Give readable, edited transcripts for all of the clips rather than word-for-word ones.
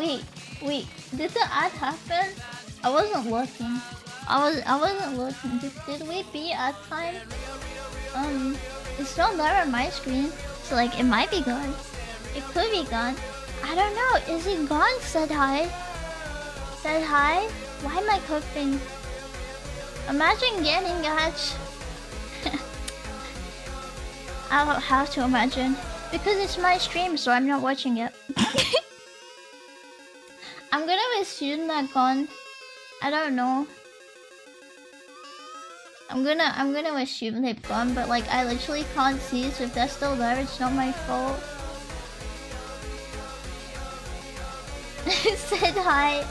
Wait, did the ad happen? I wasn't looking. I wasn't looking. Did we beat ad time? It's not there on my screen. So like it might be gone. It could be gone. I don't know. Is it gone? Said hi. Said hi? Why am I cooking? Imagine getting that. I don't have to imagine. Because it's my stream, so I'm not watching it. I'm gonna assume that gone. I don't know. I'm gonna assume they've gone, but like I literally can't see, so if they're still there, it's not my fault. Said hi.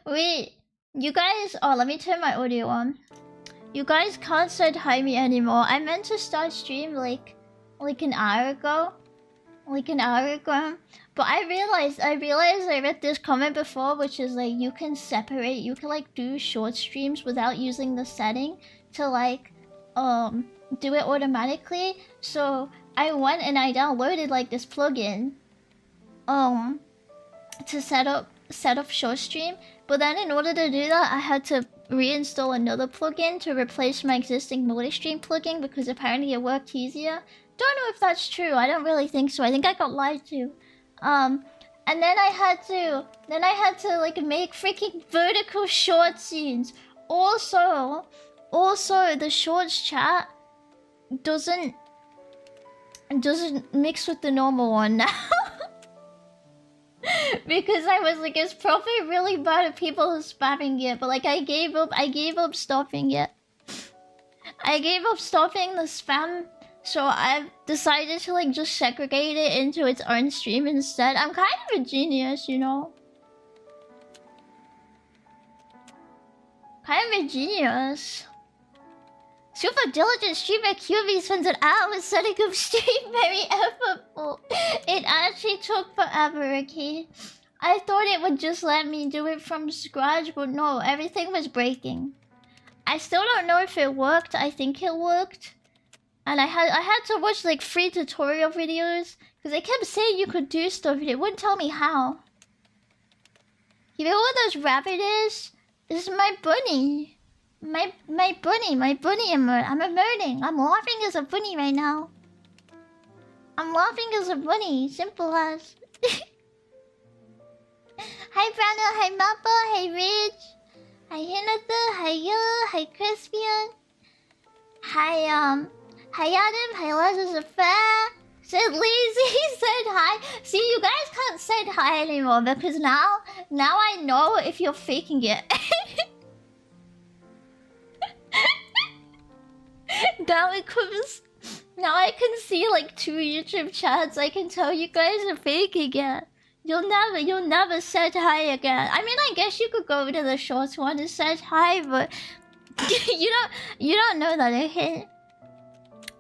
Wait, you guys. Oh, let me turn my audio on. You guys can't say hi me anymore. I meant to start stream like an hour ago. But I realized I read this comment before, which is like you can like do short streams without using the setting to like do it automatically. So I went and I downloaded like this plugin to set up short stream. But then in order to do that, I had to reinstall another plugin to replace my existing multi-stream plugin because apparently it worked easier. Don't know if that's true. I don't really think so. I think I got lied to. And then I had to like make freaking vertical short scenes. Also the shorts chat doesn't mix with the normal one now. Because I was like, it's probably really bad if people are spamming it, but like I gave up stopping it. I gave up stopping the spam, so I've decided to like just segregate it into its own stream instead. I'm kind of a genius, you know? Kind of a genius. Super diligent streamer QB spends an hour setting up stream, very effortful. It actually took forever, okay? I thought it would just let me do it from scratch, but no, everything was breaking. I still don't know if it worked. I think it worked. And I had to watch like free tutorial videos because they kept saying you could do stuff and it wouldn't tell me how. You know what those rabbit is? This is my bunny. My bunny emote. I'm emoting. I'm laughing as a bunny right now. I'm laughing as a bunny. Simple as. Hi Brando, hi Mappa, hi Rich. Hi Hinata, hi Yellow, hi Crispian. Hi Adam, hi Lazarus Affair. Said Lazy, said hi. See, you guys can't say hi anymore because now I know if you're faking it. Now I can see like 2 YouTube chats. I can tell you guys are faking it. You'll never say hi again. I mean, I guess you could go to the shorts one and say hi, but you don't know that, okay?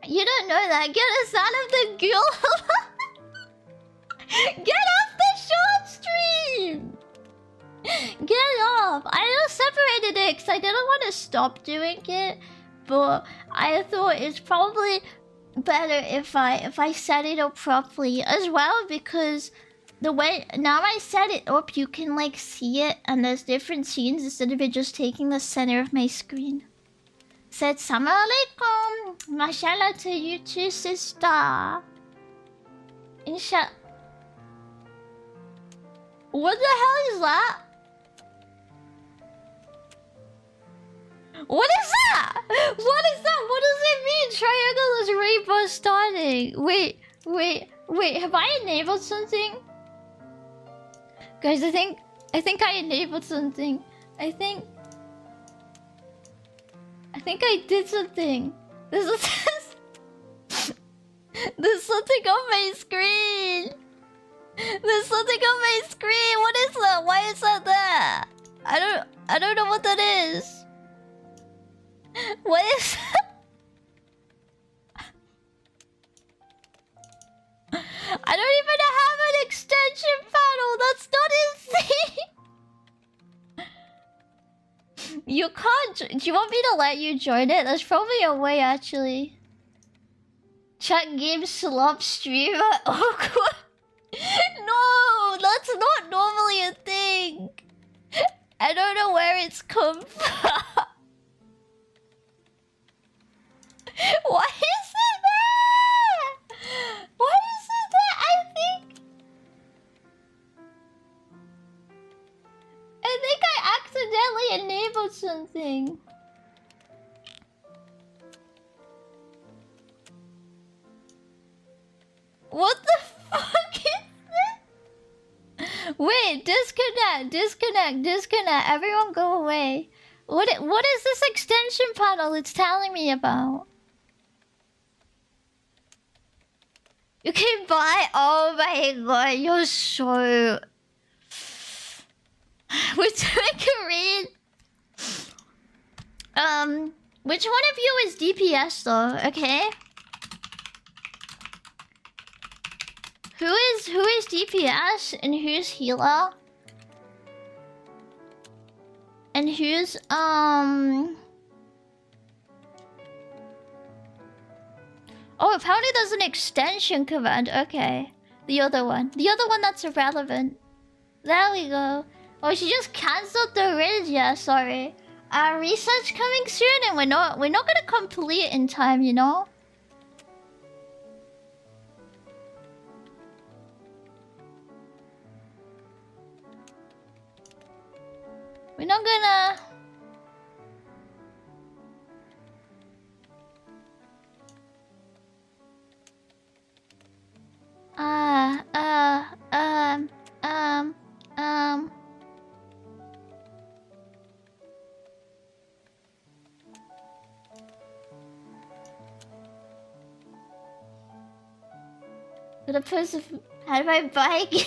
You don't know that. Get us out of the girl. Get off the short stream. Get off. I just separated it because I didn't want to stop doing it. But I thought it's probably better if I set it up properly as well, because the way now I set it up, you can like see it and there's different scenes instead of it just taking the center of my screen. Said Assalamu alaikum. Mashallah to you too, sister. Inshallah. What the hell is that? What is that? What is that? What does it mean? Triangle is rainbow starting. Wait. Have I enabled something? Guys, I think I enabled something. I think I did something. There's something on my screen. There's something on my screen. What is that? Why is that there? I don't know what that is. What is that? I don't even have an extension panel. That's not insane. You can't. Do you want me to let you join it? There's probably a way, actually. Chat game slop streamer. Oh, no, That's not normally a thing. I don't know where it's come from. Why is it there? Why is it there? I think I accidentally enabled something. What the fuck is this? Wait, disconnect. Everyone go away. What is this extension panel it's telling me about? You can buy. Oh my god, you're so. Which I can read. Which one of you is DPS though? Okay. Who is DPS and who's healer? And who's Oh, apparently there's an extension command. Okay. The other one that's irrelevant. There we go. Oh, she just cancelled the rid. Yeah, sorry. Research coming soon, and we're not gonna complete it in time, you know. We're not gonna. The person. How do I buy it?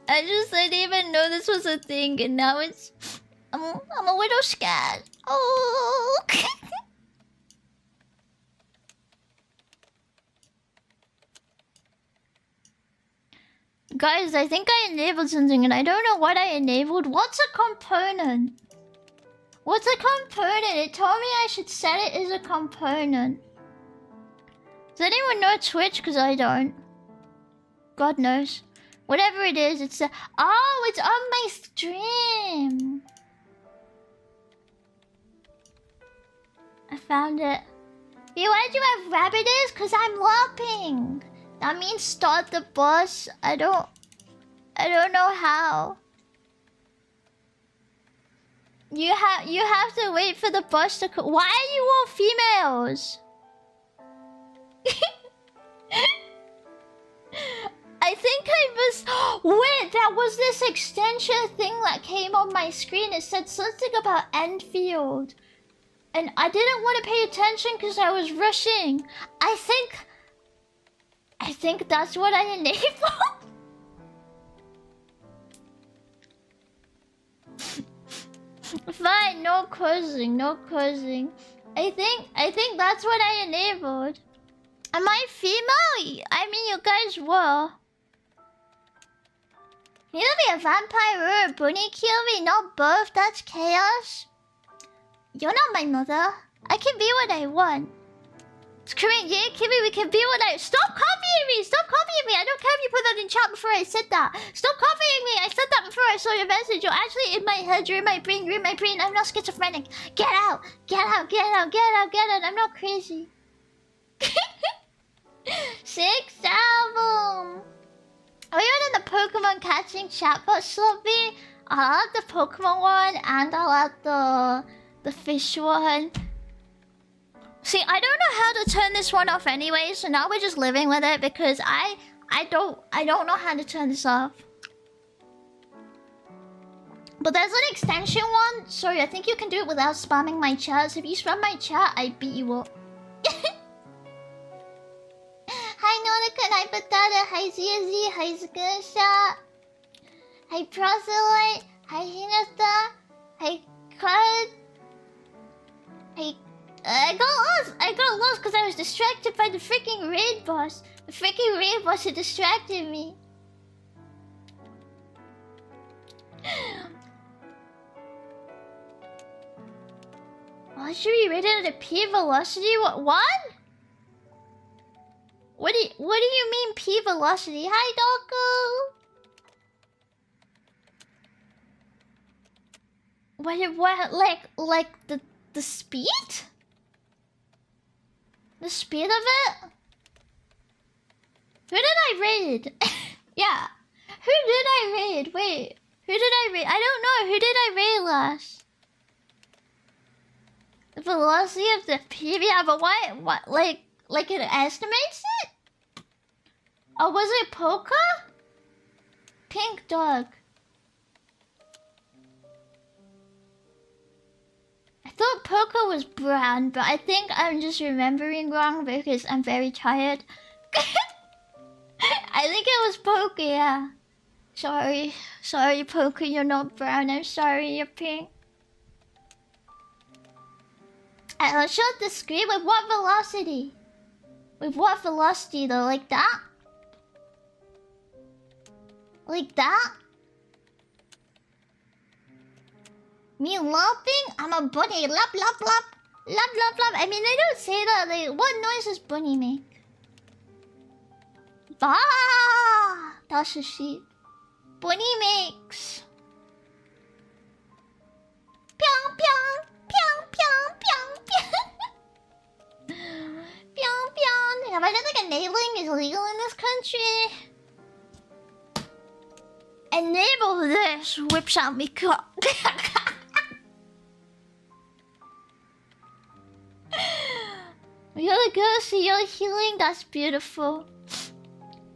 I didn't even know this was a thing, and now it's. I'm a little scared. Oh. Guys, I think I enabled something, and I don't know what I enabled. What's a component? What's a component? It told me I should set it as a component. Does anyone know Twitch? Because I don't. God knows. Whatever it is, it's a... Oh, it's on my stream. I found it. Hey, why do you have rabbit ears? Because I'm LARPing. That means start the bus. I don't know how. You have to wait for the bus to come. Why are you all females? I think I must. Wait, that was this extension thing that came on my screen. It said something about Enfield, and I didn't want to pay attention because I was rushing. I think that's what I enabled. Fine, no cursing. I think that's what I enabled. Am I female? I mean, you guys were. Can you be a vampire or a bunny? Kill me, not both. That's chaos. You're not my mother. I can be what I want. It's Korean, yeah, Kimmy, we can be what I... Stop copying me! Stop copying me! I don't care if you put that in chat before I said that. Stop copying me! I said that before I saw your message. You're actually in my head. You're in my brain. You're in my brain. I'm not schizophrenic. Get out! Get out! Get out! Get out! Get out! I'm not crazy. 6th album! Are you in the Pokemon catching chatbot, Sloppy? I'll add the Pokemon one and I'll add the fish one. See, I don't know how to turn this one off anyway, so now we're just living with it because I don't know how to turn this off. But there's an extension one. Sorry, I think you can do it without spamming my chat. So if you spam my chat, I beat you up. Hi Nonica, hi Patata, hi ZZ, hi Skirshot, hi Proselyte, hi Hinata, hi Card, hi... I got lost because I was distracted by the freaking raid boss. The freaking raid boss had distracted me. Why should we rate it at a P velocity? What? What do you mean P velocity? Hi, Doggo. What like the speed? The speed of it? Who did I raid? Yeah. Who did I raid? Wait. Who did I raid? I don't know. Who did I raid last? The velocity of the P? Yeah, but why? What? Like it estimates it? Oh, was it Polka? Pink dog. I thought Polka was brown, but I think I'm just remembering wrong because I'm very tired. I think it was Polka, yeah. Sorry, Polka, you're not brown. I'm sorry, you're pink. I'll show the screen with what velocity? With what velocity though? Like that? Like that? Me laughing? I'm a bunny. Lap, lap, lap. Lap, lap, lap. I mean, they don't say that. Like, what noise does bunny make? Ah! That's a sheep. Bunny makes... Pyong, pyong. Pyong, pyong, pyong, pyong. Pyong, pyong. Have I done like enabling is illegal in this country? Enable this. Whips out me cock. You're the ghost, you're healing, that's beautiful.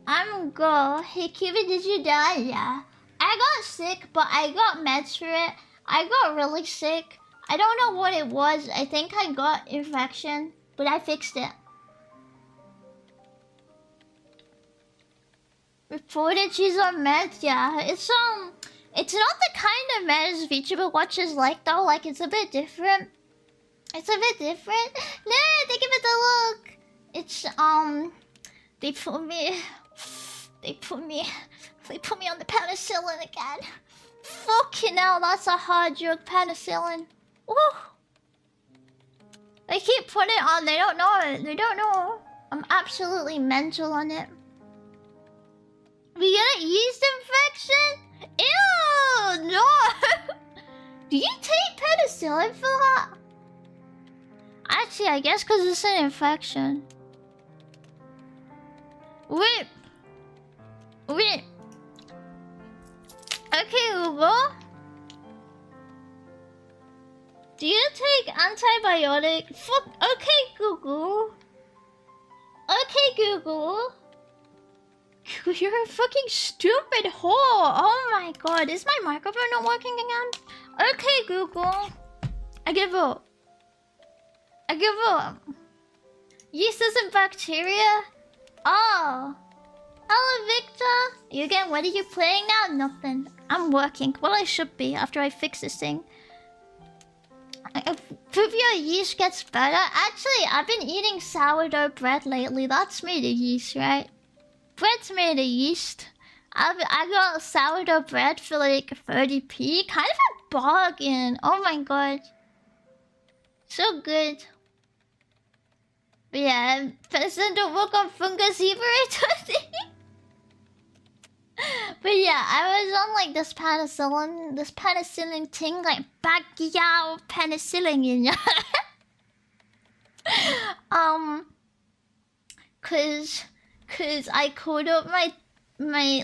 I'm a girl. Hey Cuban, did you die? Yeah. I got sick, but I got meds for it. I got really sick. I don't know what it was. I think I got infection, but I fixed it. Reported she's on meds, yeah. It's not the kind of meds VTuber watches like though. Like it's a bit different. It's a bit different. No, they give it the look. It's they put me on the penicillin again. Fucking hell, that's a hard drug, penicillin. Woo. They keep putting it on, they don't know it. They don't know. I'm absolutely mental on it. We got a yeast infection? Ew, no. Do you take penicillin for that? Actually, I guess because it's an infection. Wait. Okay, Google. Do you take antibiotic? Fuck. Okay, Google. Okay, Google. You're a fucking stupid whore. Oh my god. Is my microphone not working again? Okay, Google. I give up. I give up. Yeast isn't bacteria? Oh. Hello, Victor. You again, what are you playing now? Nothing. I'm working. Well, I should be after I fix this thing. If your yeast gets better. Actually, I've been eating sourdough bread lately. That's made of yeast, right? Bread's made of yeast. I got sourdough bread for like 30p. Kind of a bargain. Oh my god. So good. But yeah, person don't work on fungus either, I don't think. But yeah, I was on like this penicillin thing, like Pacquiao penicillin, you know? Cause I called up my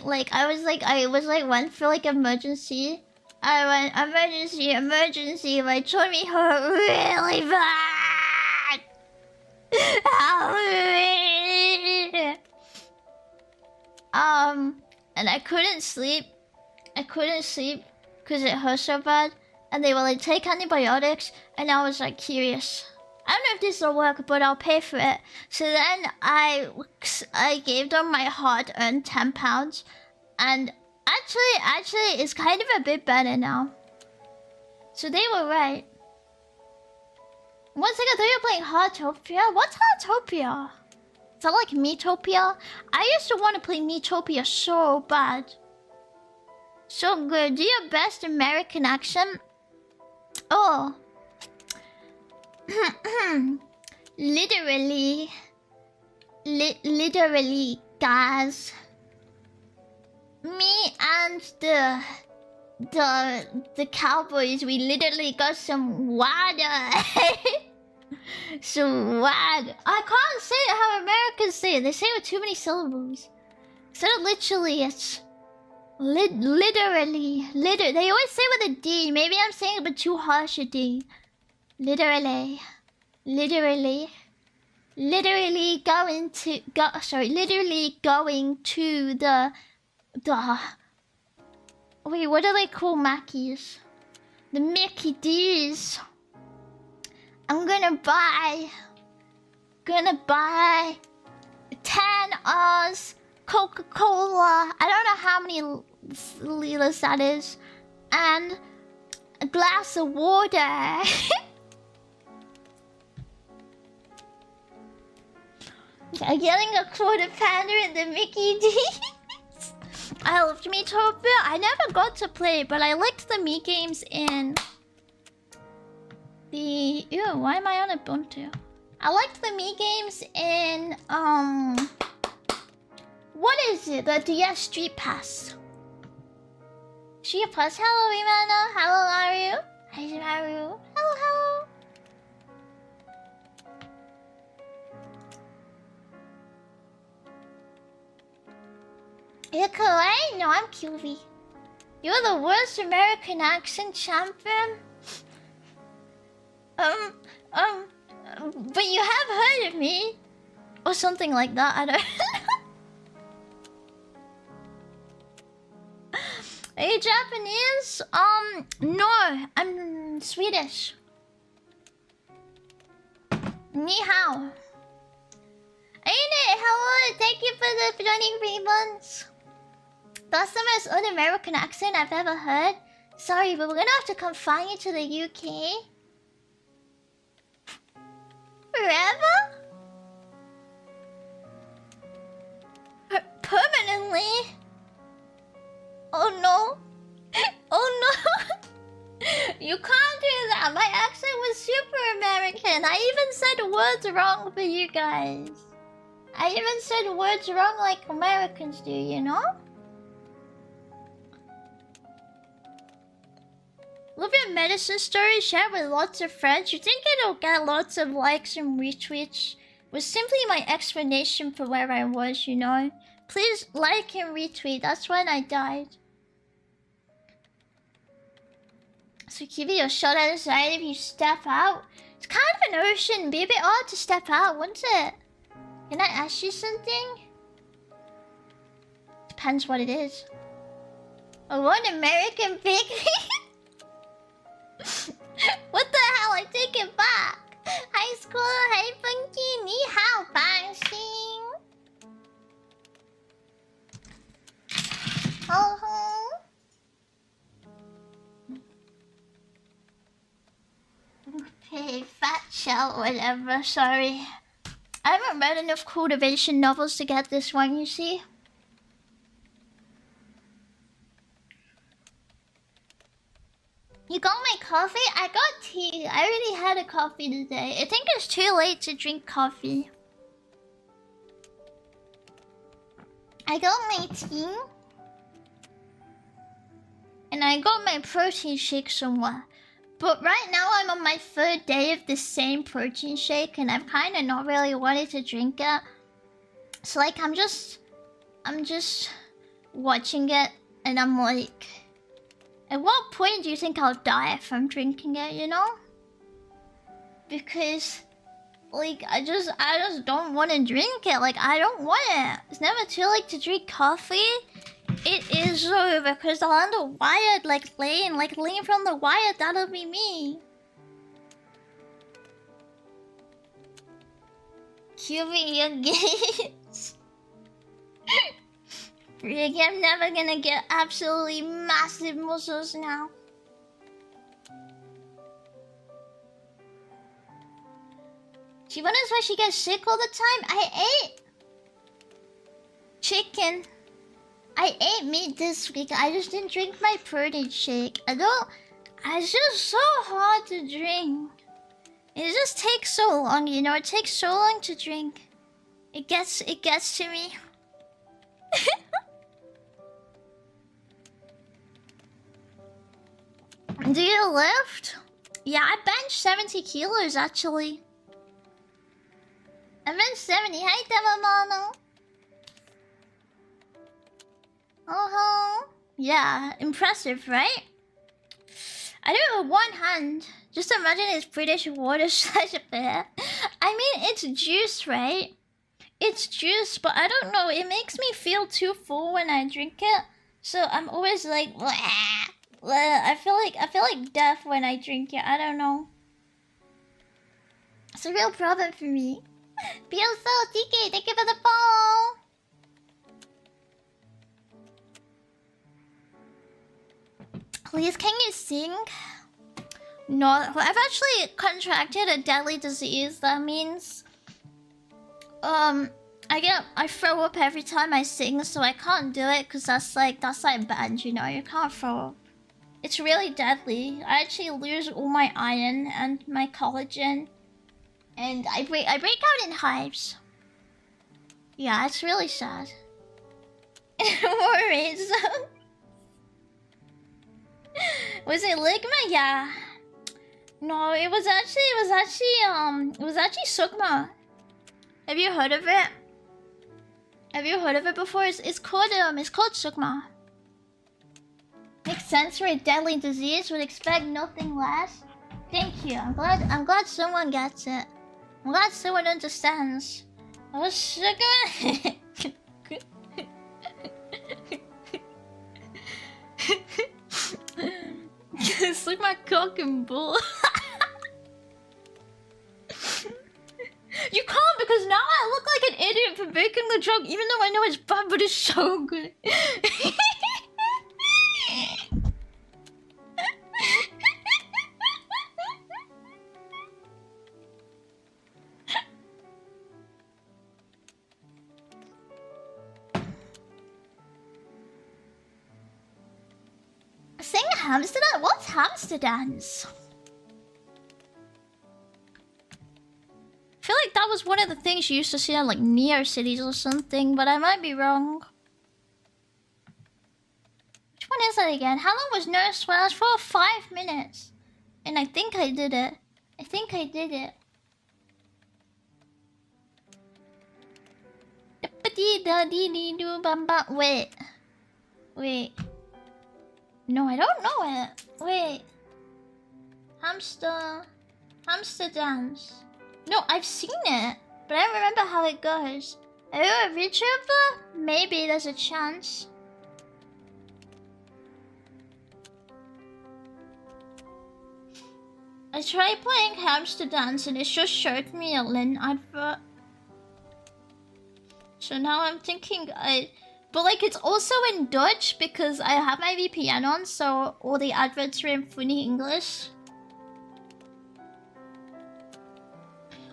like I was like went for like emergency. I went emergency. My tummy hurt really bad. And I couldn't sleep. Because it hurt so bad. And they were like, take antibiotics. And I was like, curious. I don't know if this will work, but I'll pay for it. So then I gave them my hard-earned £10. And actually, it's kind of a bit better now. So they were right. One second, I thought you were playing Heartopia. What's Heartopia? Is that like Metopia? I used to want to play Metopia so bad. So good. Do your best American accent. Oh. literally, guys. Me and the cowboys, we literally got some water. Some water. I can't say it how Americans say it. They say it with too many syllables. Instead of literally, it's literally. They always say it with a D. Maybe I'm saying it but too harsh a D. Literally going to the wait, what do they call Mackies? The Mickey D's. I'm gonna buy 10 Oz Coca-Cola. I don't know how many liters that is, and a glass of water. I'm getting a quarter pounder in the Mickey D's. I loved Miitopia. I never got to play, but I liked the Mii games in the... Ew, why am I on Ubuntu? I liked the Mii games in... What is it? The DS Street Pass. Street Pass. Hello, Imana. Hello, Aru. Hi, Aru. Hello. You're kawaii? No, I'm QV. You're the worst American accent champion. But you have heard of me. Or something like that, I don't know. Are you Japanese? No, I'm Swedish. Ni hao. Ain't it? Hello, thank you for the joining 3 months. That's the most un-American accent I've ever heard. Sorry, but we're gonna have to confine you to the UK. Forever? Permanently? Oh no. Oh no. You can't do that. My accent was super American. I even said words wrong for you guys. I even said words wrong like Americans do, you know? Love your medicine story, share with lots of friends. You think it'll get lots of likes and retweets? It was simply my explanation for where I was, you know? Please like and retweet. That's when I died. So give you a shot at the side if you step out. It's kind of an ocean. It'd be a bit odd to step out, wouldn't it? Can I ask you something? Depends what it is. Oh, one American pig. What the hell? I take it back. High school, hey funky, ni hao, bashing. Oh, okay, fat shell, whatever. Sorry, I haven't read enough cultivation novels to get this one. You see. You got my coffee? I got tea. I already had a coffee today. I think it's too late to drink coffee. I got my tea. And I got my protein shake somewhere. But right now I'm on my 3rd day of the same protein shake. And I've kind of not really wanted to drink it. So like I'm just watching it. And I'm like... At what point do you think I'll die from drinking it, you know? Because, like, I just don't want to drink it. Like, I don't want it. It's never too late to drink coffee. It is so, because on the wire, like, laying from the wire, that'll be me. QV again. Really, I'm never gonna get absolutely massive muscles now. She wonders why she gets sick all the time. I ate chicken. I ate meat this week. I just didn't drink my protein shake. It's just so hard to drink. It just takes so long, you know? It takes so long to drink. It gets to me. Do you lift? Yeah, I bench 70 kilos actually. I bench 70. Hi, Devamano. Yeah, impressive, right? I do it with one hand. Just imagine it's British water slash beer. I mean, it's juice, right? It's juice, but I don't know. It makes me feel too full when I drink it. So I'm always like, bleh, bleh. I feel like death when I drink it. I don't know. It's a real problem for me. Bioso, TK, thank you for the follow. Please, can you sing? No, I've actually contracted a deadly disease. That means, I throw up every time I sing, so I can't do it because that's like bad, you know. You can't throw up. It's really deadly. I actually lose all my iron and my collagen, and I break out in hives. Yeah, it's really sad. Worries. Was it Ligma? Yeah. No, it was actually Sukma. Have you heard of it? Have you heard of it before? It's called Sukma. Makes sense for a deadly disease. Would expect nothing less. Thank you. I'm glad someone gets it. I'm glad someone understands. I was Sukma. It's like my cock and bull. You can't, because now I look like an idiot for making the joke, even though I know it's bad, but it's so good. Sing hamster dance? What's hamster dance? I feel like that was one of the things you used to see in like Neo cities or something, but I might be wrong. Which one is that again? How long was Nurse Swash for? 5 minutes. And I think I did it. Wait. No, I don't know it. Wait. Hamster dance. No, I've seen it, but I don't remember how it goes. Are you a VTuber? Maybe there's a chance. I tried playing hamster dance and it just showed me a Lin advert. So now I'm thinking but like it's also in Dutch because I have my VPN on, so all the adverts are in funny English.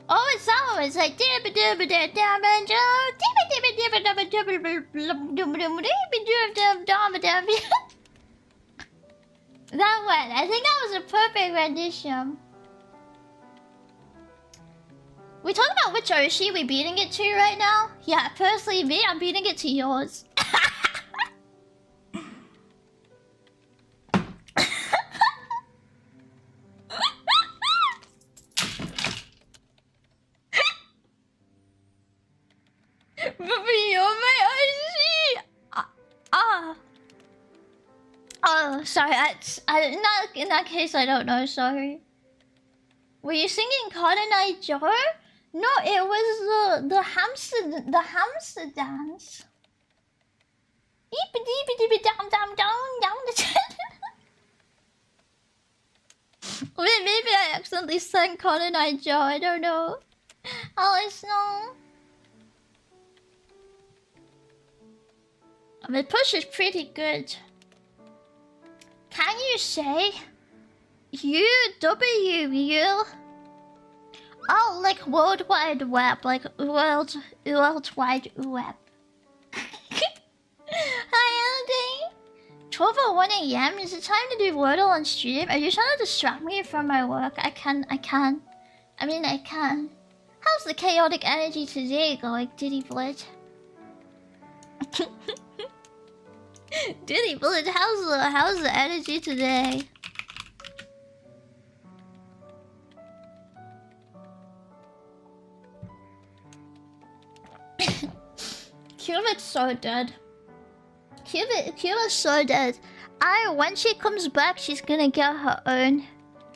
Oh, it's that one. It's like that one. I think that was a perfect rendition. We talking about which Oshi we beating it to right now? Yeah, personally me, I'm beating it to yours. But you're my Oshi! Oh, sorry, in that case I don't know, sorry. Were you singing Cotton Eye Joe? No, it was the hamster dance. Wait, maybe I accidentally sang Cotton Eye Joe, I don't know. Alice, no. The push is pretty good. Can you say UW? Oh, like World Wide Web, like World Wide Web. Hi, Elodie. 12:01 AM. Is it time to do Wordle on stream? Are you trying to distract me from my work? I can. I mean, I can. How's the chaotic energy today going, Diddy Blood? Diddy Blood, how's the energy today? Cubit's so dead. Cubit's so dead. When she comes back, she's gonna get her own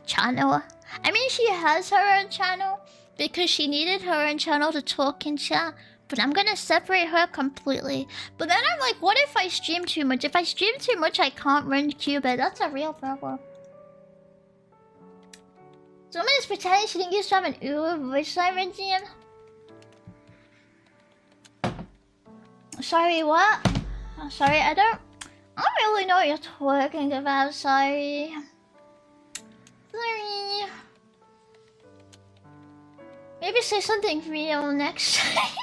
channel. I mean, she has her own channel because she needed her own channel to talk in chat. But I'm gonna separate her completely. But then I'm like, what if I stream too much? If I stream too much, I can't run Cubit. That's a real problem. Someone is pretending she didn't used to have an Uber voice line GM. Sorry, what? Sorry, I don't really know what you're talking about. Sorry. Maybe say something real next time.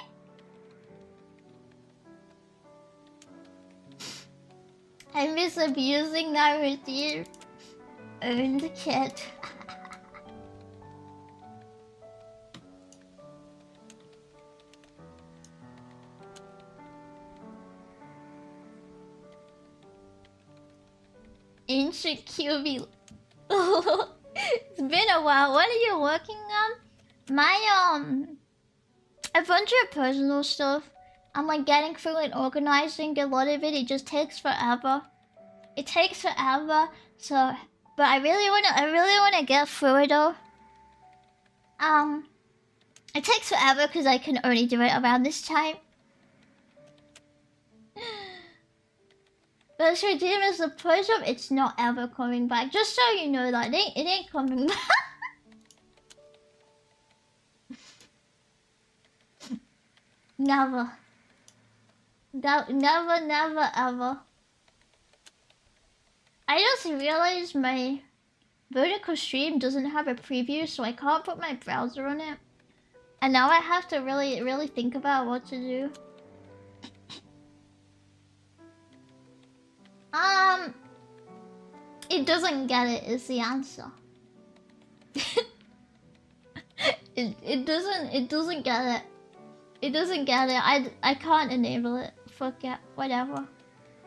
I miss abusing that routine. Owned kid. Ancient QB. It's been a while. What are you working on? My a bunch of personal stuff. I'm like getting through and organizing a lot of it. It just takes forever. It takes forever. So, but I really wanna get through it though. It takes forever because I can only do it around this time. But this redeem is the push up. It's not ever coming back. Just so you know that it ain't coming back. Never. Never, ever. I just realized my vertical stream doesn't have a preview, so I can't put my browser on it. And now I have to really think about what to do. It doesn't get it is the answer. it doesn't get it. It doesn't get it. I can't enable it. Fuck it. Whatever.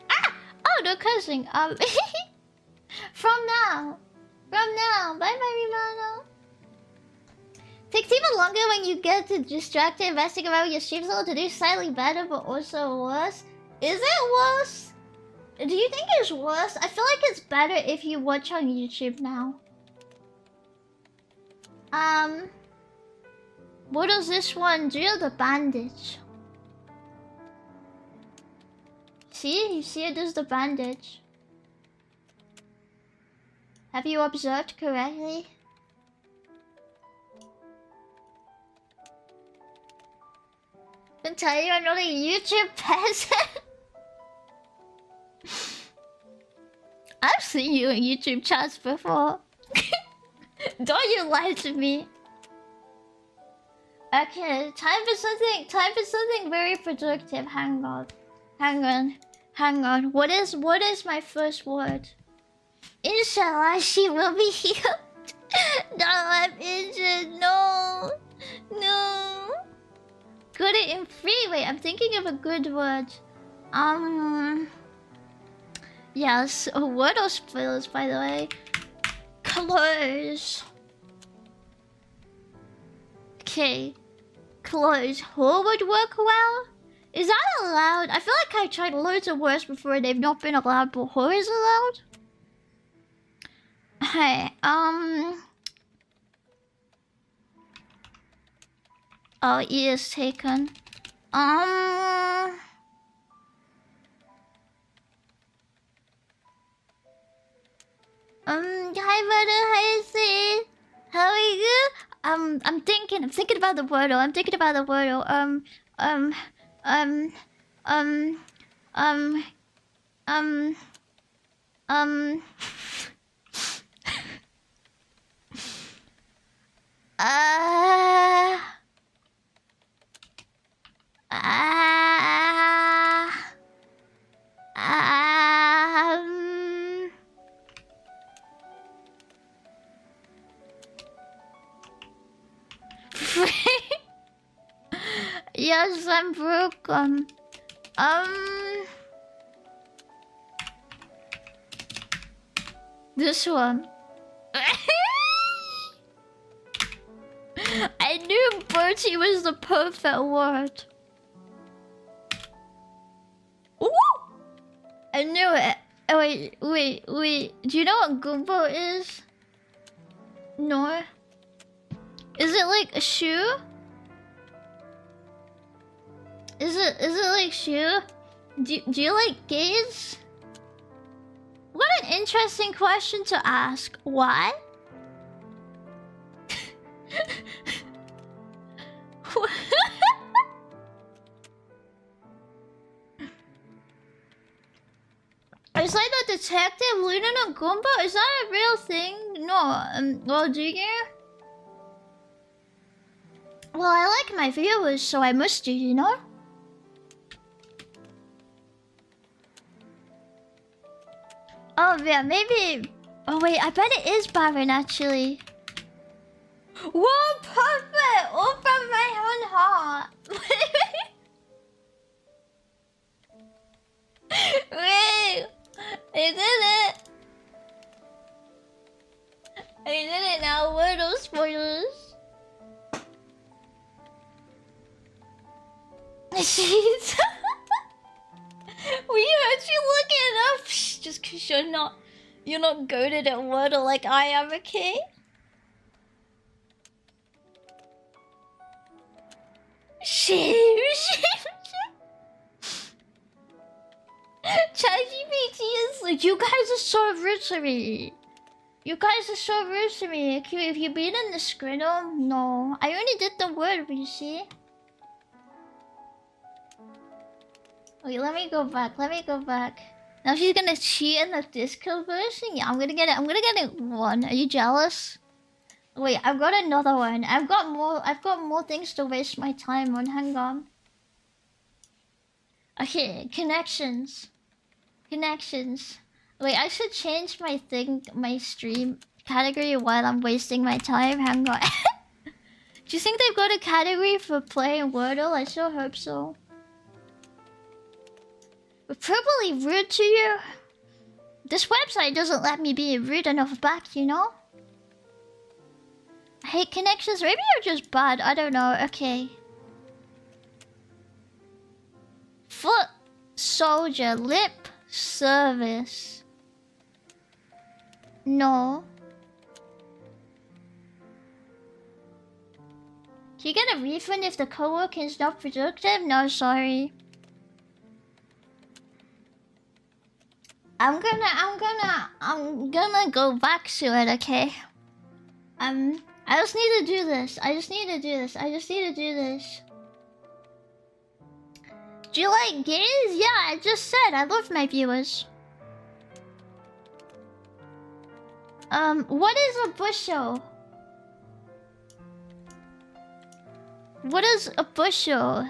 Ah! Oh, no cursing. From now. Bye bye, Rivano. Takes even longer when you get to distracted and messing around with your streams a little to do slightly better, but also worse. Is it worse? Do you think it's worse? I feel like it's better if you watch on YouTube now. What does this one do? The bandage. See? You see it does the bandage. Have you observed correctly? Can tell you I'm not a YouTube peasant. I've seen you in YouTube chats before. Don't you lie to me. Okay, time for something very productive. Hang on. What is my first word? Inshallah, she will be healed. No, I'm injured. No. Good in free. Wait, I'm thinking of a good word. Yes, a word or spoilers, by the way. Close. Okay. Close. Whore would work well? Is that allowed? I feel like I tried loads of words before and they've not been allowed, but whore is allowed? Hey, oh, E is taken. Hi, brother, hi, Sid. How are you? I'm thinking about the wordle. Yes, I'm broke. This one. I knew Bertie was the perfect word. Ooh! I knew it. Oh, wait. Do you know what gumbo is? No. Is it like a shoe? Is it like shoe? Do you like gays? What an interesting question to ask. Why? It's like the detective Luna no Gumbo? Is that a real thing? No. Well, do you? Well, I like my viewers, so I must do, you know? Oh, yeah, maybe... Oh, wait, I bet it is Byron, actually. Whoa, perfect! All from my own heart. Wait! I did it! I did it now, what are those spoilers? Jeez. We heard you look it up just cause you're not goated at Wordle like I am, okay? Shit. ChatGPT is like, you guys are so rude to me. You guys are so rude to me. If you beat in the Skriddle, no. I only did the word, you see? Wait, let me go back. Now she's gonna cheat in the disco version? Yeah, I'm gonna get it one. Are you jealous? Wait, I've got another one. I've got more things to waste my time on. Hang on. Okay, connections. Wait, I should change my stream category while I'm wasting my time. Hang on. Do you think they've got a category for playing Wordle? I sure hope so. We're probably rude to you. This website doesn't let me be rude enough back, you know? I hate connections. Maybe you're just bad. I don't know. Okay. Foot soldier. Lip service. No. Do you get a refund if the coworking is not productive? No, sorry. I'm gonna go back to it, okay? I just need to do this. Do you like gays? Yeah, I just said I love my viewers. What is a bushel? What is a bushel?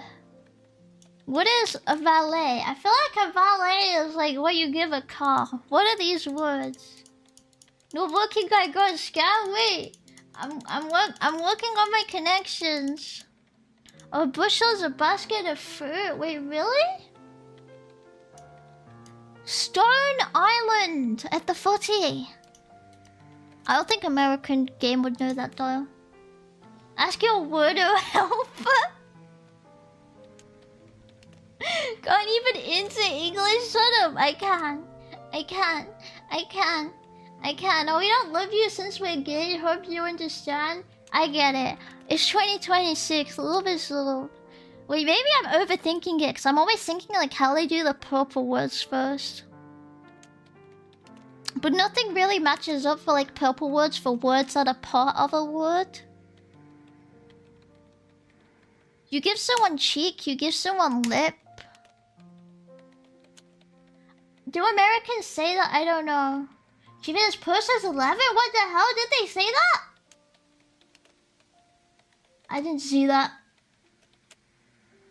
What is a valet? I feel like a valet is like what you give a car. What are these words? No working guy got scam. Wait, I'm working on my connections. A bushel is a basket of fruit. Wait, really? Stone Island at the 40. I don't think American game would know that though. Ask your Wordle helper. Can't even into English. Shut up. I can. Oh, we don't love you since we're gay. Hope you understand. I get it. It's 2026. A little bit slow. Wait, maybe I'm overthinking it because I'm always thinking like how they do the proper words first. But nothing really matches up for like purple words for words that are part of a word. You give someone cheek, you give someone lip. Do Americans say that? I don't know. She made this person's 11? What the hell? Did they say that? I didn't see that.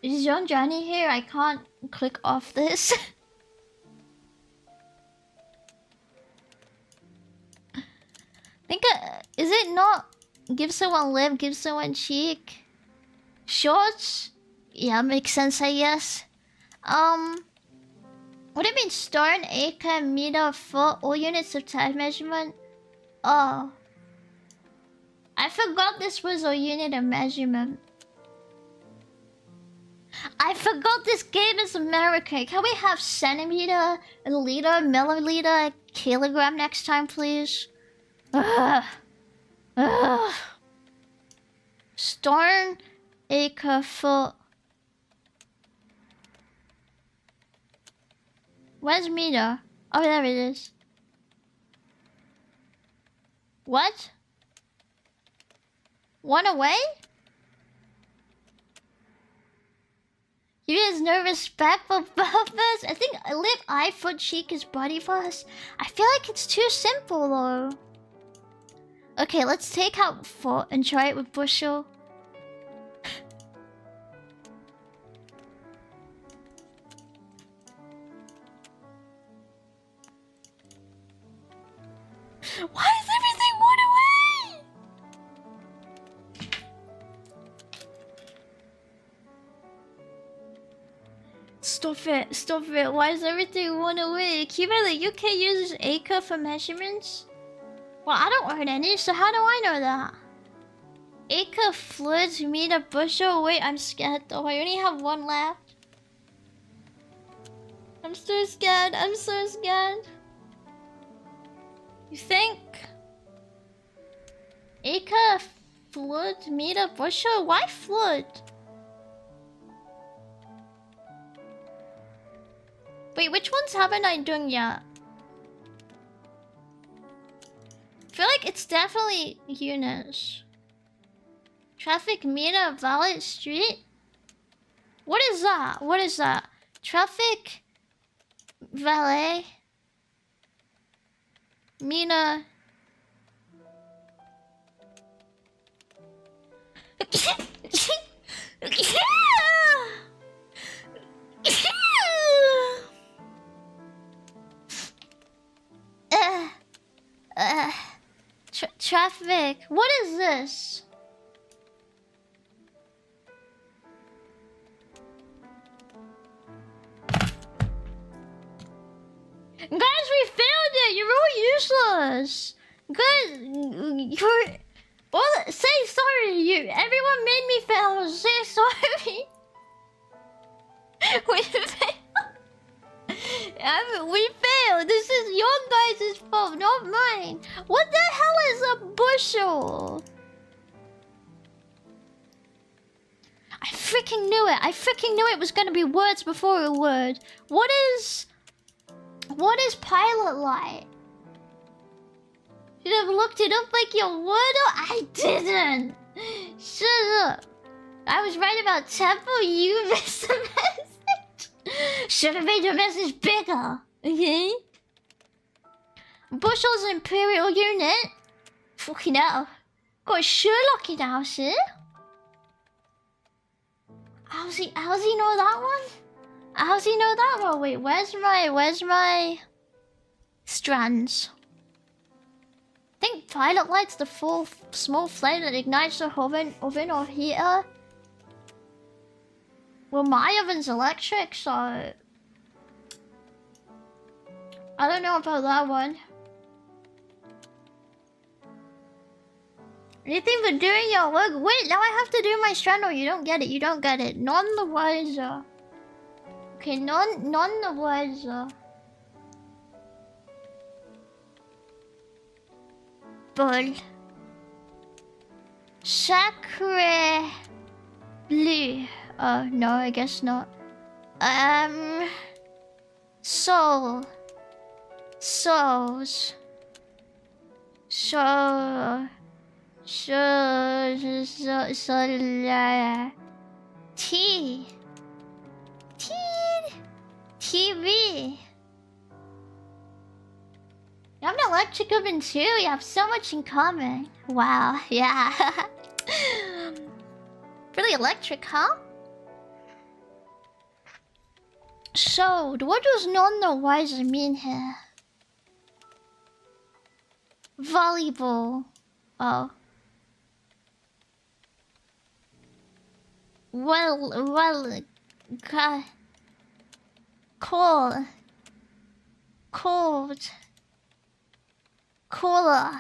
Is Young Johnny here? I can't click off this. Think is it not give someone lip, give someone cheek? Shorts? Yeah, makes sense, I guess. What do you mean start, acre, meter, foot, all units of time measurement? Oh. I forgot this was a unit of measurement. I forgot this game is American. Can we have centimeter, liter, milliliter, kilogram next time, please? Ugh. Ugh. Stone, acre, foot. Where's meter? Oh, there it is. What? One away? You has no respect for buffers? I think lip, eye, foot, cheek is body first. I feel like it's too simple though. Okay, let's take out foot and try it with bushel. Why is everything one away? Stop it, stop it. Why is everything one away? Cuba, the UK uses acre for measurements? Well, I don't earn any, so how do I know that? Acre, floods, meter, bushel. Wait, I'm scared though. I only have one left. I'm so scared. I'm so scared. You think? Acre, flood, meter, bushel? Why flood? Wait, which ones haven't I done yet? I feel like it's definitely units. Traffic meter, valet, street? What is that? What is that? Traffic, valet, meter. Traffic. What is this? Guys, we failed it. You're all useless. Guys, you're. Well, say sorry. Everyone made me fail. Say sorry. We failed. We failed. This is your guys' fault, not mine. What the hell is a bushel? I freaking knew it. I freaking knew it was gonna be words before a word. What is pilot light? Should have looked it up like you would. I didn't. Shut up. I was right about tempo. You missed the message. Should have made your message bigger. Okay. Bushel's imperial unit. Fucking hell. Got Sherlock in house here. How's he know that one? How's he know that one? Wait, where's my strands? I think pilot light's the full small flame that ignites the oven or heater. Well, my oven's electric, so I don't know about that one. Anything for doing your work? Wait, now I have to do my strand. You don't get it. You don't get it. None the wiser. Okay, none the wiser. Bull. Sacre bleu. Oh no, I guess not. Soul. Souls. TV. You have an electric oven too? You have so much in common. Wow, yeah. Really electric, huh? So, what does none the wiser mean here? Volleyball. Oh. Well, cool, cold, cooler,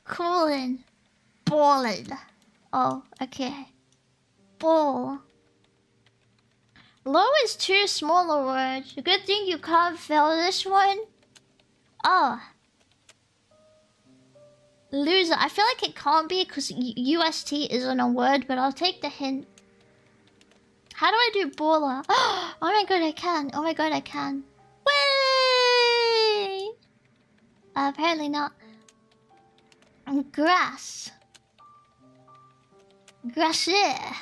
cooling, boiling. Oh, okay. Ball. Low is two smaller words. Good thing you can't fail this one. Oh. Loser. I feel like it can't be because UST isn't a word, but I'll take the hint. How do I do baller? Oh my god, I can. Oh my god, I can. Way! Apparently not. Grass. Grassier.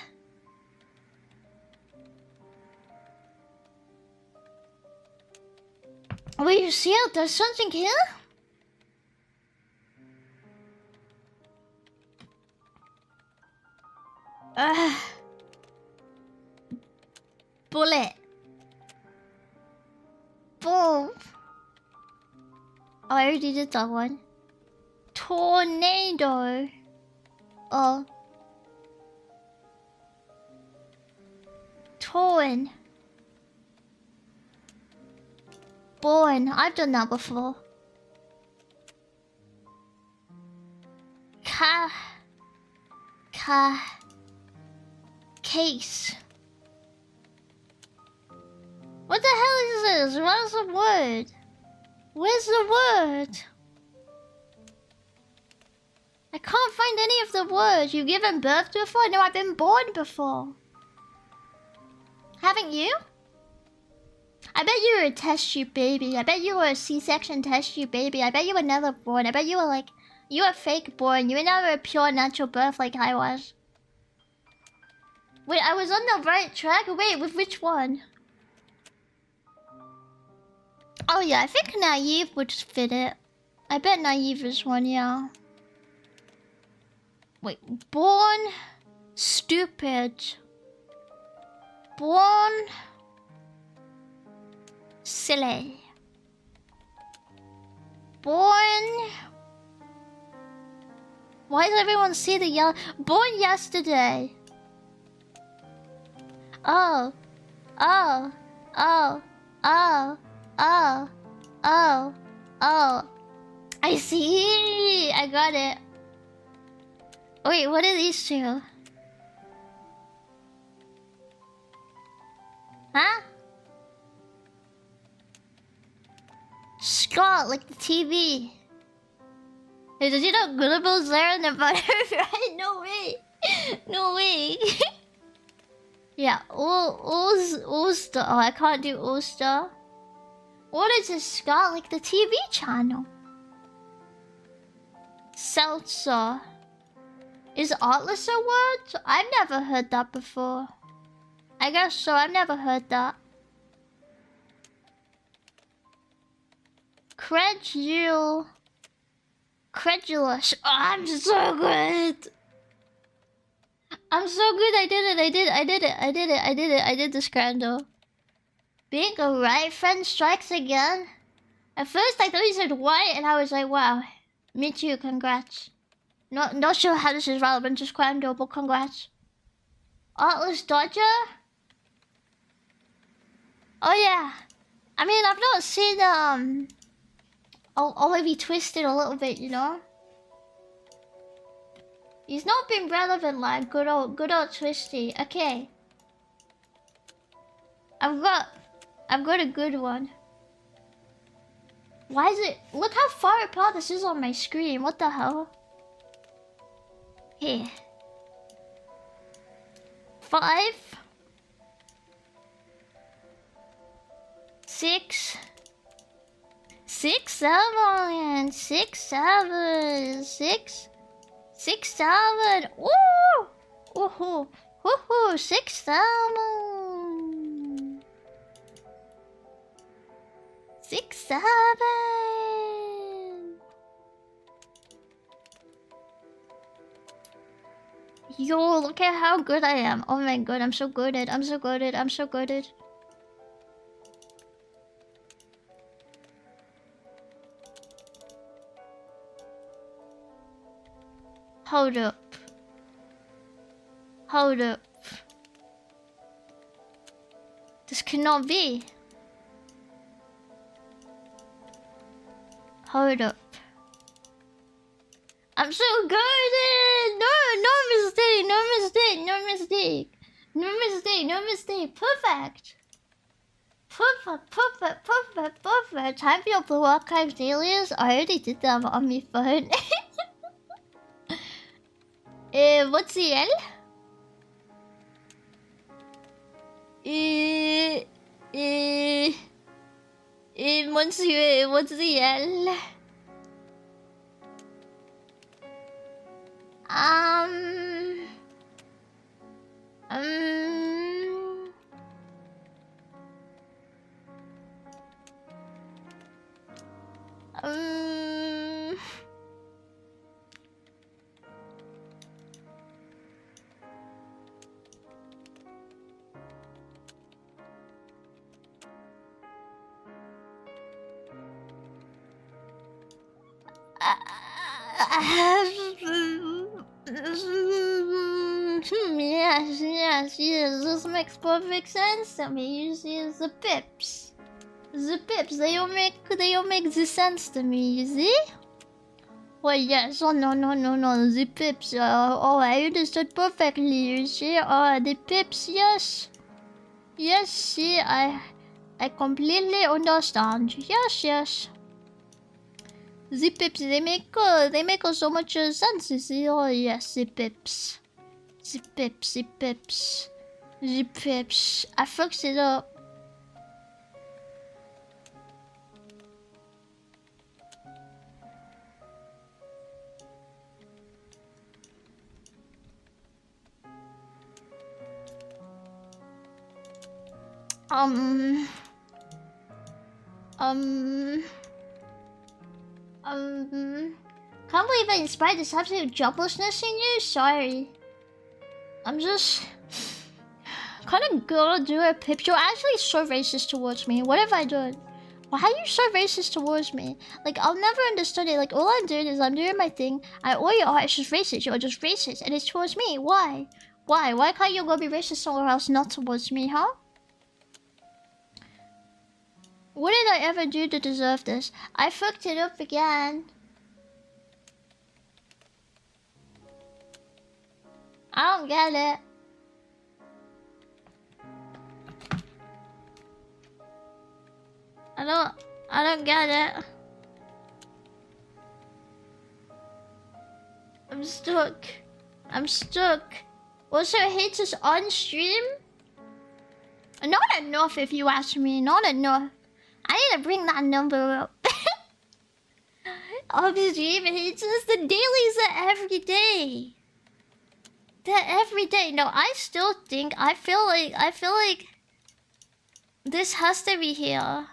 Wait, you see how there's something here? Bullet. Bull. Oh, I already did that one. Tornado. Oh. Torn. Born. I've done that before. Case. What the hell is this? Where's the word? Where's the word? I can't find any of the words. You've given birth before? No, I've been born before. Haven't you? I bet you were a test tube baby. I bet you were a C-section test tube baby. I bet you were never born. I bet you were like... You were fake born. You were never a pure natural birth like I was. Wait, I was on the right track? Wait, with which one? Oh yeah, I think naive would fit it. I bet naive is one, yeah. Wait, born... Stupid. Born... Silly. Born... Why does everyone see the yellow? Born yesterday. Oh. Oh. Oh. Oh. Oh. Oh. Oh. I see. I got it. Wait, what are these two? Huh? Scott, like the TV. Hey, did you know Gullibil's there in the butterfly? No way. No way. Yeah, Ulster. Oh, I can't do Ulster. What is this, Scott? Like the TV channel. Seltzer. Is Atlas a word? I've never heard that before. I guess so, I've never heard that. Credulous. Oh, I'm so good. I'm so good. I did the scramble. Being a right friend strikes again. At first I thought you said white and I was like, wow. Me too, congrats. Not sure how this is relevant to scramble, but congrats. Atlas Dodger? Oh yeah. I mean, I've not seen I'll maybe twist it a little bit, you know. He's not been relevant like good old Twisty. Okay. I've got a good one. Why is it? Look how far apart this is on my screen. What the hell? Here. 5 6 6 7 6 7 6 6 7. Ooh! Woohoo! Woohoo! 6 7 6 7. Yo, look at how good I am. Oh my god, I'm so good at. Hold up. Hold up. This cannot be. Hold up. I'm so good! No mistake, no mistake, no mistake. No mistake, no mistake. Perfect. Perfect. Time for your Blue Archive dailies. I already did them on my phone. What's the L? What's the L? Um, yes, this makes perfect sense to me. You see, the pips, they all make the sense to me. You see? Well, yes. Oh no, the pips. Oh, I understood perfectly. You see? Oh, the pips. Yes. See, I completely understand. Yes. The pips, they make so much sense. You see? Oh yes, the pips. I fucked it up. Can't believe I inspired this absolute joblessness in you. Sorry. I'm just kind of gonna do a pip. You're actually so racist towards me. What have I done? Why are you so racist towards me? Like, I'll never understand it. Like, all I'm doing is I'm doing my thing. And all you are is just racist. You're just racist. And it's towards me. Why? Why can't you go be racist somewhere else, not towards me, huh? What did I ever do to deserve this? I fucked it up again. I don't get it. I don't get it. I'm stuck. Also, hate us on stream? Not enough, if you ask me. Not enough. I need to bring that number up. Obviously, hates us. The dailies are every day. They're every day. No, I still think. I feel like this has to be here.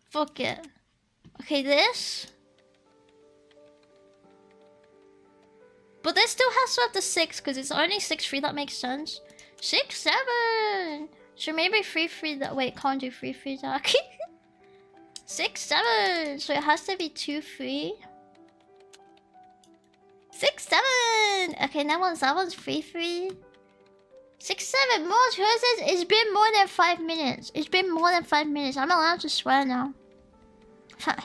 Fuck it. Okay, this. But this still has to have the 6 because it's only 6 free. That makes sense. 6, 7. So maybe 3 that. Wait, can't do 3 that. 6, 7. So it has to be 2 free. 6, 7. Okay, that one's 3. 6, 7. More choices. It's been more than 5 minutes. I'm allowed to swear now. I'm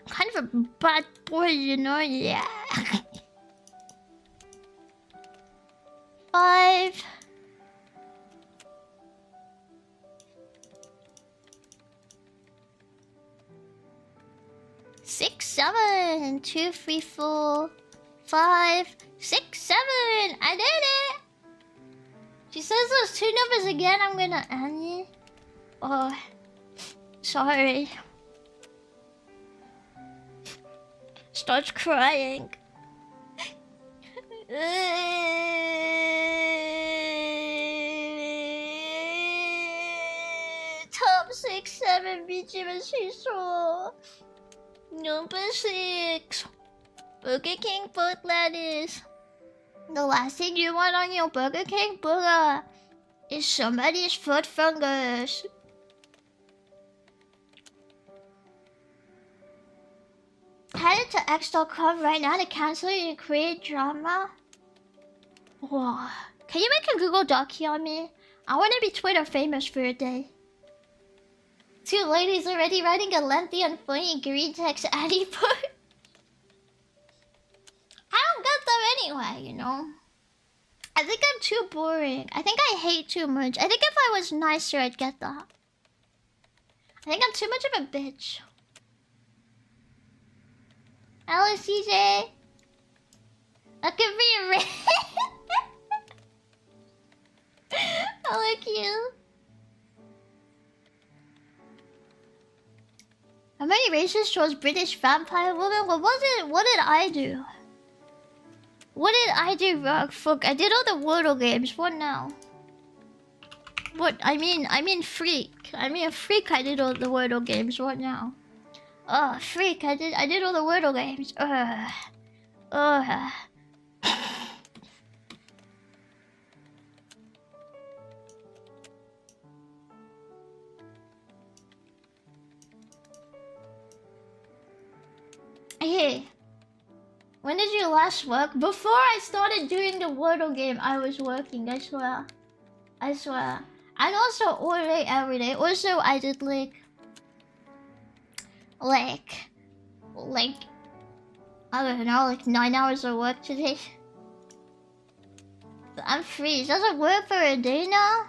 kind of a bad boy, you know? Yeah. 5. 6, 7. 2, 3, 4, 5, 6, 7. I did it. She says those 2 numbers again. I'm gonna end it. Oh, sorry. Starts crying. Top 6, 7 VTuber show. Number 6. Burger King foot lettuce. The last thing you want on your Burger King burger is somebody's foot fungus. Hey, headed to X.com right now to cancel it and create drama. Whoa. Can you make a Google Doc on me? I want to be Twitter famous for a day. 2 ladies already writing a lengthy and funny green text Addy book. I don't get them anyway, you know. I think I'm too boring. I think I hate too much. I think if I was nicer, I'd get that. I think I'm too much of a bitch. Hello, CJ. Look at me, Ray. I like you. How many racist trolls British vampire woman? What was it? What did I do? What did I do wrong? Fuck, I did all the Wordle games. What now? What? I mean freak. I mean a freak. I did all the Wordle games. What now? Oh, freak. I did all the Wordle games. Hey, when did you last work? Before I started doing the Wordle game, I was working, I swear. I swear. And also all day, every day. Also, I did like, I don't know, like 9 hours of work today. I'm free. Doesn't work for a day now?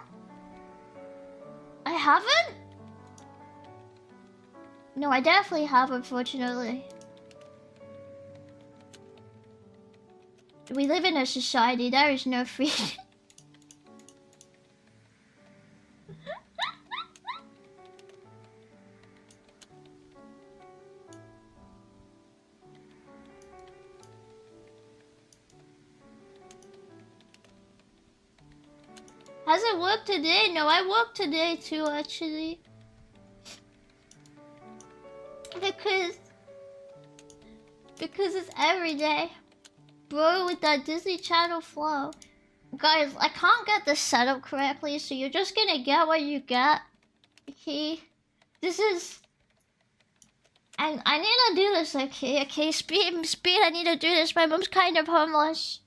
I haven't? No, I definitely have, unfortunately. We live in a society, there is no freedom. Has it worked today? No, I worked today too, actually. Because it's every day. Bro, with that Disney Channel flow. Guys, I can't get this set up correctly, so you're just gonna get what you get. Okay? This is... And I need to do this, okay? Speed, I need to do this. My mom's kind of homeless.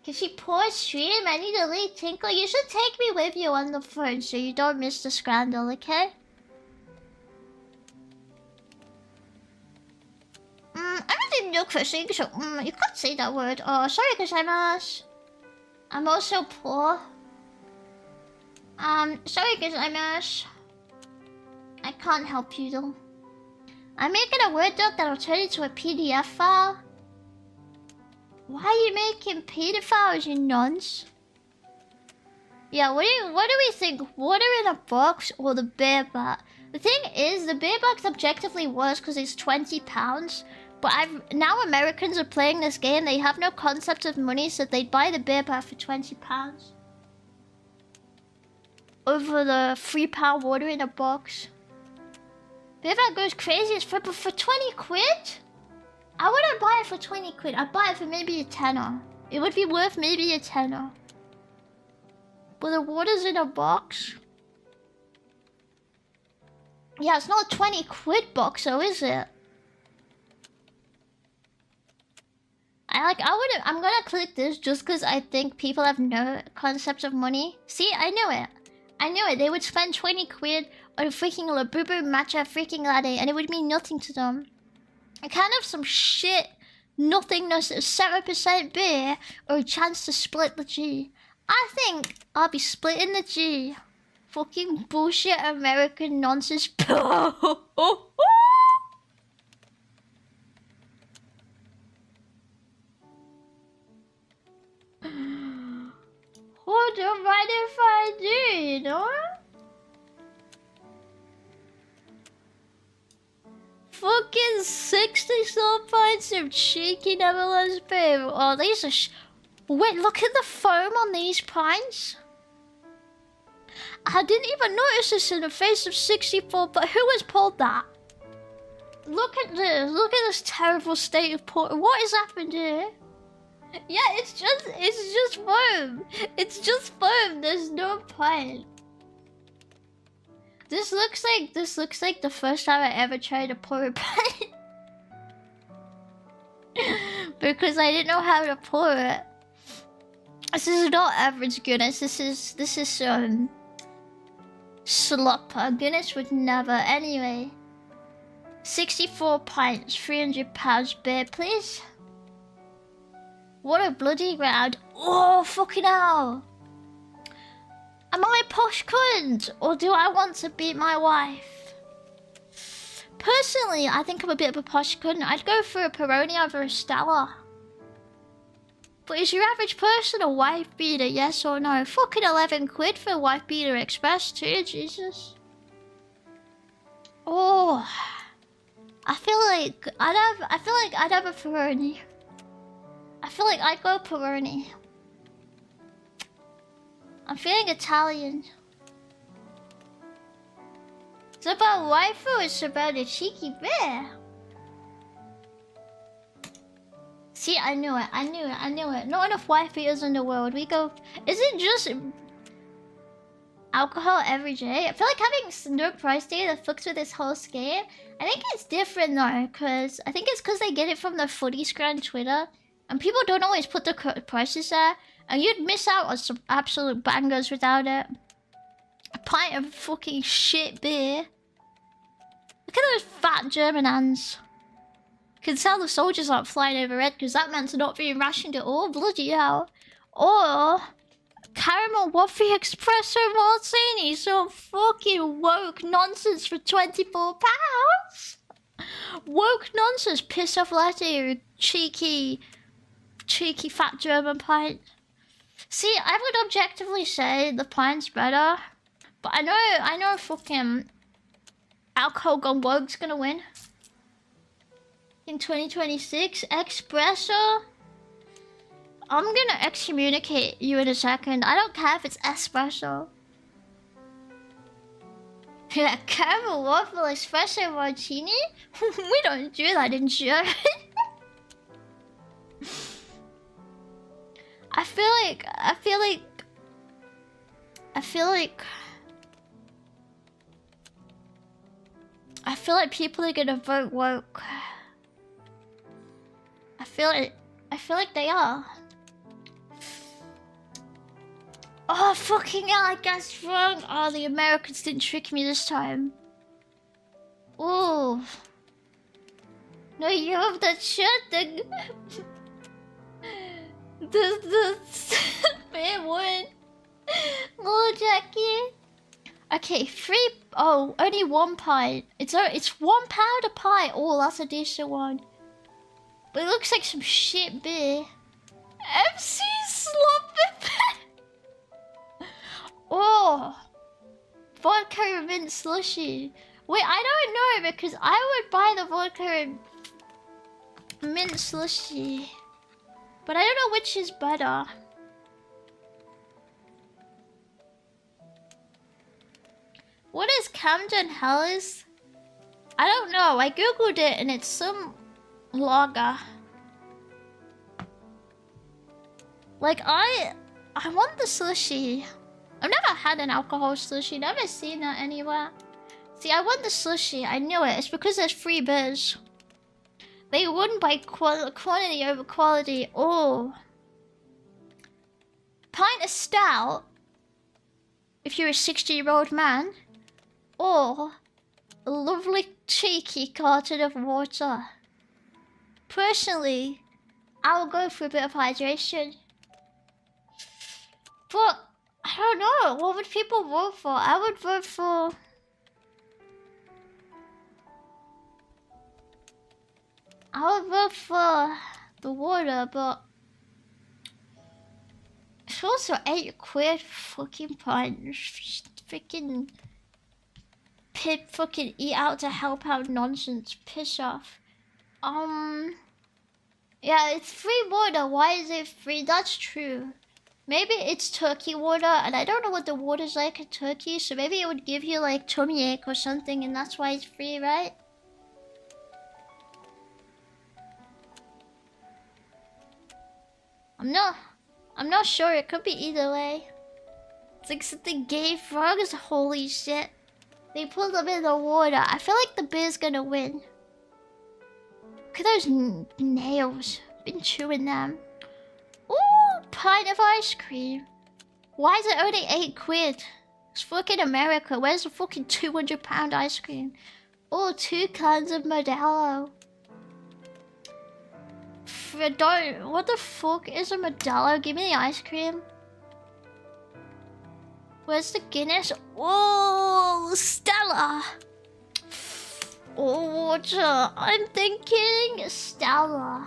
Can she pause stream? I need to leave Tinkle. You should take me with you on the phone so you don't miss the scandal, okay? Everything new cursing, so you can't say that word. Oh, sorry, gozaimasu. I'm also poor. Sorry, gozaimasu. I can't help you though. I'm making a Word doc that'll turn into a PDF file. Why are you making PDF files, you nonce? Yeah, what do we think? Water in a box or the bareback? The thing is, the bareback's objectively worse because it's £20. But now Americans are playing this game. They have no concept of money, so they'd buy the bareback for £20 over the £3 water in a box. Bareback goes crazy as fuck, but for 20 quid? I wouldn't buy it for 20 quid. I'd buy it for maybe a tenner. It would be worth maybe a tenner. But the water's in a box. Yeah, it's not a 20 quid box, though, is it? I'm gonna click this just because I think people have no concept of money. See, I knew it. I knew it. They would spend 20 quid on a freaking Labubu matcha freaking latte and it would mean nothing to them. I can't have some shit nothingness of 7% beer or a chance to split the G. I think I'll be splitting the G. Fucking bullshit American nonsense. What do I if I do, you know? Fucking 60-some pints of cheeky Netherlands beer. Oh, these are wait, look at the foam on these pints. I didn't even notice this in the face of 64, but who has pulled that? Look at this. Look at this terrible state of port. What has happened here? Yeah, it's just foam. It's just foam. There's no pint. This looks like the first time I ever tried to pour a pint. Because I didn't know how to pour it. This is not average Guinness. This is slopper. Guinness would never. Anyway, 64 pints, 300 pounds beer, please. What a bloody round! Oh fucking hell! Am I a posh cunt, or do I want to beat my wife? Personally, I think I'm a bit of a posh cunt. I'd go for a Peroni over a Stella. But is your average person a wife beater, yes or no? Fucking 11 quid for a wife beater express too, Jesus. Oh, I feel like I'd have a Peroni. I feel like I'd go Peroni. I'm feeling Italian. It's about waifu, it's about a cheeky bear. See, I knew it. Not enough wife beaters in the world. We go... Is it just... alcohol every day? I feel like having no price tag that fucks with this whole scam. I think it's different though, because... I think it's because they get it from the footy screen on Twitter. And people don't always put the prices there. And you'd miss out on some absolute bangers without it. A pint of fucking shit beer. Look at those fat German hands. Can tell the soldiers aren't flying overhead because that man's not being rationed at all. Bloody hell. Or caramel waffle espresso martini. Some fucking woke nonsense for £24. Woke nonsense. Piss off latte, you cheeky fat German pint. See, I would objectively say the pint's better. But I know fucking alcohol gone woke's gonna win. In 2026, espresso. I'm gonna excommunicate you in a second. I don't care if it's espresso. Yeah, caramel waffle espresso martini? We don't do that in Germany. I feel like people are gonna vote woke. I feel like they are. Oh fucking hell, I guessed wrong. Oh, the Americans didn't trick me this time. Oh. No, you have that shit thing. The fair one. Oh, Jackie. Okay, only 1 pint. It's £1 a pint. Oh, that's a decent one. But it looks like some shit beer. MC Sloppy. Oh, vodka and mint slushy. Wait, I don't know because I would buy the vodka and mint slushy, but I don't know which is better. What is Camden Hellas? I don't know. I googled it and it's some lager. Like I want the slushy. I've never had an alcohol slushy. Never seen that anywhere. See, I want the slushy. I knew it. It's because there's free beers. They won by quantity over quality. Oh, pint of stout. If you're a 60-year-old man. Or a lovely cheeky carton of water. Personally, I will go for a bit of hydration. But I don't know. What would people vote for? I would vote for... the water, but... It's also 8 quid fucking pint. Freaking... fucking eat out to help out nonsense. Piss off. Yeah, it's free water. Why is it free? That's true. Maybe it's Turkey water, and I don't know what the water's like in Turkey, so maybe it would give you like tummy ache or something, and that's why it's free, right? I'm not sure. It could be either way. It's like something gay frogs. Holy shit. They put them in the water. I feel like the bear's gonna win. Look at those nails. Been chewing them. Ooh, pint of ice cream. Why is it only 8 quid? It's fucking America. Where's the fucking 200-pound ice cream? Oh, 2 cans of Modelo. What the fuck is a Modelo? Give me the ice cream. Where's the Guinness? Oh, Stella. Oh, water. I'm thinking Stella.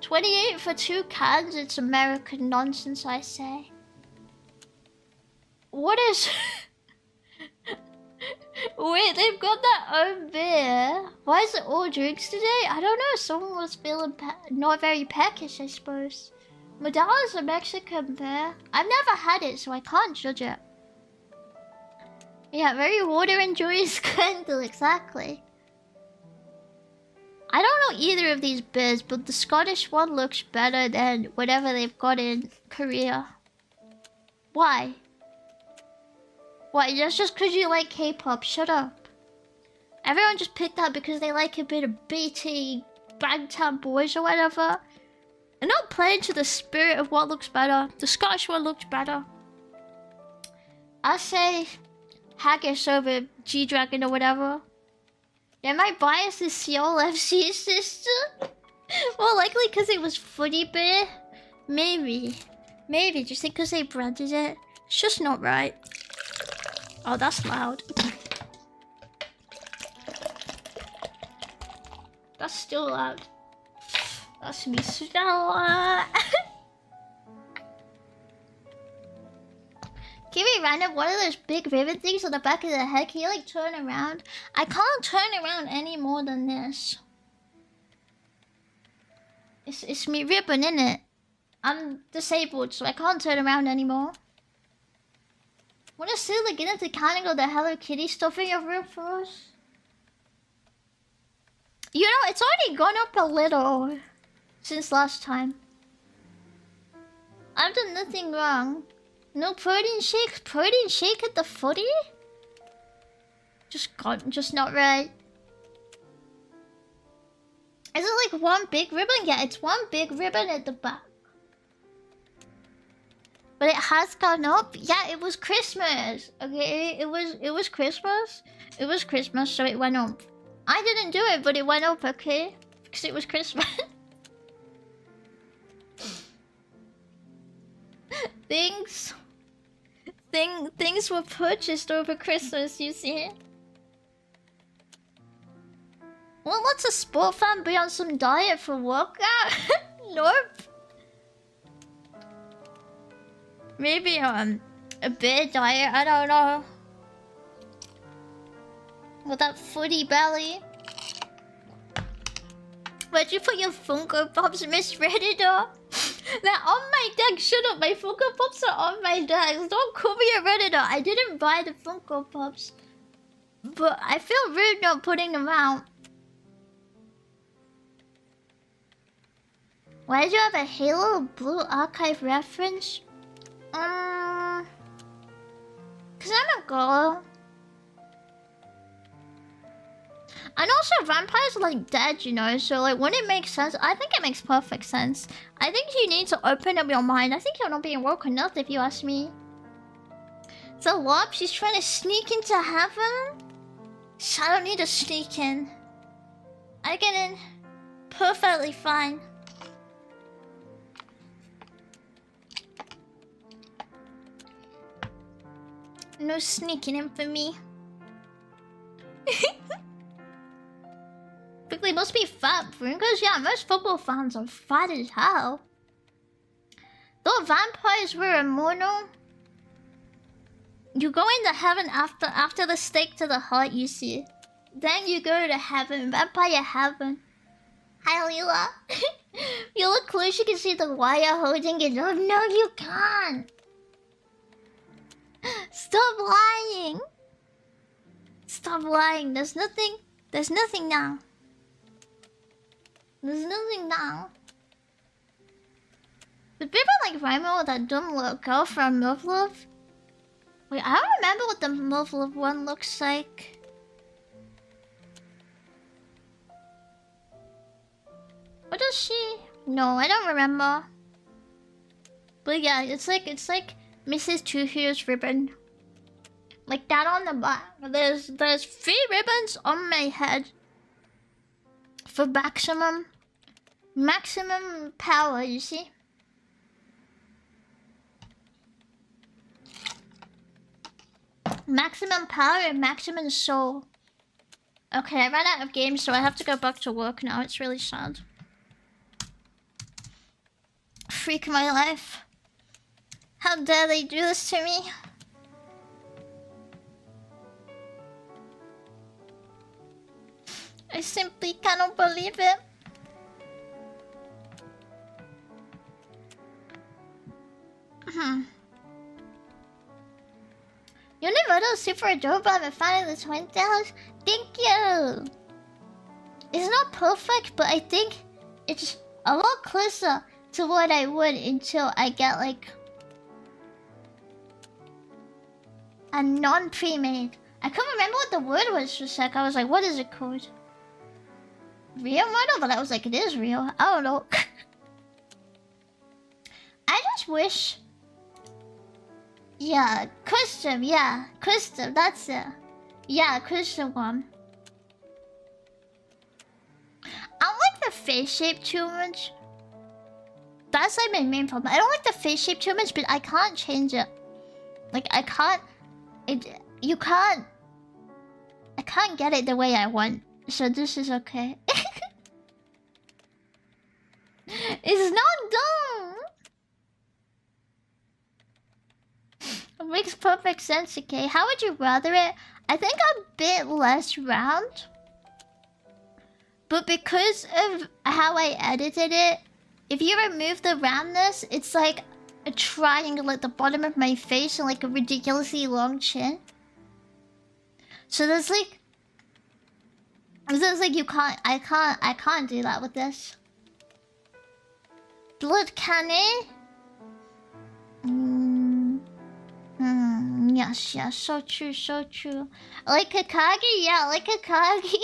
28 for 2 cans. It's American nonsense, I say. What is... Wait, they've got their own beer. Why is it all drinks today? I don't know. Someone was feeling not very peckish, I suppose. Modelo is a Mexican beer. I've never had it, so I can't judge it. Yeah, very water and joyous candle, exactly. I don't know either of these beers, but the Scottish one looks better than whatever they've got in Korea. Why? Why? That's just because you like K-pop. Shut up. Everyone just picked that because they like a bit of BT, Bangtan Boys or whatever. And not playing to the spirit of what looks better. The Scottish one looks better. I say Haggis over G-Dragon or whatever. Yeah, my bias is Seoul FC sister. Well, likely because it was footy beer. Maybe. Maybe. Just think because they branded it. It's just not right. Oh, that's loud. That's still loud. That's me, Stella. Give me random one of those big ribbon things on the back of the head. Can you like turn around? I can't turn around any more than this. It's me ribbon, innit? I'm disabled, so I can't turn around anymore. Wanna see like get into counting all the Hello Kitty stuff in your room for us? You know, it's already gone up a little since last time. I've done nothing wrong. No protein shake? Protein shake at the footy? Just not right. Is it like one big ribbon? Yeah, it's one big ribbon at the back. But it has gone up. Yeah, it was Christmas. Okay, it was Christmas. It was Christmas, so it went up. I didn't do it, but it went up, okay? Because it was Christmas. Things were purchased over Christmas, you see. Well, let's a sport fan be on some diet for workout? Nope. Maybe a bit diet, I don't know. With that footy belly. Where'd you put your Funko Pops, Miss Redditor? They're on my deck. Shut up, my Funko Pops are on my deck. Don't call me a Redditor. I didn't buy the Funko Pops. But I feel rude not putting them out. Why did you have a Halo Blue Archive reference? Cause I'm a girl. And also vampires are like dead, you know, so like wouldn't it make sense? I think it makes perfect sense. I think you need to open up your mind. I think you're not being woke enough if you ask me. The Lob, she's trying to sneak into heaven? I don't need to sneak in. I get in perfectly fine. No sneaking in for me. They must be fat, because yeah, most football fans are fat as hell. Though vampires were immortal, you go into heaven after the stake to the heart, you see. Then you go to heaven, vampire heaven. Hi, Leela. You look close, you can see the wire holding it up. No, you can't. Stop lying. Stop lying. There's nothing now. There's nothing now. But people like Raimo with that dumb little girl from Love Love. Wait, I don't remember what the Muffled one looks like. What does she? No, I don't remember. But yeah, it's like Mrs. Two Heroes ribbon. Like that on the back. There's 3 ribbons on my head. For maximum power, you see? Maximum power and maximum soul. Okay, I ran out of games, so I have to go back to work now. It's really sad. Freak my life. How dare they do this to me? I simply cannot believe it. Universal super adorable. I'm a fan of the Twin Towers. Thank you. It's not perfect, but I think it's a lot closer to what I would until I get like a non-pre-made. I couldn't remember what the word was for a sec. I was like, what is it called? Real model? But I was like, it is real. I don't know. I just wish... Yeah, custom, yeah. Custom, that's it. Yeah, custom one. I don't like the face shape too much. That's like my main problem. I don't like the face shape too much, but I can't change it. Like, I can't... You can't... I can't get it the way I want. So this is okay. It's not dumb! It makes perfect sense, okay? How would you rather it? I think a bit less round. But because of how I edited it, if you remove the roundness, it's like a triangle at the bottom of my face and like a ridiculously long chin. So there's like... I can't do that with this. Blood cannon? Yes, so true, so true. Like Kakagi? Yeah, like Kakagi.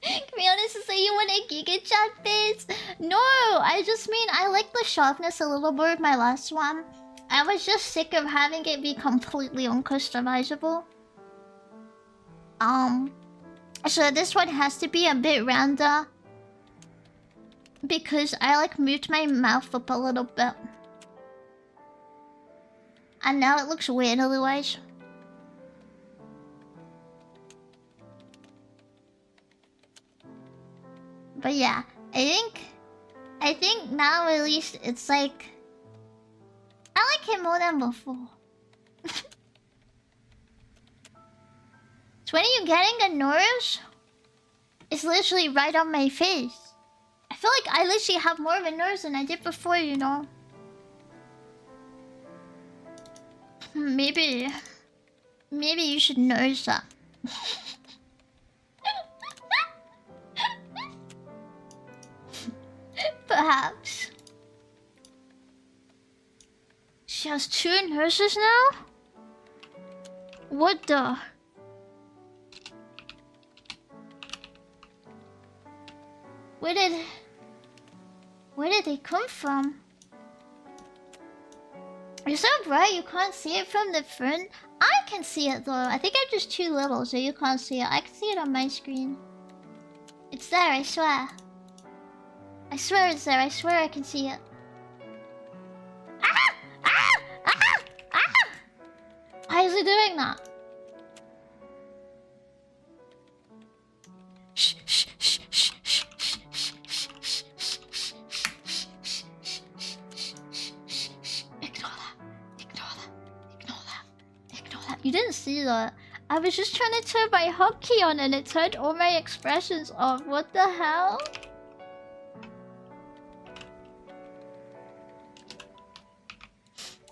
Can be honest and say you want a Giga Chat face? No, I just mean I like the sharpness a little more of my last one. I was just sick of having it be completely uncustomizable. So this one has to be a bit rounder. Because I like moved my mouth up a little bit. And now it looks weird otherwise. But yeah, I think now at least it's like... I like it more than before. So when are you getting a nose? It's literally right on my face. I feel like I literally have more of a nose than I did before, you know. Maybe you should nose that. Perhaps. She has 2 nurses now? What the? Where did they come from? It's so bright you can't see it from the front. I can see it though. I think I'm just too little so you can't see it. I can see it on my screen. It's there, I swear. I swear it's there. I swear I can see it. Ah! Ah! Ah! Ah! Why is it doing that? Shh, shh, shh, shh, shh, shh, shh, shh, shh, shh, shh. Ignore that. Ignore that. Ignore that. Ignore that. You didn't see that. I was just trying to turn my hotkey on and it turned all my expressions off. What the hell?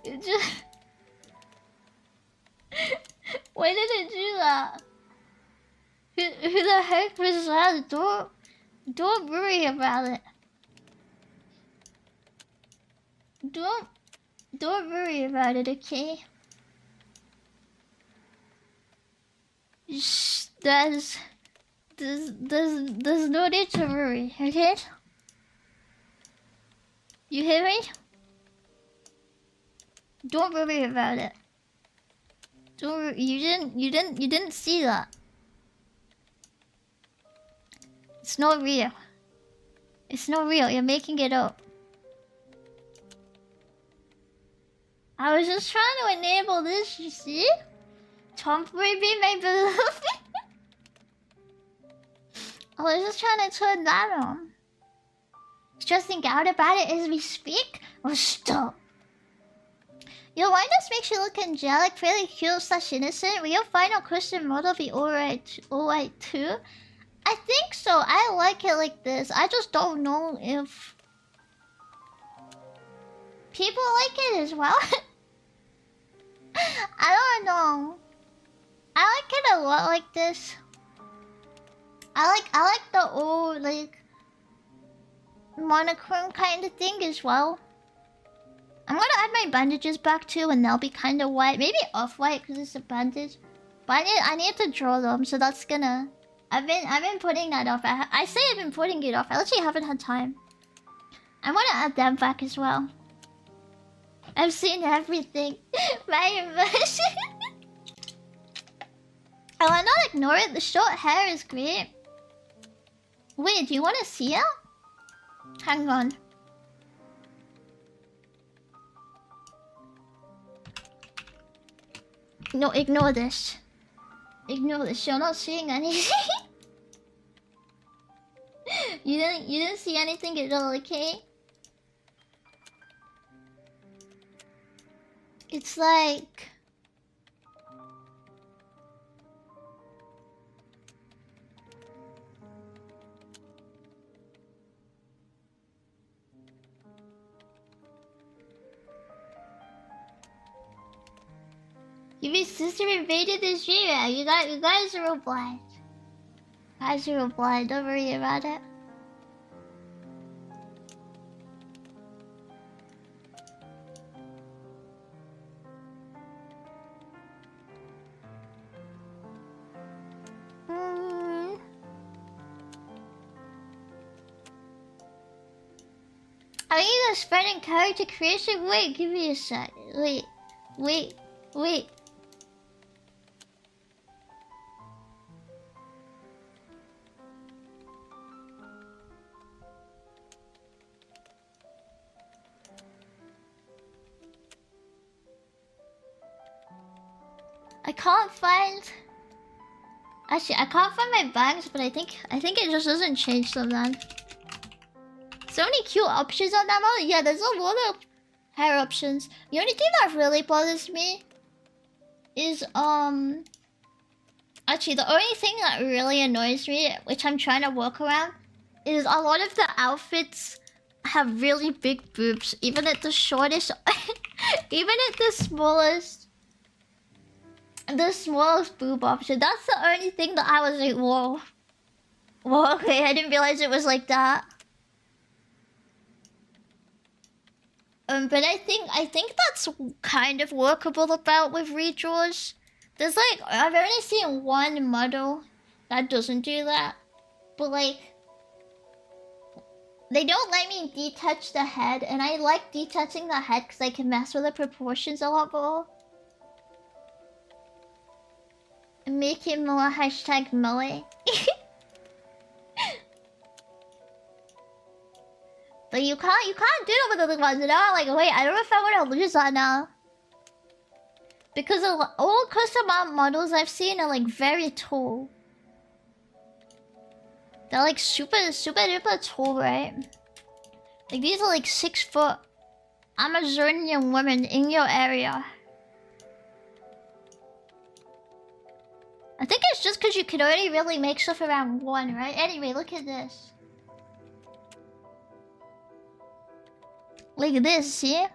It just... Why did it do that? Who the heck was that? Don't worry about it. Don't worry about it, okay? Shh, there's no need to worry, okay? You hear me? Don't worry about it. Don't worry, you didn't see that. It's not real. It's not real, you're making it up. I was just trying to enable this, you see? Tomboy be my beloved. I was just trying to turn that on. Stressing out about it as we speak? Oh, stop. Your whiteness makes you look angelic, fairly cute / innocent. Will your final Christian model be alright too? I think so. I like it like this. I just don't know if people like it as well. I don't know. I like it a lot like this. I like the old like monochrome kind of thing as well. I'm gonna add my bandages back too, and they'll be kind of white, maybe off-white because it's a bandage. But I need to draw them, so that's gonna. I've been putting that off. I say I've been putting it off. I literally haven't had time. I want to add them back as well. I've seen everything. My emotion. I will not ignore it. The short hair is great. Wait, do you want to see it? Hang on. No, ignore this. Ignore this. You're not seeing anything. You didn't see anything at all, okay? It's like your sister invaded the stream. You guys are obliged. Guys are obliged. Don't worry about it. Are you guys spreading character creation? Wait, give me a sec. Wait. I can't find. Actually, I can't find my bags, but I think it just doesn't change them then. So many cute options on that model. Yeah, there's a lot of hair options. The only thing that really bothers me is actually the only thing that really annoys me, which I'm trying to work around, is a lot of the outfits have really big boobs, even at the shortest, even at the smallest boob option. That's the only thing that I was like, whoa, okay, I didn't realize it was like that. But I think that's kind of workable about with redraws. There's like, I've only seen one model that doesn't do that. But like, they don't let me detach the head, and I like detaching the head because I can mess with the proportions a lot more. And make it more hashtag Moe. But you can't do it with the other ones, you know? Like, wait, I don't know if I want to lose that now. Because all custom art models I've seen are like very tall. They're like super duper tall, right? Like these are like 6 foot Amazonian women in your area. I think it's just because you can only really make stuff around 1, right? Anyway, look at this. Like this, see? I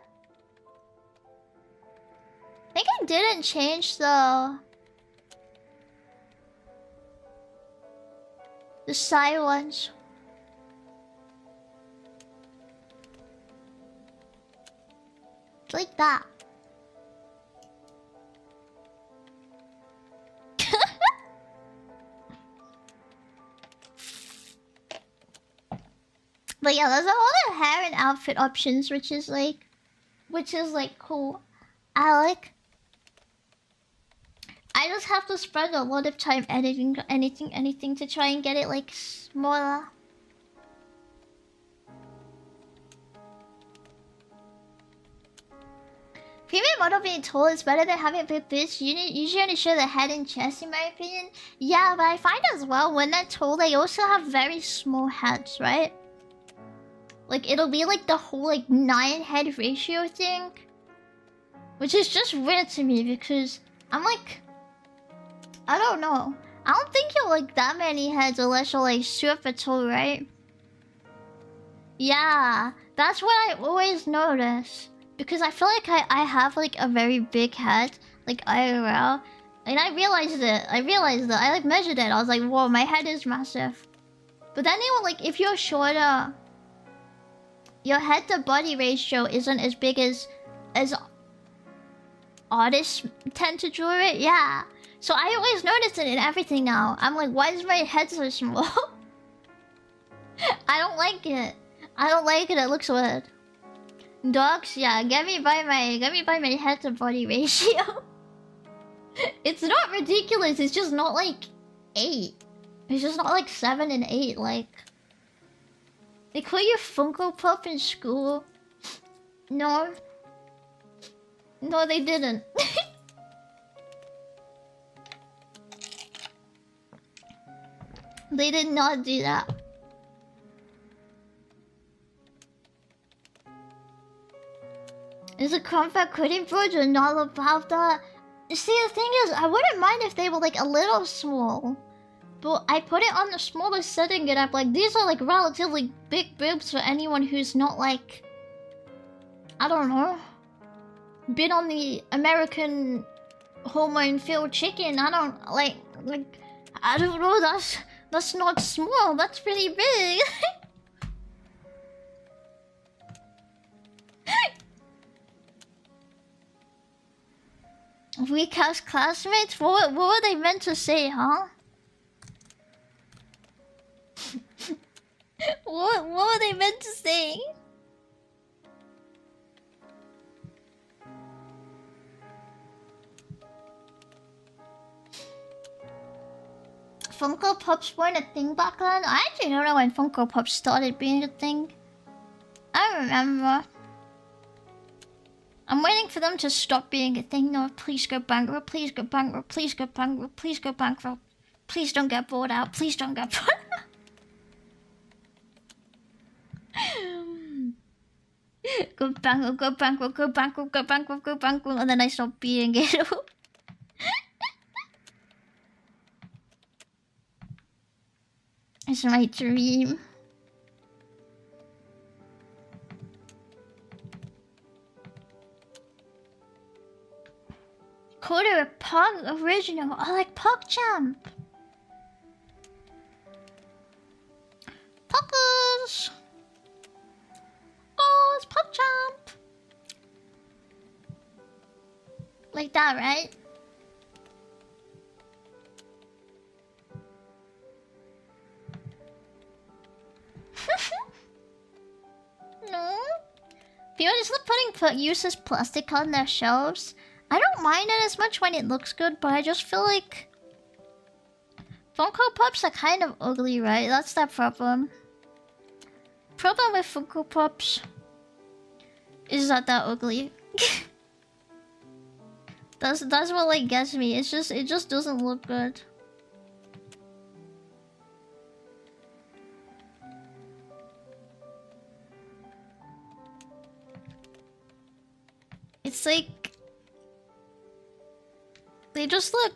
think I didn't change the side ones. Like that. But yeah, there's a lot of hair and outfit options, which is like cool. I like. I just have to spend a lot of time editing anything to try and get it like smaller. Female model being tall is better than having big boobs. You usually only show the head and chest, in my opinion. Yeah, but I find as well when they're tall, they also have very small heads, right? Like it'll be like the whole like 9 head ratio thing, which is just weird to me because I'm like, I don't know. I don't think you're like that many heads unless you're like super tall, right? Yeah, that's what I always notice. Because I feel like I have like a very big head, like IRL. And I realized it. I like measured it. I was like, whoa, my head is massive. But then they were like, if you're shorter, your head to body ratio isn't as big as artists tend to draw it. Yeah. So I always notice it in everything now. I'm like, why is my head so small? I don't like it. I don't like it. It looks weird. Dogs, yeah, get me by my head to body ratio. It's not ridiculous, it's just not like 8. It's just not like 7 and 8, like. They call you Funko Pop in school. No. No, they didn't. They did not do that. Is a comfort coding project not about that? See, the thing is, I wouldn't mind if they were like a little small. But I put it on the smallest setting and I'm like, these are like relatively big boobs for anyone who's not like, I don't know, been on the American hormone-filled chicken. I don't like I don't know, that's not small, that's pretty big. Weak house classmates? What were they meant to say, huh? What were they meant to say? Funko Pops weren't a thing back then? I actually don't know when Funko Pops started being a thing. I don't remember. I'm waiting for them to stop being a thing. No, please go bankrupt. Please go bankrupt. Please go bankrupt. Please go bankrupt. Please don't get bought out. Please don't get bought out. Go bankrupt, go bankrupt, go bankrupt, go bankrupt, go bankrupt. And then I stop being it. It's my dream. Quarter of Pog original. I like PogChamp. Poggers. Oh, it's PogChamp. Like that, right? No. People just love putting useless plastic on their shelves. I don't mind it as much when it looks good, but I just feel like Funko Pops are kind of ugly, right? That's the problem. Problem with Funko Pops is that they're ugly. that's what like gets me. It just doesn't look good. It's like they just look.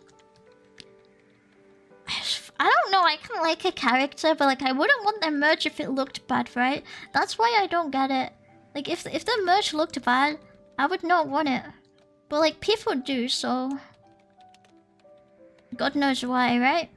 I don't know, I can like a character, but like I wouldn't want their merch if it looked bad, right? That's why I don't get it. Like if the merch looked bad, I would not want it. But like people do, so God knows why, right?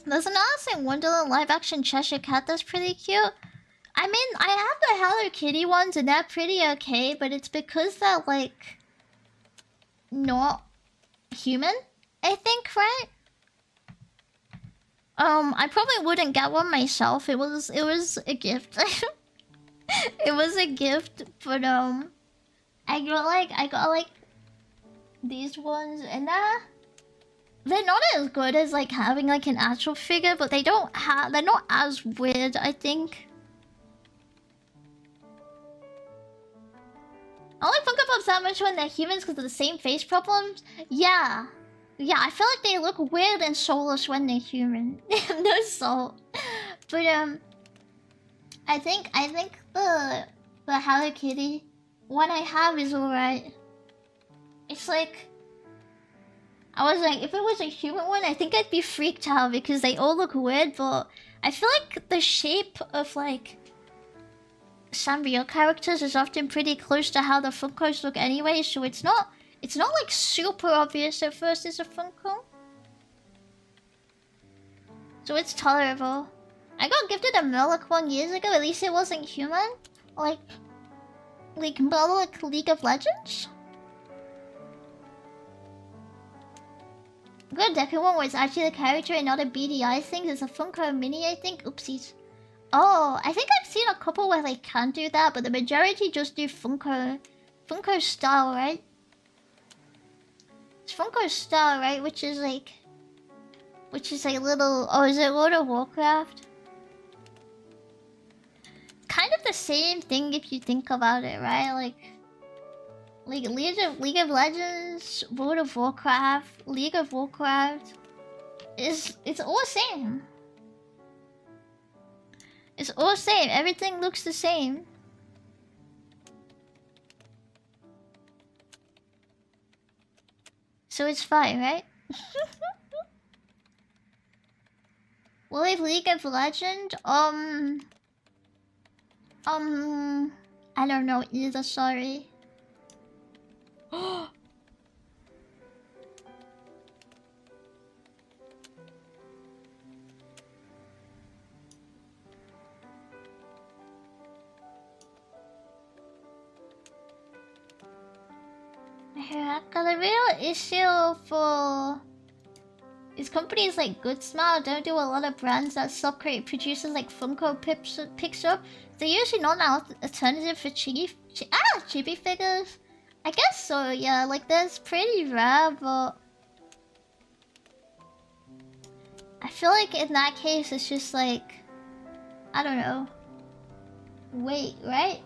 There's an Alice in Wonderland live-action Cheshire Cat that's pretty cute. I mean, I have the Hello Kitty ones and they're pretty okay, but it's because they're like not human, I think, right? I probably wouldn't get one myself. It was a gift. It was a gift, but I got like these ones, and they're not as good as like having like an actual figure, but they're not as weird, I think. I only Funko Pops that much when they're humans because of the same face problems. Yeah. Yeah, I feel like they look weird and soulless when they're human. No soul. But I think the Hello Kitty one I have is alright. It's like, I was like, if it was a human one, I think I'd be freaked out because they all look weird, but I feel like the shape of like Sanrio characters is often pretty close to how the Funkos look anyway, so it's not like super obvious at first as a Funko. So it's tolerable. I got gifted a Murloc one years ago, at least it wasn't human. Like Murloc League of Legends? I got a Deku one where it's actually the character and not a BDI thing. There's a Funko Mini, I think. Oopsies. Oh, I think I've seen a couple where they can do that, but the majority just do Funko style, right? It's Funko style, right? Which is a little... Oh, is it World of Warcraft? Kind of the same thing if you think about it, right? Like League of Legends, World of Warcraft, League of Warcraft it's all the same. It's all the same. Everything looks the same. So it's fine, right? Well, if League of Legends, I don't know either, sorry. The real issue for these companies like Good Smile don't do a lot of brands that subcreate producers like Funko picks up. They're usually not an alternative for chibi figures. I guess so, yeah. Like that's pretty rare, but I feel like in that case it's just like, I don't know. Wait, right?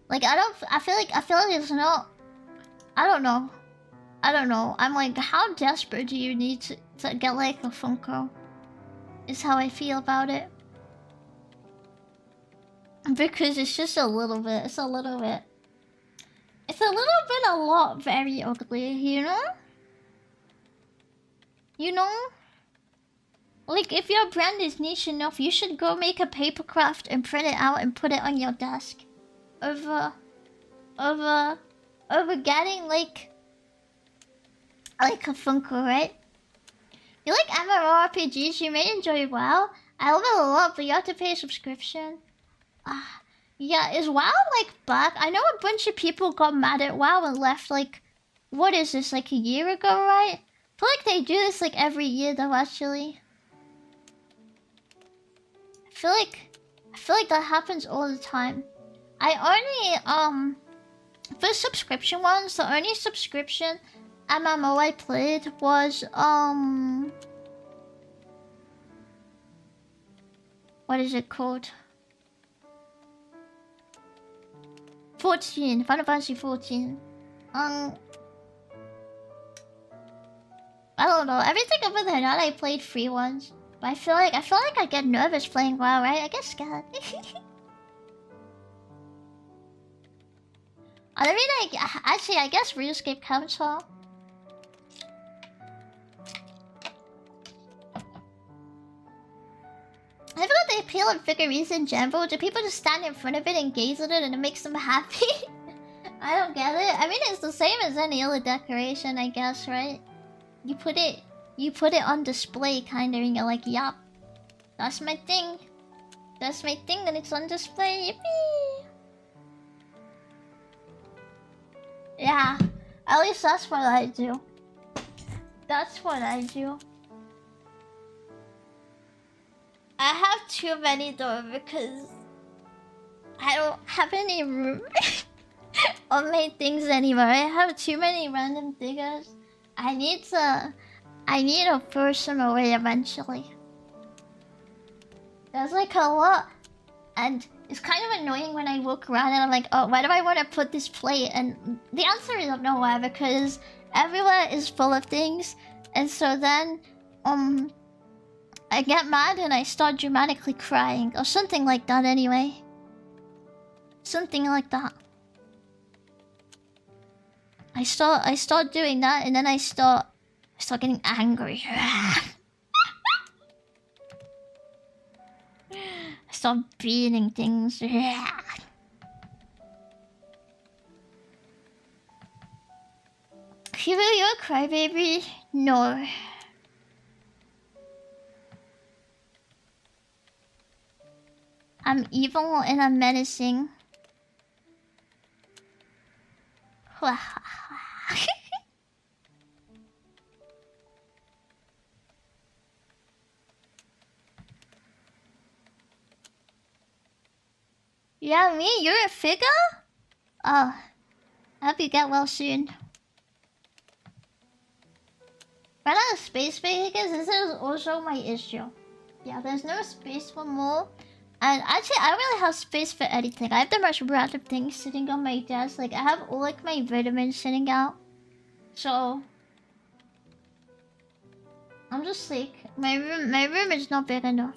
Like I feel like it's not. I don't know. I'm like, how desperate do you need to get like a Funko? Is how I feel about it. Because it's just a little bit. It's a little bit a lot very ugly, you know? You know? Like if your brand is niche enough, you should go make a paper craft and print it out and put it on your desk. Over getting like a Funko, right? You like MMORPGs, you may enjoy WoW. I love it a lot, but you have to pay a subscription. Yeah, is WoW like back? I know a bunch of people got mad at WoW and left like, what is this, like a year ago, right? I feel like they do this like every year though, actually. I feel like that happens all the time. I only, for subscription ones, the only subscription MMO I played was, what is it called? 14, Final Fantasy 14. I don't know, everything over there now I played free ones. But I feel like I get nervous playing WoW, right? I get scared. I mean, like, actually, I guess RuneScape counts, huh? I forgot the appeal of figurines in general. Do people just stand in front of it and gaze at it and it makes them happy? I don't get it. I mean, it's the same as any other decoration, I guess, right? You put it on display, kind of, and you're like, yup, that's my thing. That's my thing, and it's on display. Yippee! Yeah, at least that's what I do. That's what I do. I have too many though because I don't have any room on my things anymore. I have too many random figures. I need to throw some away eventually. There's like a lot, and it's kind of annoying when I look around and I'm like, oh, why do I want to put this plate? And the answer is nowhere, because everywhere is full of things, and so then I get mad and I start dramatically crying or something like that. Anyway, something like that. I start doing that, and then I start getting angry. I start beating things. Hero, you're a crybaby? No. I'm evil and I'm menacing. Yeah, me? You're a figure? Oh. I hope you get well soon. Run out of space figures? This is also my issue. Yeah, there's no space for more. And actually, I don't really have space for anything. I have the most random things sitting on my desk. Like, I have all like my vitamins sitting out. So I'm just like, my room is not big enough.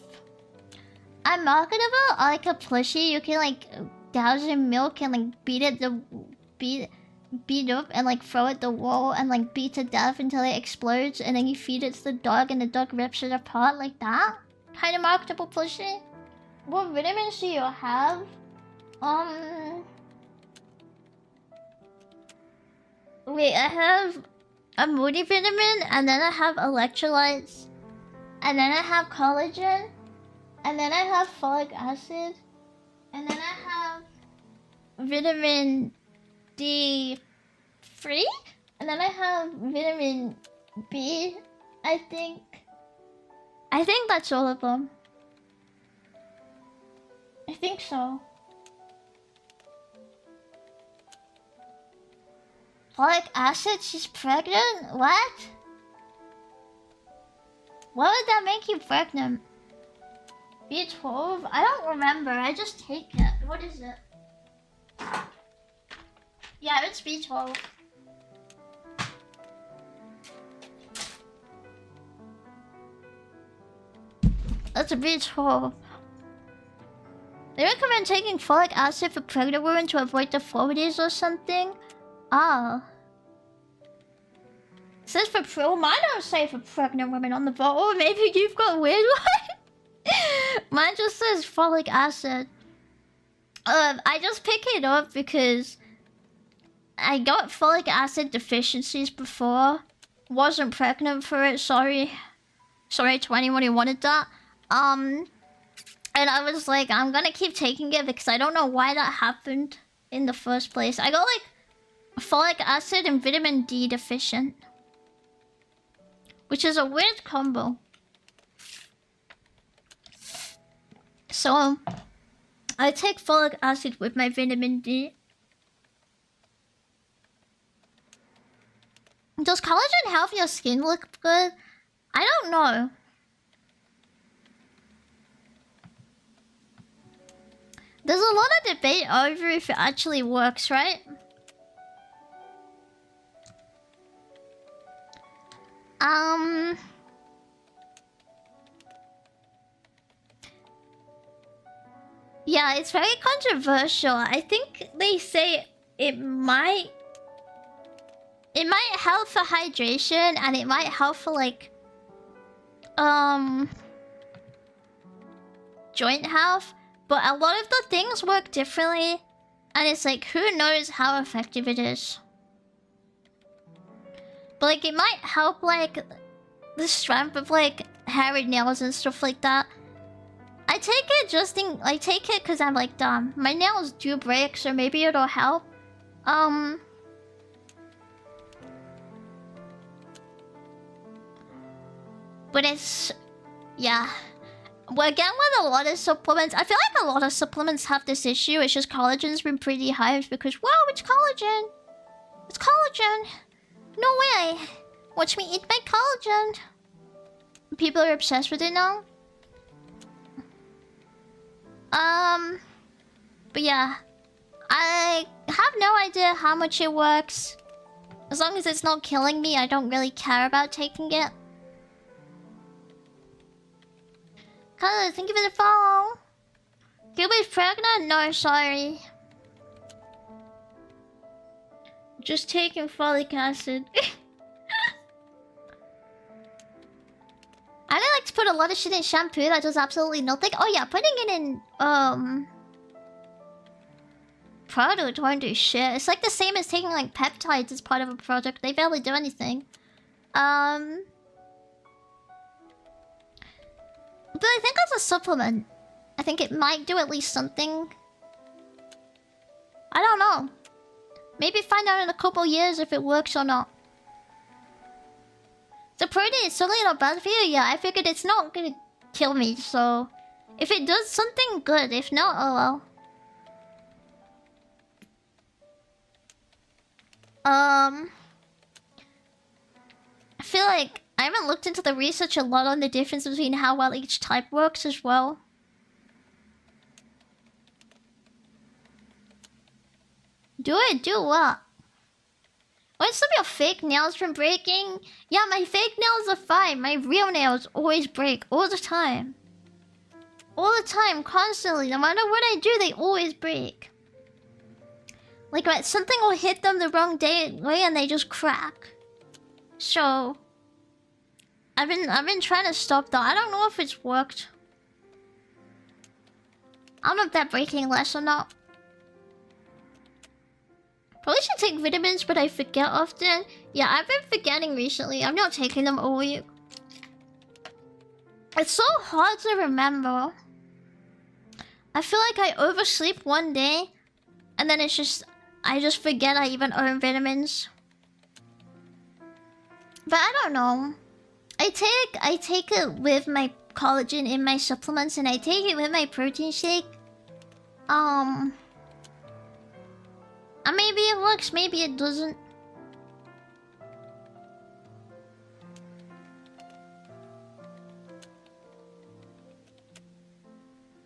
I'm marketable like a plushie. You can like douse in milk and like beat up and like throw at the wall and like beat to death until it explodes, and then you feed it to the dog and the dog rips it apart like that. Kind of marketable plushie. What vitamins do you have? Wait, I have a multivitamin, and then I have electrolytes, and then I have collagen, and then I have folic acid, and then I have vitamin D3, and then I have vitamin B, I think. I think that's all of them. I think so. Folic acid? She's pregnant? What? Why would that make you pregnant? B12? I don't remember. I just take it. What is it? Yeah, it's B12. That's a B12. They recommend taking folic acid for pregnant women to avoid deformities or something. Ah. It says for mine don't say for pregnant women on the bottle. Maybe you've got a weird one. Mine just says folic acid. I just pick it up because I got folic acid deficiencies before. Wasn't pregnant for it, sorry. Sorry to anyone who wanted that. And I was like, I'm gonna keep taking it because I don't know why that happened in the first place. I got like folic acid and vitamin D deficient, which is a weird combo. So I take folic acid with my vitamin D. Does collagen help your skin look good? I don't know. There's a lot of debate over if it actually works, right? Yeah, it's very controversial. I think they say it might help for hydration, and it might help for like joint health, but a lot of the things work differently. And it's like, who knows how effective it is. But like, it might help like the strength of like hairy nails and stuff like that. I take it just in... I take it because I'm like, dumb. My nails do break, so maybe it'll help. But it's... yeah. Well, again, with a lot of supplements... I feel like a lot of supplements have this issue. It's just collagen's been pretty hyped because, wow, it's collagen! It's collagen! No way! Watch me eat my collagen! People are obsessed with it now. But yeah. I have no idea how much it works. As long as it's not killing me, I don't really care about taking it. Color, thank you for the follow. Gilbert's pregnant? No, sorry. Just taking folic acid. I like to put a lot of shit in shampoo that does absolutely nothing. Oh yeah, putting it in product won't do shit. It's like the same as taking like peptides as part of a product. They barely do anything. But I think as a supplement, I think it might do at least something. I don't know. Maybe find out in a couple years if it works or not. The protein is certainly not bad for you. Yeah, I figured it's not gonna kill me, so... if it does something, good. If not, oh well. I feel like I haven't looked into the research a lot on the difference between how well each type works as well. Do it? Do what? What's some of your fake nails from breaking? Yeah, my fake nails are fine. My real nails always break. All the time. All the time. Constantly. No matter what I do, they always break. Like, something will hit them the wrong way and they just crack. So... I've been trying to stop that. I don't know if it's worked. I don't know if they're breaking less or not. Probably should take vitamins, but I forget often. Yeah, I've been forgetting recently. I'm not taking them all week. It's so hard to remember. I feel like I oversleep one day, and then it's just... I just forget I even own vitamins. But I don't know. I take it with my collagen in my supplements, and I take it with my protein shake. Maybe it works, maybe it doesn't.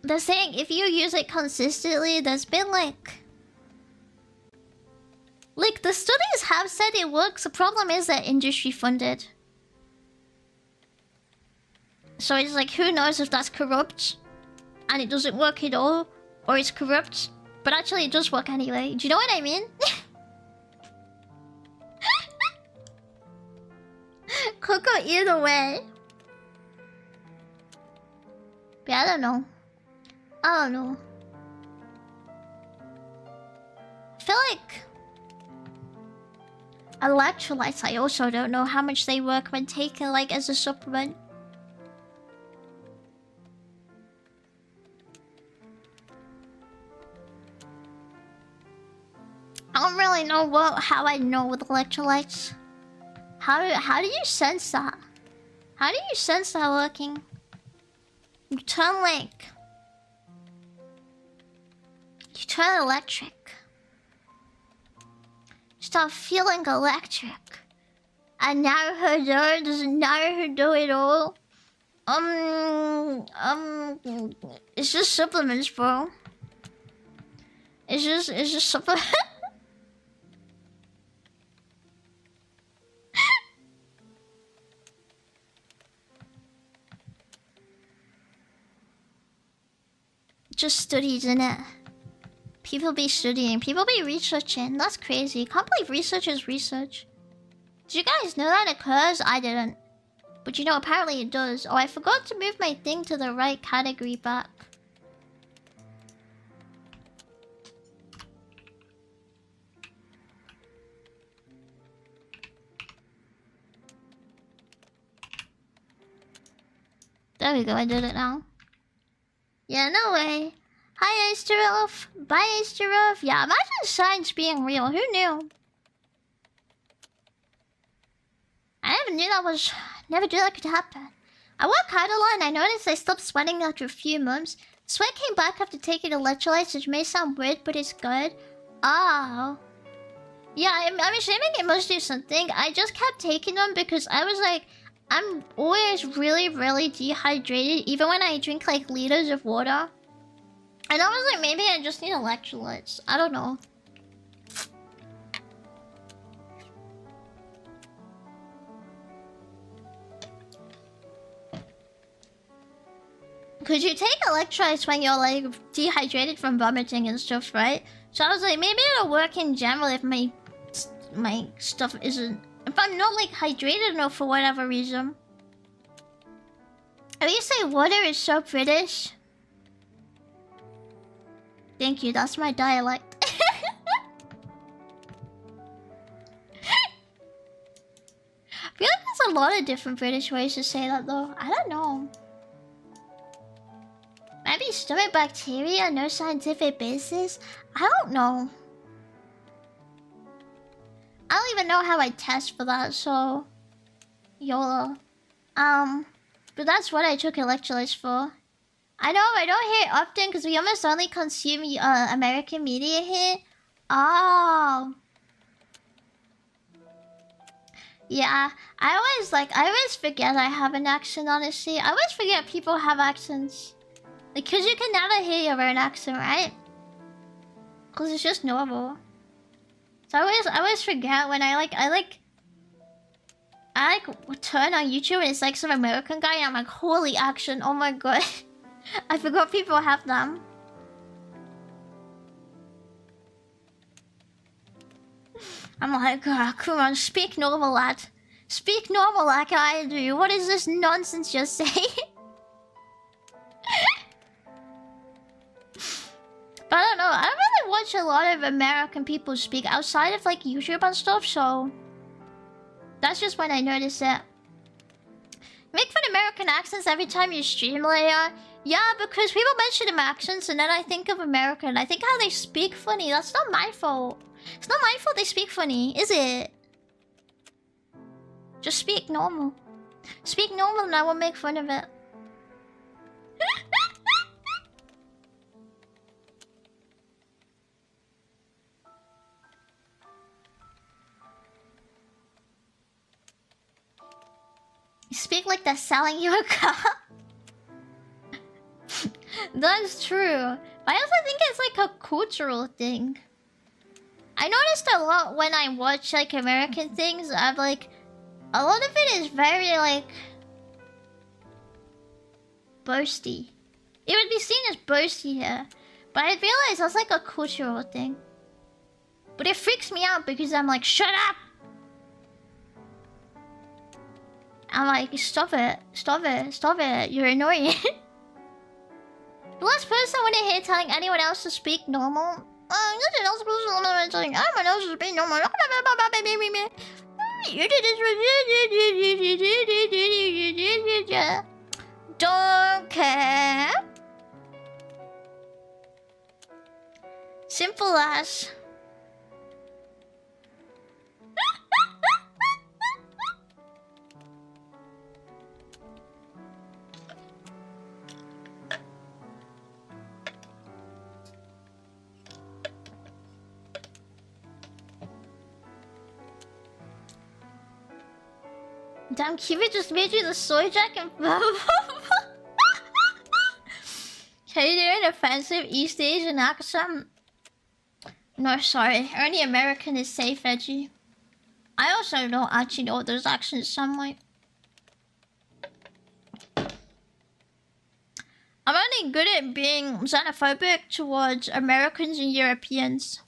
They're saying if you use it consistently, there's been like... the studies have said it works. The problem is that industry funded. So it's like, who knows if that's corrupt and it doesn't work at all, or it's corrupt, but actually it does work anyway. Do you know what I mean? Coco either way. But I don't know. I don't know. I feel like... electrolytes, I also don't know how much they work when taken like as a supplement. I don't really know how I know with electrolytes. How do you sense that? How do you sense that working? You turn like... you turn electric. Start feeling electric. And now her door doesn't know her do it all. It's just supplements, bro. It's just supplements. Just studies, innit? People be studying, people be researching. That's crazy. Can't believe research is research. Did you guys know that occurs? I didn't. But you know, apparently it does. Oh, I forgot to move my thing to the right category back. There we go, I did it now. Yeah, no way. Hi, Asterolf. Bye, Asterolf. Yeah, imagine science being real. Who knew? I never knew that was... Never knew that could happen. I work hard a lot and I noticed I stopped sweating after a few months. Sweat came back after taking electrolytes, which may sound weird, but it's good. Oh. Yeah, I'm assuming it must do something. I just kept taking them because I was like... I'm always really, really dehydrated, even when I drink like liters of water. And I was like, maybe I just need electrolytes. I don't know. Because you take electrolytes when you're like dehydrated from vomiting and stuff, right? So I was like, maybe it'll work in general if my stuff isn't... If I'm not like hydrated enough for whatever reason. At least say water is so British. Thank you, that's my dialect. I feel like there's a lot of different British ways to say that though. I don't know. Maybe stomach bacteria, no scientific basis? I don't know. I don't even know how I test for that, so... YOLO. But that's what I took electrolytes for. I know, I don't hear it often because we almost only consume American media here. Oh. Yeah, I always forget I have an accent, honestly. I always forget people have accents. Like, cause you can never hear your own accent, right? Cause it's just normal. So I always forget when I turn on YouTube and it's like some American guy and I'm like, holy action, oh my god. I forgot people have them. I'm like, oh, come on, speak normal, lad. Speak normal like I do. What is this nonsense you're saying? But I don't know, I don't really watch a lot of American people speak outside of like YouTube and stuff, so... That's just when I notice it. Make fun of American accents every time you stream, Leia. Yeah, because people mention them accents and then I think of American. I think how they speak funny. That's not my fault. It's not my fault they speak funny, is it? Just speak normal. Speak normal and I won't make fun of it. You speak like they're selling you a car. That's true. But I also think it's like a cultural thing. I noticed a lot when I watch like American things. I've like... A lot of it is very like... boasty. It would be seen as boasty here. But I realize that's like a cultural thing. But it freaks me out because I'm like, shut up! I'm like, stop it, stop it, stop it, you're annoying. The last person I want to hear telling anyone else to speak normal. You're not supposed to telling anyone else to speak normal. Don't care. Simple as. Damn, Kiwi just made you the soy jack and Can you do an offensive East Asian accent? No, sorry. Only American is safe, Edgy. I also don't actually know what those accents sound like. I'm only good at being xenophobic towards Americans and Europeans.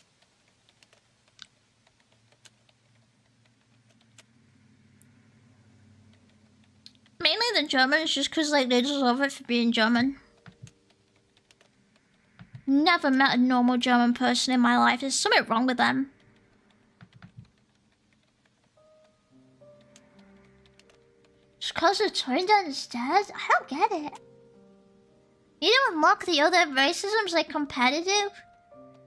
Mainly the Germans, just because like they deserve it for being German. Never met a normal German person in my life. There's something wrong with them. Just cause the turn down the stairs? I don't get it. You don't unlock the other racisms like competitive?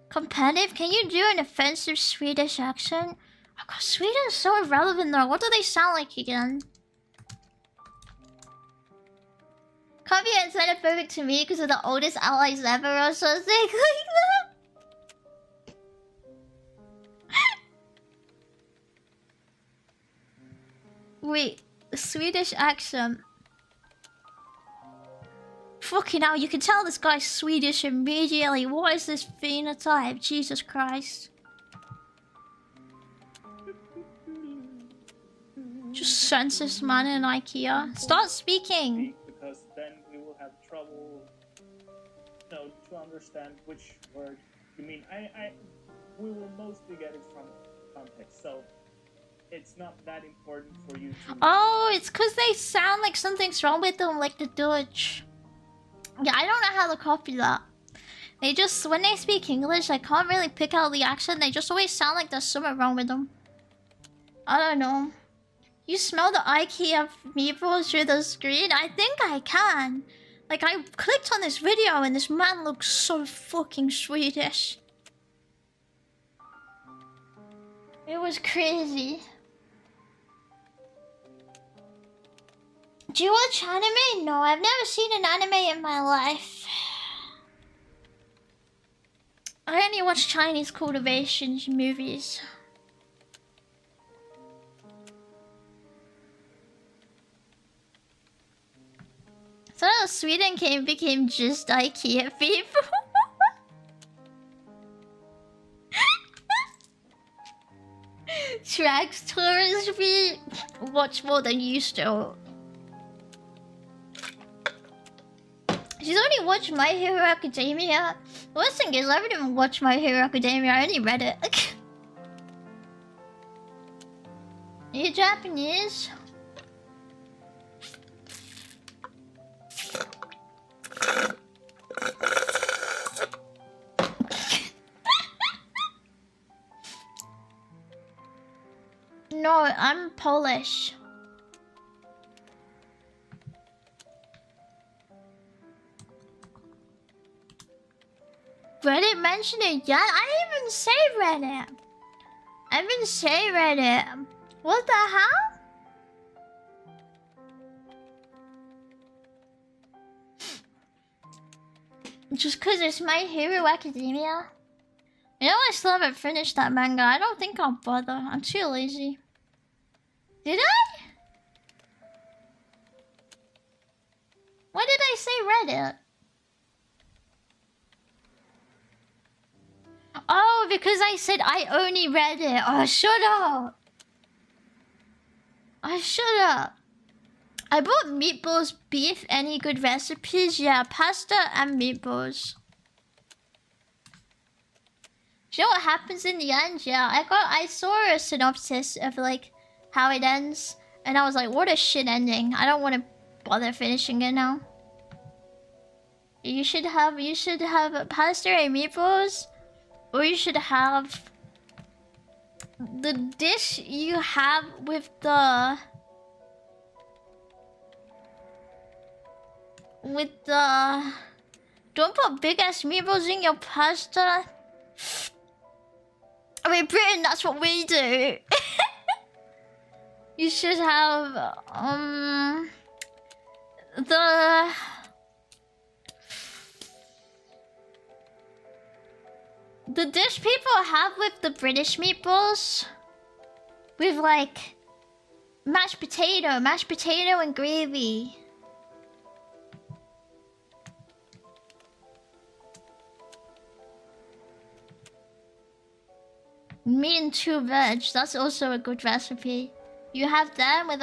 Competitive? Can you do an offensive Swedish accent? Oh god, Sweden is so irrelevant though. What do they sound like again? Can't be xenophobic to me because of the oldest allies ever or something like that. Wait, Swedish accent. Fucking hell, you can tell this guy's Swedish immediately. What is this phenotype? Jesus Christ. Just census man in IKEA. Start speaking. Because then we will have trouble, to understand which word you mean. We will mostly get it from context, so it's not that important for you to... Oh, it's because they sound like something's wrong with them, like the Dutch. Yeah, I don't know how to copy that. They just, when they speak English, I can't really pick out the accent. They just always sound like there's something wrong with them. I don't know. You smell the IKEA meatballs through the screen? I think I can. Like, I clicked on this video and this man looks so fucking Swedish. It was crazy. Do you watch anime? No, I've never seen an anime in my life. I only watch Chinese cultivation movies. So Sweden became just IKEA people. Tracks tourist feet. Watch more than used to. She's only watched My Hero Academia. The worst thing is I haven't even watched My Hero Academia, I only read it. Are you Japanese? No, I'm Polish. Reddit mentioned it yet? I didn't even say Reddit. I didn't say Reddit. What the hell? Just cause it's My Hero Academia? You know I still haven't finished that manga. I don't think I'll bother. I'm too lazy. Did I? Why did I say Reddit? Oh, because I said I only read it. Oh, shut up. Oh, shut up. I bought meatballs, beef, any good recipes? Yeah, pasta and meatballs. Do you know what happens in the end? Yeah, I saw a synopsis of like how it ends, and I was like, what a shit ending. I don't want to bother finishing it now. You should have pasta and meatballs, or you should have the dish you have with the don't put big ass meatballs in your pasta. I mean, Britain, that's what we do. You should have the dish people have with the British meatballs, with like mashed potato and gravy. Meat and 2 veg, that's also a good recipe. You have them with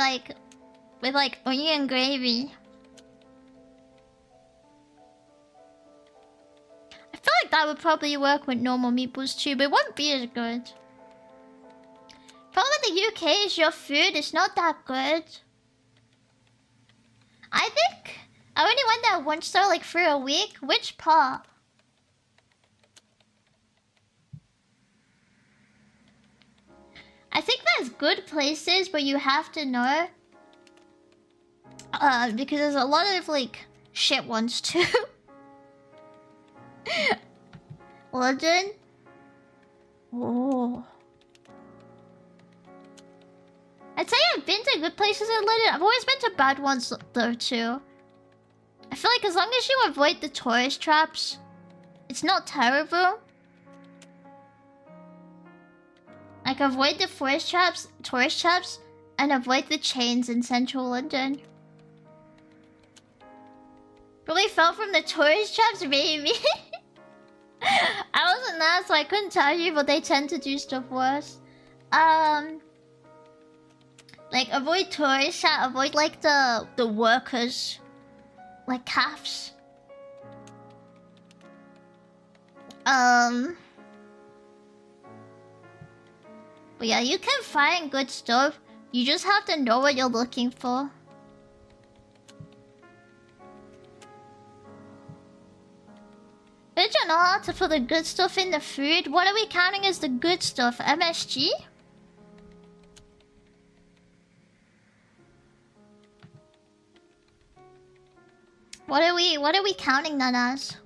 like onion gravy. I feel like that would probably work with normal meatballs too, but it wouldn't be as good. Probably the UK is your food, it's not that good. I think I only went there once though, like for a week. Which part? I think there's good places, but you have to know. Because there's a lot of like shit ones too. London. Oh. I'd say I've been to good places in London. I've always been to bad ones though too. I feel like as long as you avoid the tourist traps, it's not terrible. Like avoid the tourist traps, and avoid the chains in central London. Really fell from the tourist traps, baby. I wasn't there, so I couldn't tell you, but they tend to do stuff worse. Like avoid tourists, avoid like the workers, like calves. But yeah, you can find good stuff. You just have to know what you're looking for. Did you know how to put the good stuff in the food? What are we counting as the good stuff? MSG? What are we counting that as?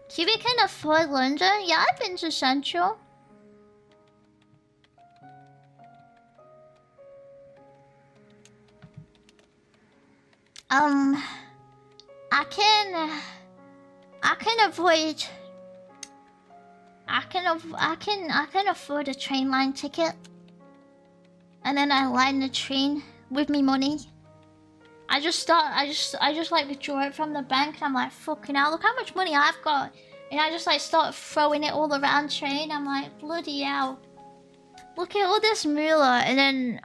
Cubic can afford London? Yeah, I've been to Central. I can afford a train line ticket. And then I line the train with me money. I just like withdraw it from the bank and I'm like, fucking hell, look how much money I've got. And I just like start throwing it all around train. I'm like, bloody hell. Look at all this moolah. And then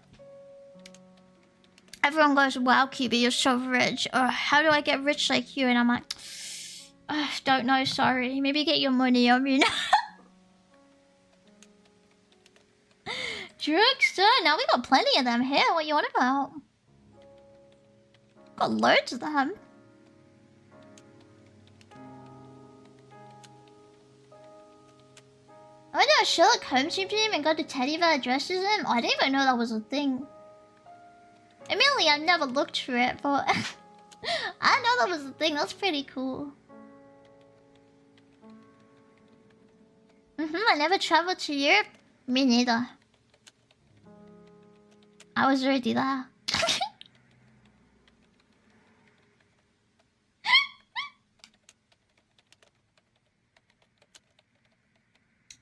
everyone goes, wow, QB, you're so rich. Or how do I get rich like you? And I'm like, don't know, sorry. Maybe get your money on me now. Drugstore? Now we got plenty of them here. What you on about? Got loads of them. I went to a Sherlock Holmes museum and got a teddy bear dressed as him. Oh, I didn't even know that was a thing. Admittedly, I never looked for it, but I know that was a thing. That's pretty cool. I never traveled to Europe. Me neither. I was already there.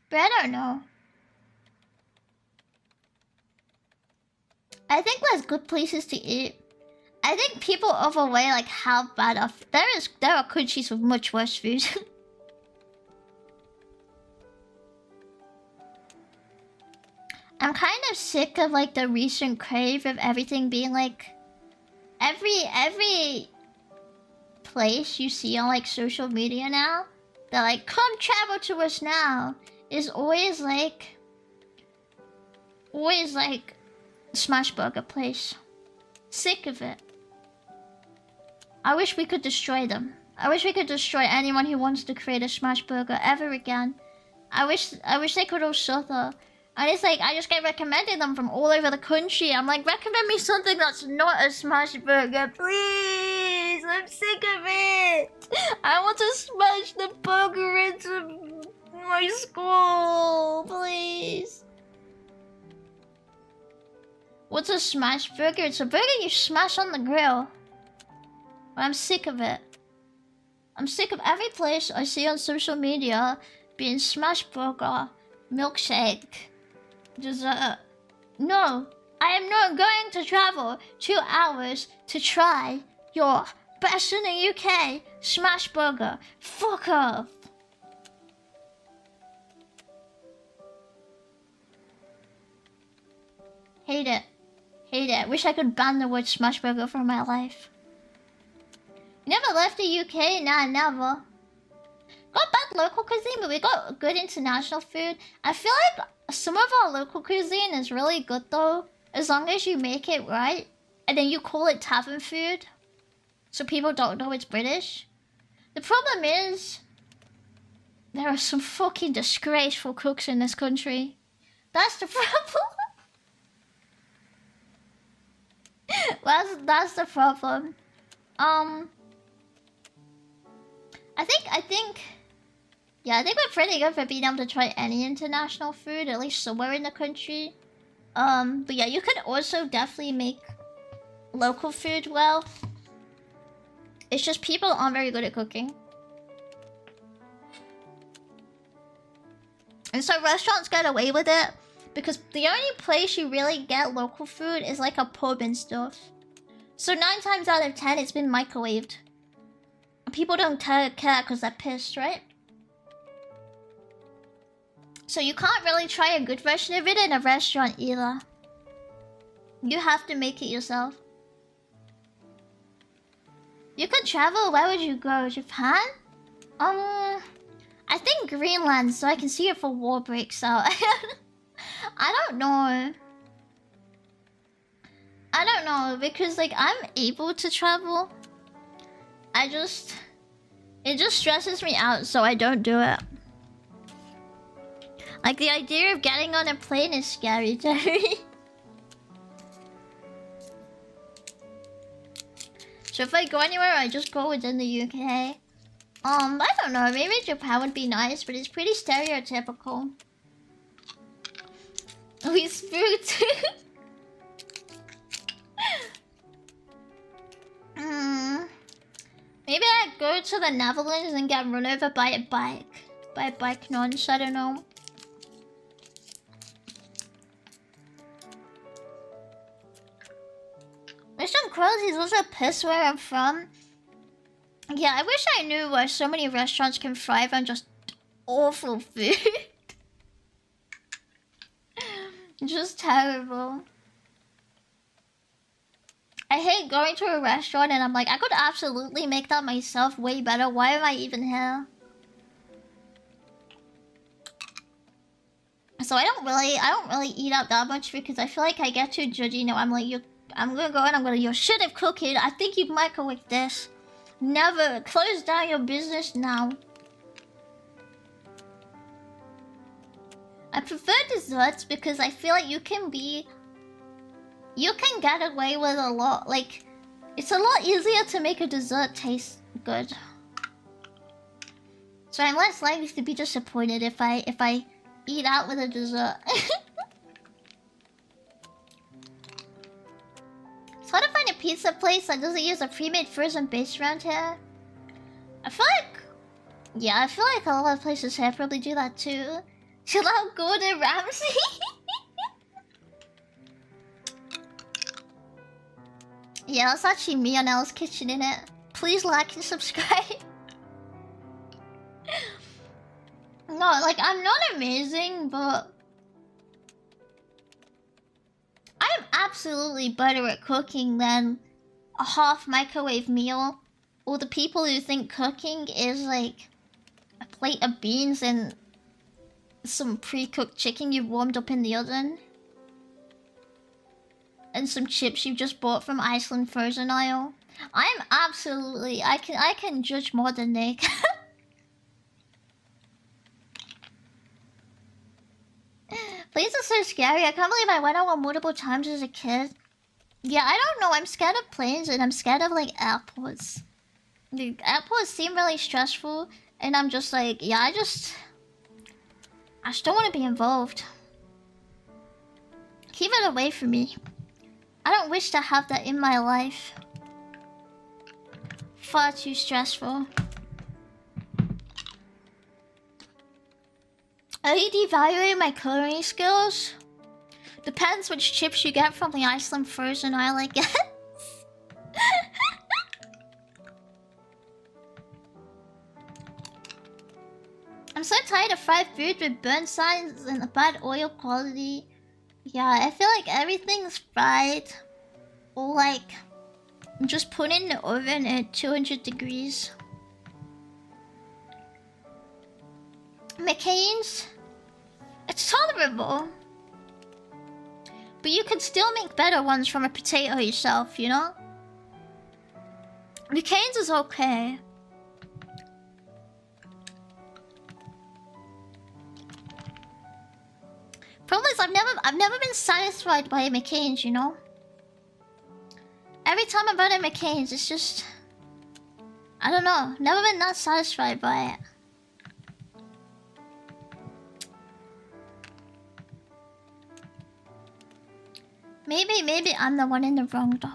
But I don't know. I think there's good places to eat. I think people overweigh like how bad off there are countries with much worse food. I'm kind of sick of like the recent crave of everything being like every place you see on like social media now. They're like, come travel to us now. Is always like smash burger place. Sick of it. I wish we could destroy them. I wish we could destroy anyone who wants to create a smash burger ever again. I wish they could all suffer. And it's like I just get recommended them from all over the country. I'm like, recommend me something that's not a smash burger, please. I'm sick of it. I want to smash the burger into my skull, please. What's a smash burger? It's a burger you smash on the grill. But I'm sick of it. I'm sick of every place I see on social media being smash burger, milkshake, dessert. No, I am not going to travel 2 hours to try your best in the UK smash burger. Fuck off. Hate it. Hate it. Wish I could ban the word smash burger from my life. You never left the UK? Nah, never. Got bad local cuisine, but we got good international food. I feel like some of our local cuisine is really good though, as long as you make it right, and then you call it tavern food, so people don't know it's British. The problem is, there are some fucking disgraceful cooks in this country. That's the problem. That's the problem. I think yeah, I think we're pretty good for being able to try any international food, at least somewhere in the country. But yeah, you could also definitely make local food well. It's just people aren't very good at cooking. And so restaurants get away with it because the only place you really get local food is like a pub and stuff. So 9 times out of 10 it's been microwaved. People don't care because they're pissed, right? So you can't really try a good version of it in a restaurant either. You have to make it yourself. You could travel, where would you go? Japan? I think Greenland, so I can see if a war breaks out. I don't know. I don't know, because like I'm able to travel. It just stresses me out, so I don't do it. Like the idea of getting on a plane is scary to me. So if I go anywhere, I just go within the UK. I don't know, maybe Japan would be nice, but it's pretty stereotypical. We spooked. Maybe I'd go to the Netherlands and get run over by a bike. By a bike nonce, I don't know. Restaurant quality is also piss where I'm from. Yeah, I wish I knew why so many restaurants can thrive on just awful food. Just terrible. I hate going to a restaurant and I'm like, I could absolutely make that myself way better. Why am I even here? So I don't really eat out that much because I feel like I get too judgy. No, I'm like, I'm gonna go and I'm gonna, you should have cooked it. I think you've microwaved this. Never. Close down your business now. I prefer desserts because I feel like you can get away with a lot. Like, it's a lot easier to make a dessert taste good. So I'm less likely to be disappointed if I eat out with a dessert. It's hard to find a pizza place that doesn't use a pre-made frozen base around here. I feel like a lot of places here probably do that too. Chill out, Gordon Ramsay. Yeah, that's actually me on Elle's Kitchen, innit? Please like and subscribe. No, like, I'm not amazing, but I'm absolutely better at cooking than a half microwave meal. Or the people who think cooking is like a plate of beans and some pre-cooked chicken you've warmed up in the oven. And some chips you just bought from Iceland frozen aisle. I'm absolutely... I can judge more than they can. Planes are so scary. I can't believe I went on one multiple times as a kid. Yeah, I don't know. I'm scared of planes and I'm scared of, like, airports. The airports seem really stressful. And I'm just like, yeah, I just don't want to be involved. Keep it away from me. I don't wish to have that in my life. Far too stressful. Are you devaluing my culinary skills? Depends which chips you get from the Iceland frozen aisle, I guess. I'm so tired of fried food with burn signs and a bad oil quality. Yeah, I feel like everything's fried. Or like, just put in the oven at 200 degrees. McCain's? It's tolerable. But you could still make better ones from a potato yourself, you know? McCain's is okay. Problem is, I've never been satisfied by McCain's, you know? Every time I buy McCain's, it's just... I don't know. Never been not satisfied by it. Maybe I'm the one in the wrong though.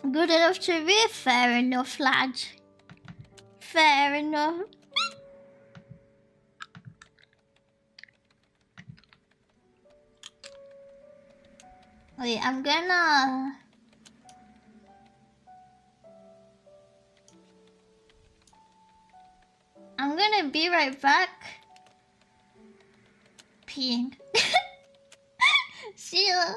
Good enough to be fair enough, lad. Fair enough. Wait, I'm gonna be right back. Peeing. See ya.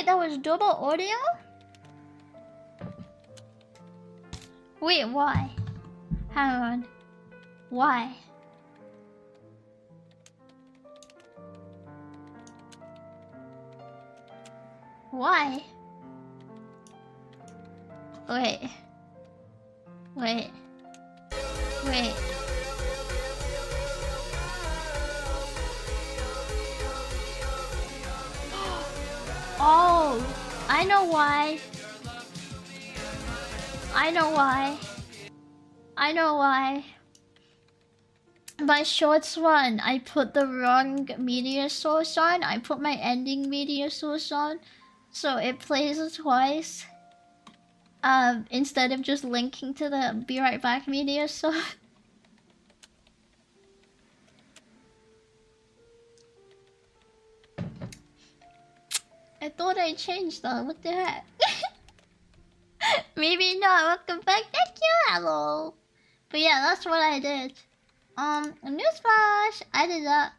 Wait, that was double audio? Wait, why? Hang on. Why? Why? Wait. Wait. Wait. Oh, I know why. I know why. I know why. My shorts one, I put the wrong media source on. I put my ending media source on, so it plays twice. Instead of just linking to the be right back media source. I thought I changed that. What the heck? Maybe not. Welcome back. Thank you. Hello. But yeah, that's what I did. Newsflash. I did that.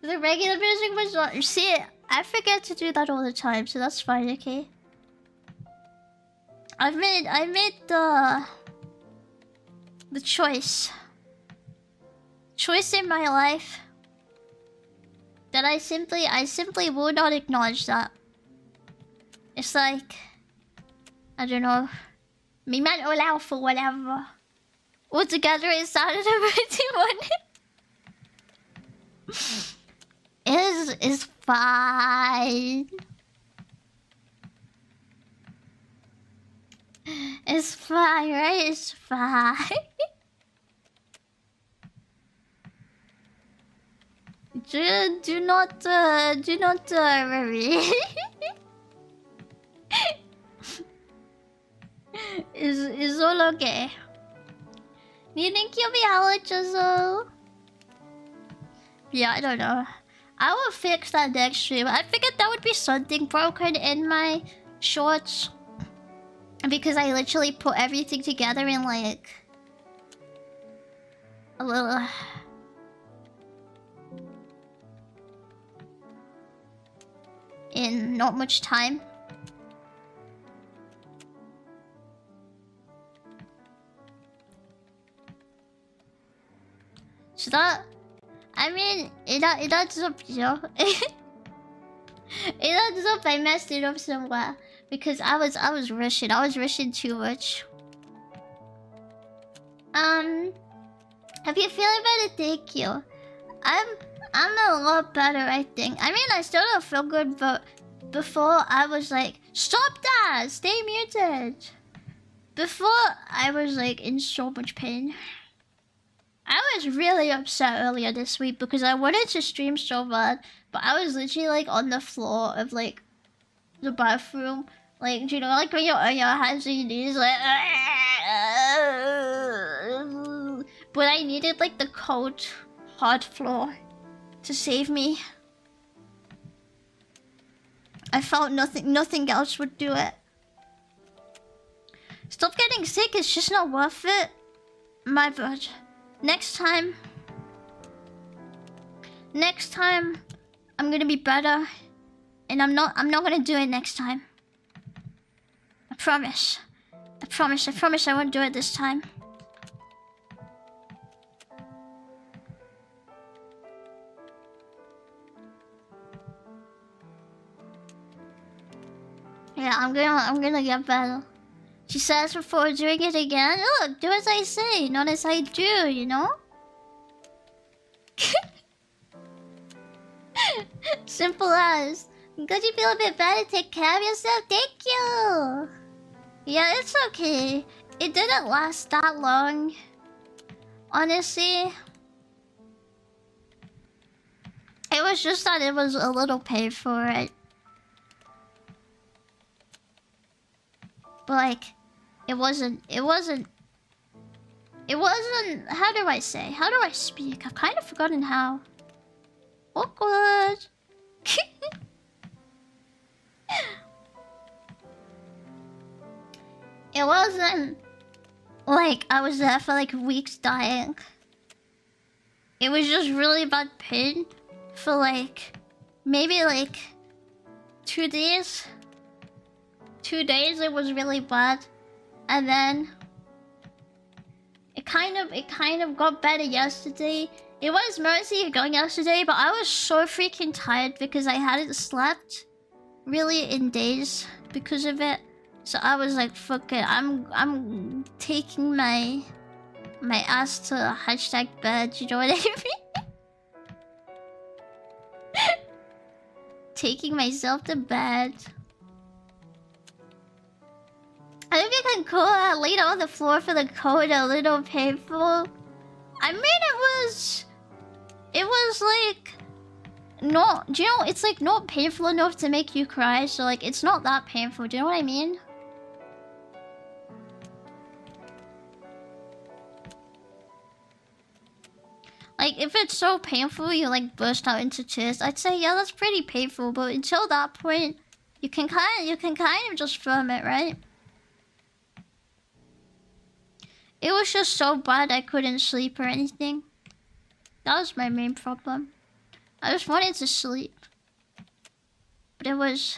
The regular music was on. See, I forget to do that all the time, so that's fine. Okay. I made the choice in my life that I simply will not acknowledge that. It's like, I don't know, me man allow for whatever. Altogether it sounded pretty funny. Is fine. It's fine, right? It's fine. do not worry. is all okay. Do you think you'll be eligible? Yeah, I don't know. I will fix that next stream. I figured that would be something broken in my shorts. Because I literally put everything together in like a little in not much time. So that, I mean, it adds up, you know. It adds up. I messed it up somewhere because I was rushing. I was rushing too much. Have you feeling better? Thank you. I'm a lot better, I think. I mean, I still don't feel good, but before I was like, stop that! Stay muted! Before I was like in so much pain. I was really upset earlier this week because I wanted to stream so bad, but I was literally like on the floor of like the bathroom. Like, you know, like when you're on your hands and your knees, like... But I needed like the cold, hard floor to save me. I felt nothing else would do it. Stop getting sick, it's just not worth it. My bad. Next time, I'm gonna be better. And I'm not gonna do it next time. I promise. I promise I won't do it this time. Yeah, I'm gonna get better. She says before doing it again, oh, do as I say, not as I do, you know? Simple as. I'm glad you feel a bit better. Take care of yourself. Thank you. Yeah, it's okay. It didn't last that long. Honestly. It was just that it was a little pain for it. But like, it wasn't, how do I say? How do I speak? I've kind of forgotten how. Awkward. It wasn't like I was there for like weeks dying. It was just really bad pain for like maybe like 2 days. 2 days it was really bad, and then it kind of got better yesterday. It was mostly going yesterday, but I was so freaking tired because I hadn't slept really in days because of it. So I was like, fuck it, I'm taking my ass to #bed, you know what I mean? Taking myself to bed. I think I can call that laid on the floor for the code a little painful. I mean, it was like, not, do you know, it's like not painful enough to make you cry, so like it's not that painful, do you know what I mean? Like, if it's so painful you like burst out into tears, I'd say yeah, that's pretty painful, but until that point, you can kind of just film it, right? It was just so bad I couldn't sleep or anything. That was my main problem. I just wanted to sleep. But it was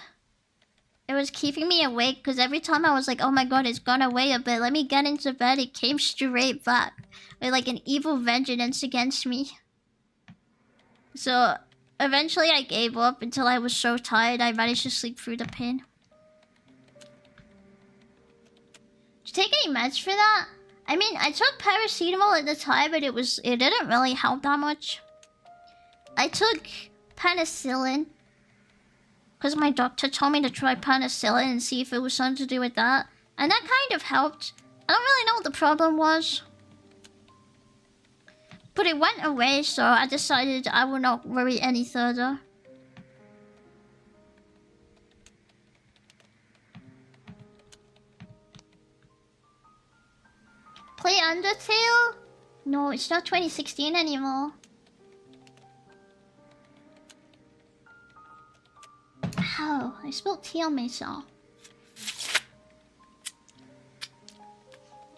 keeping me awake because every time I was like, oh my god, it's gone away a bit, let me get into bed, it came straight back. With like an evil vengeance against me. So eventually I gave up until I was so tired I managed to sleep through the pain. Did you take any meds for that? I mean, I took paracetamol at the time, but it didn't really help that much. I took penicillin because my doctor told me to try penicillin and see if it was something to do with that. And that kind of helped. I don't really know what the problem was. But it went away, so I decided I will not worry any further. Play Undertale? No, it's not 2016 anymore. Ow, I spilled tea on myself.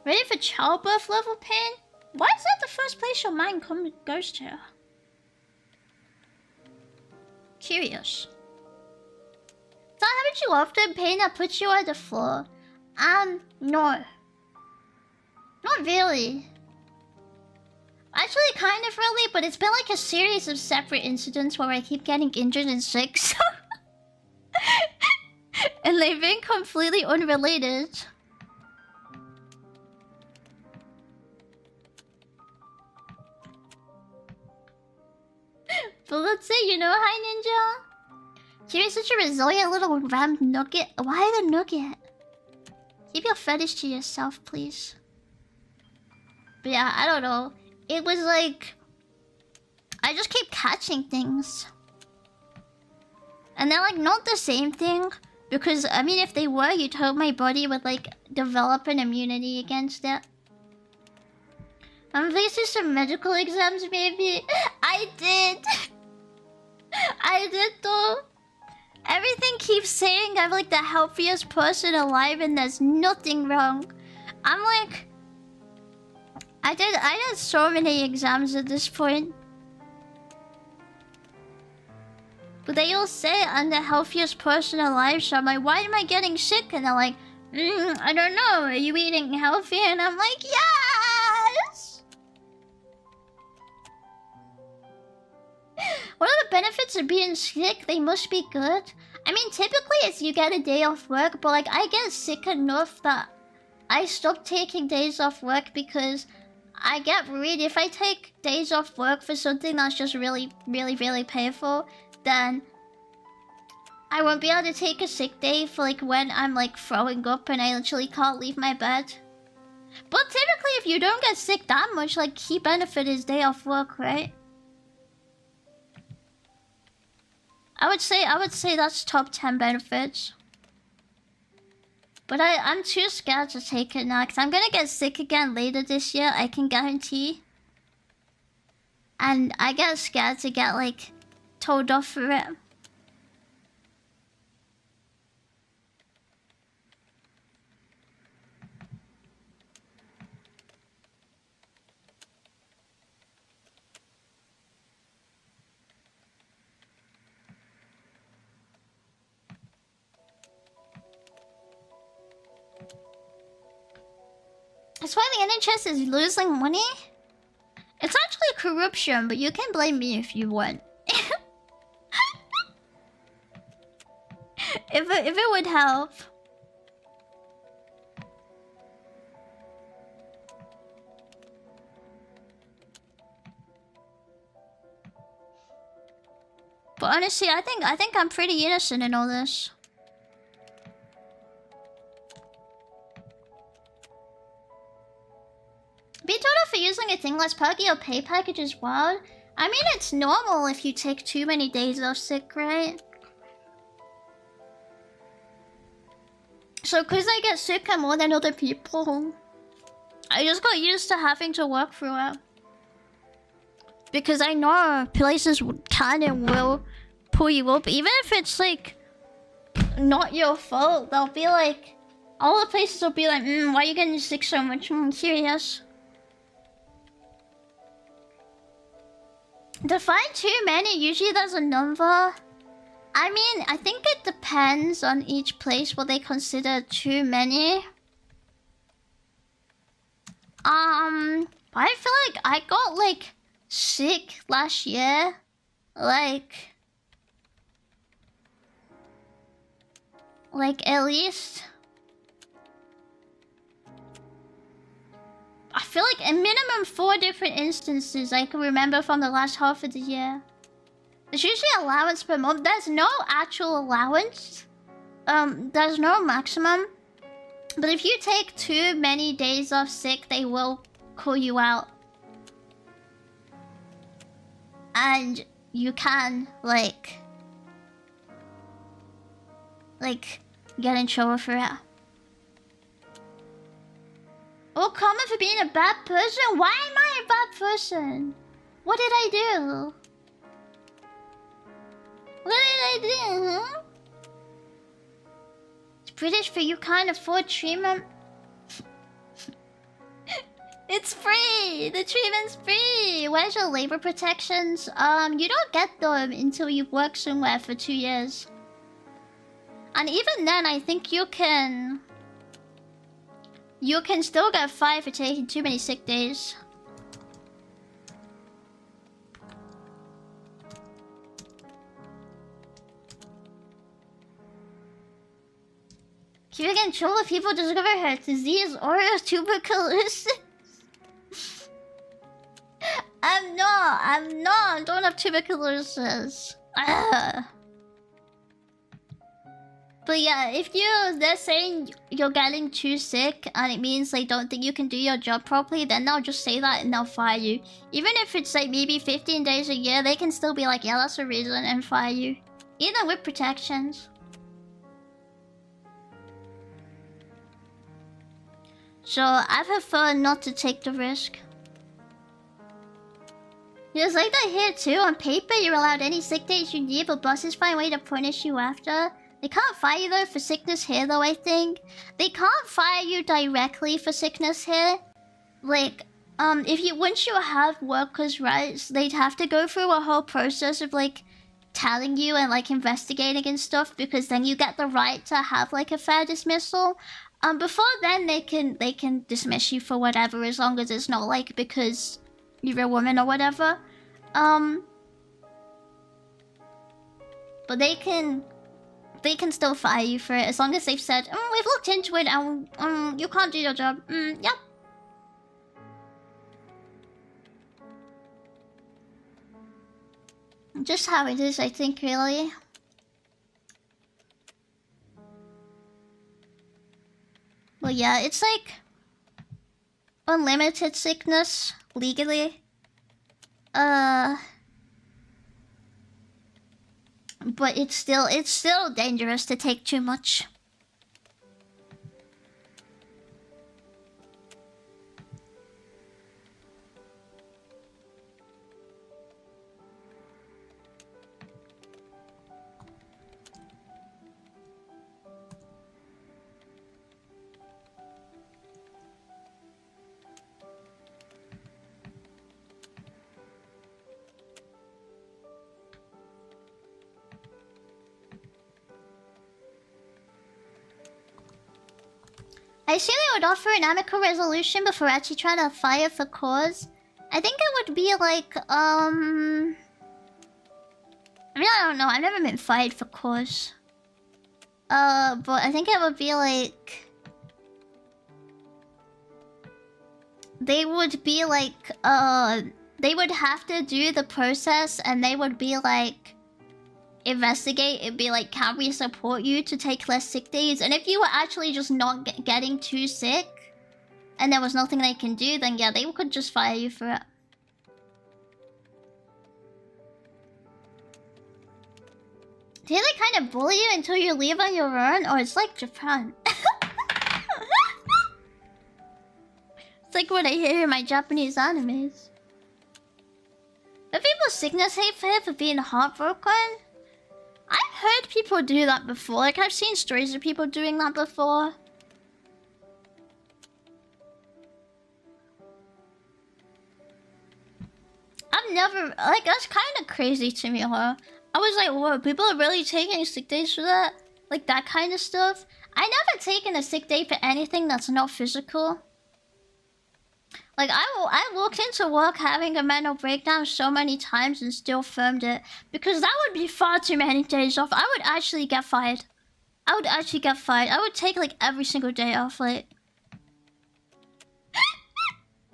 Ready for childbirth level pain? Why is that the first place your mind goes to? Curious. So haven't you often pain that puts you on the floor? No. Not really. Actually, kind of really, but it's been like a series of separate incidents where I keep getting injured and sick, so... and they've been completely unrelated. But let's say, you know, hi Ninja. You're such a resilient little ram nugget. Why the nugget? Keep your fetish to yourself, please. But yeah, I don't know. It was like... I just keep catching things. And they're like not the same thing. Because, I mean, if they were, you'd hope my body would like develop an immunity against it. I'm facing some medical exams, maybe. I did. I did though. Everything keeps saying I'm like the healthiest person alive and there's nothing wrong. I'm like... I did so many exams at this point. But they all say I'm the healthiest person alive, so I'm like, why am I getting sick? And they're like, I don't know, are you eating healthy? And I'm like, yes! What are the benefits of being sick? They must be good. I mean, typically it's you get a day off work, but like I get sick enough that I stop taking days off work because I get worried if I take days off work for something that's just really painful, then I won't be able to take a sick day for like when I'm like throwing up and I literally can't leave my bed. But typically if you don't get sick that much, like key benefit is day off work, right? I would say that's top 10 benefits. But I'm too scared to take it now because I'm gonna get sick again later this year, I can guarantee. And I get scared to get like told off for it. That's why the NHS is losing money. It's actually corruption, but you can blame me if you want. if it would help. But honestly, I think I'm pretty innocent in all this. Be total for using a thing less perky or pay package is wild. I mean, it's normal if you take too many days off sick, right? So, cause I get sick more than other people, I just got used to having to work through it. Because I know places can and will pull you up, even if it's like not your fault. They'll be like, all the places will be like, why are you getting sick so much? Serious. To find too many, usually there's a number. I mean, I think it depends on each place what they consider too many. I feel like I got like sick last year. Like at least I feel like a minimum 4 different instances I can remember from the last half of the year. There's usually allowance per month. There's no actual allowance. There's no maximum. But if you take too many days off sick, they will call you out. And you can, like get in trouble for it. Oh, comment for being a bad person? Why am I a bad person? What did I do? What did I do, huh? It's British for you can't afford treatment. It's free! The treatment's free! Where's your labor protections? You don't get them until you've worked somewhere for 2 years. And even then, I think you can still get fined for taking too many sick days. Keep getting in trouble if people discover her disease or tuberculosis. I'm not. I don't have tuberculosis. But yeah, if they're saying you're getting too sick and it means they don't think you can do your job properly, then they'll just say that and they'll fire you. Even if it's like maybe 15 days a year, they can still be like, yeah, that's a reason, and fire you. Even with protections. So I prefer not to take the risk. It's like that here too. On paper, you're allowed any sick days you need, but bosses find a way to punish you after. They can't fire you though for sickness here though, I think. They can't fire you directly for sickness here. Like, once you have workers' rights, they'd have to go through a whole process of like telling you and like investigating and stuff, because then you get the right to have like a fair dismissal. Before then they can dismiss you for whatever, as long as it's not like because you're a woman or whatever. But they can still fire you for it as long as they've said, we've looked into it and you can't do your job. Yep. Just how it is, I think, really. Well, yeah, it's like unlimited sickness legally. But it's still dangerous to take too much. I assume they would offer an amicable resolution before actually trying to fire for cause. I think it would be like, I mean, I don't know. I've never been fired for cause. But I think it would be like... They would be like, they would have to do the process and they would be like... Investigate, it'd be like, can we support you to take less sick days? And if you were actually just not getting too sick... And there was nothing they can do, then yeah, they could just fire you for it. Do they kind of bully you until you leave on your own? Or it's like Japan. It's like what I hear in my Japanese animes. Are people's sickness hate for being heartbroken? I've heard people do that before. Like, I've seen stories of people doing that before. I've never... Like, that's kind of crazy to me, huh? I was like, whoa, people are really taking sick days for that? Like, that kind of stuff? I never taken a sick day for anything that's not physical. Like, I walked into work having a mental breakdown so many times and still firmed it. Because that would be far too many days off. I would actually get fired. I would actually get fired. I would take, like, every single day off, like...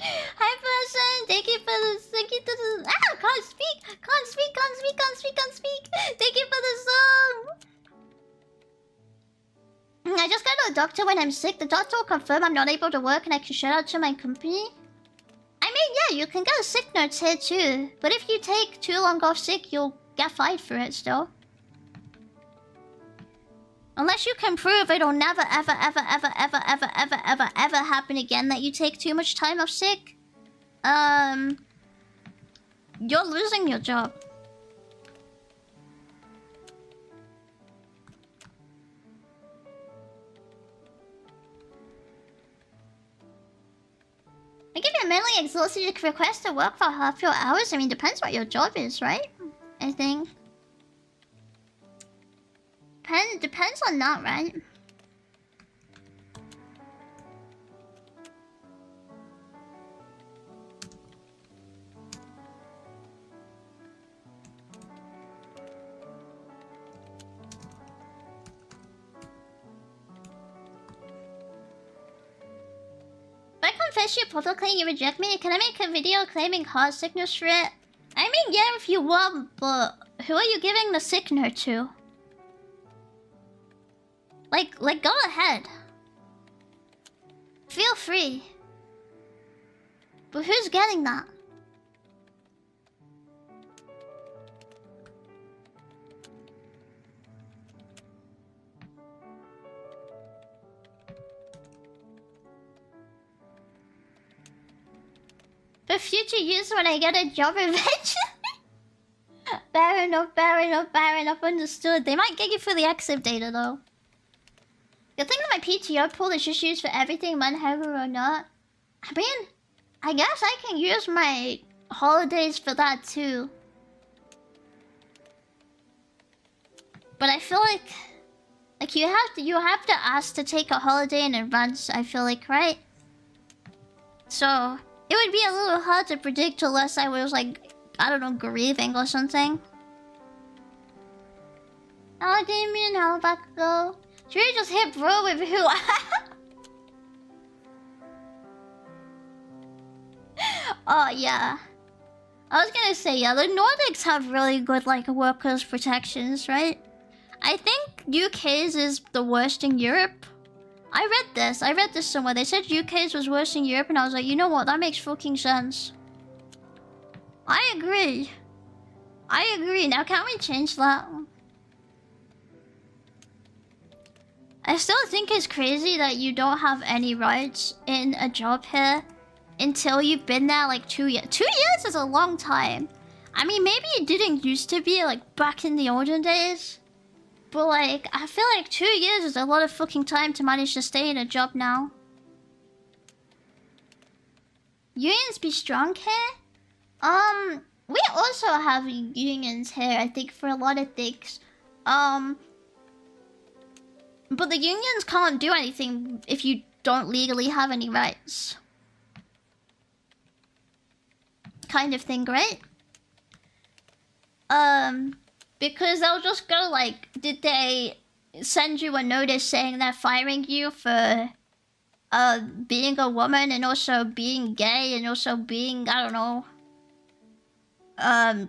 Hi, person. Thank you for the... Thank you for the... Ah! Can't speak! Can't speak! Can't speak! Can't speak! Can't speak! Thank you for the song! I just go to the doctor when I'm sick. The doctor will confirm I'm not able to work and I can shout out to my company. I mean, yeah, you can get sick notes here too. But if you take too long off sick, you'll get fired for it still. Unless you can prove it'll never, ever, ever, ever, ever, ever, ever, ever, ever happen again that you take too much time off sick. You're losing your job. I think if you're mentally exhausted, you can request to work for half your hours. I mean, depends what your job is, right? I think. Depends on that, right? If I confess you publicly and you reject me, can I make a video claiming heart sickness for it? I mean, yeah, if you want, but who are you giving the sick note to? Like, go ahead. Feel free. But who's getting that? For future use when I get a job eventually. Fair enough, fair enough, fair enough, understood. They might get you for the exit data though. Good thing that my PTO pool is just used for everything, manpower or not. I mean, I guess I can use my holidays for that too. But I feel like you have to ask to take a holiday in advance, I feel like, right? So it would be a little hard to predict unless I was like, I don't know, grieving or something. Oh, Damien, how about go? Should we just hit bro with who? Oh, yeah. I was gonna say, yeah, the Nordics have really good, like, workers' protections, right? I think UK's is the worst in Europe. I read this somewhere. They said UK's was worse in Europe, and I was like, you know what? That makes fucking sense. I agree. I agree. Now, can't we change that? I still think it's crazy that you don't have any rights in a job here until you've been there like 2 years. 2 years is a long time. I mean, maybe it didn't used to be like back in the olden days. But like, I feel like 2 years is a lot of fucking time to manage to stay in a job now. Unions be strong here? We also have unions here, I think, for a lot of things. But the unions can't do anything if you don't legally have any rights. Kind of thing, right? Because they'll just go like, did they send you a notice saying they're firing you for being a woman and also being gay and also being, I don't know,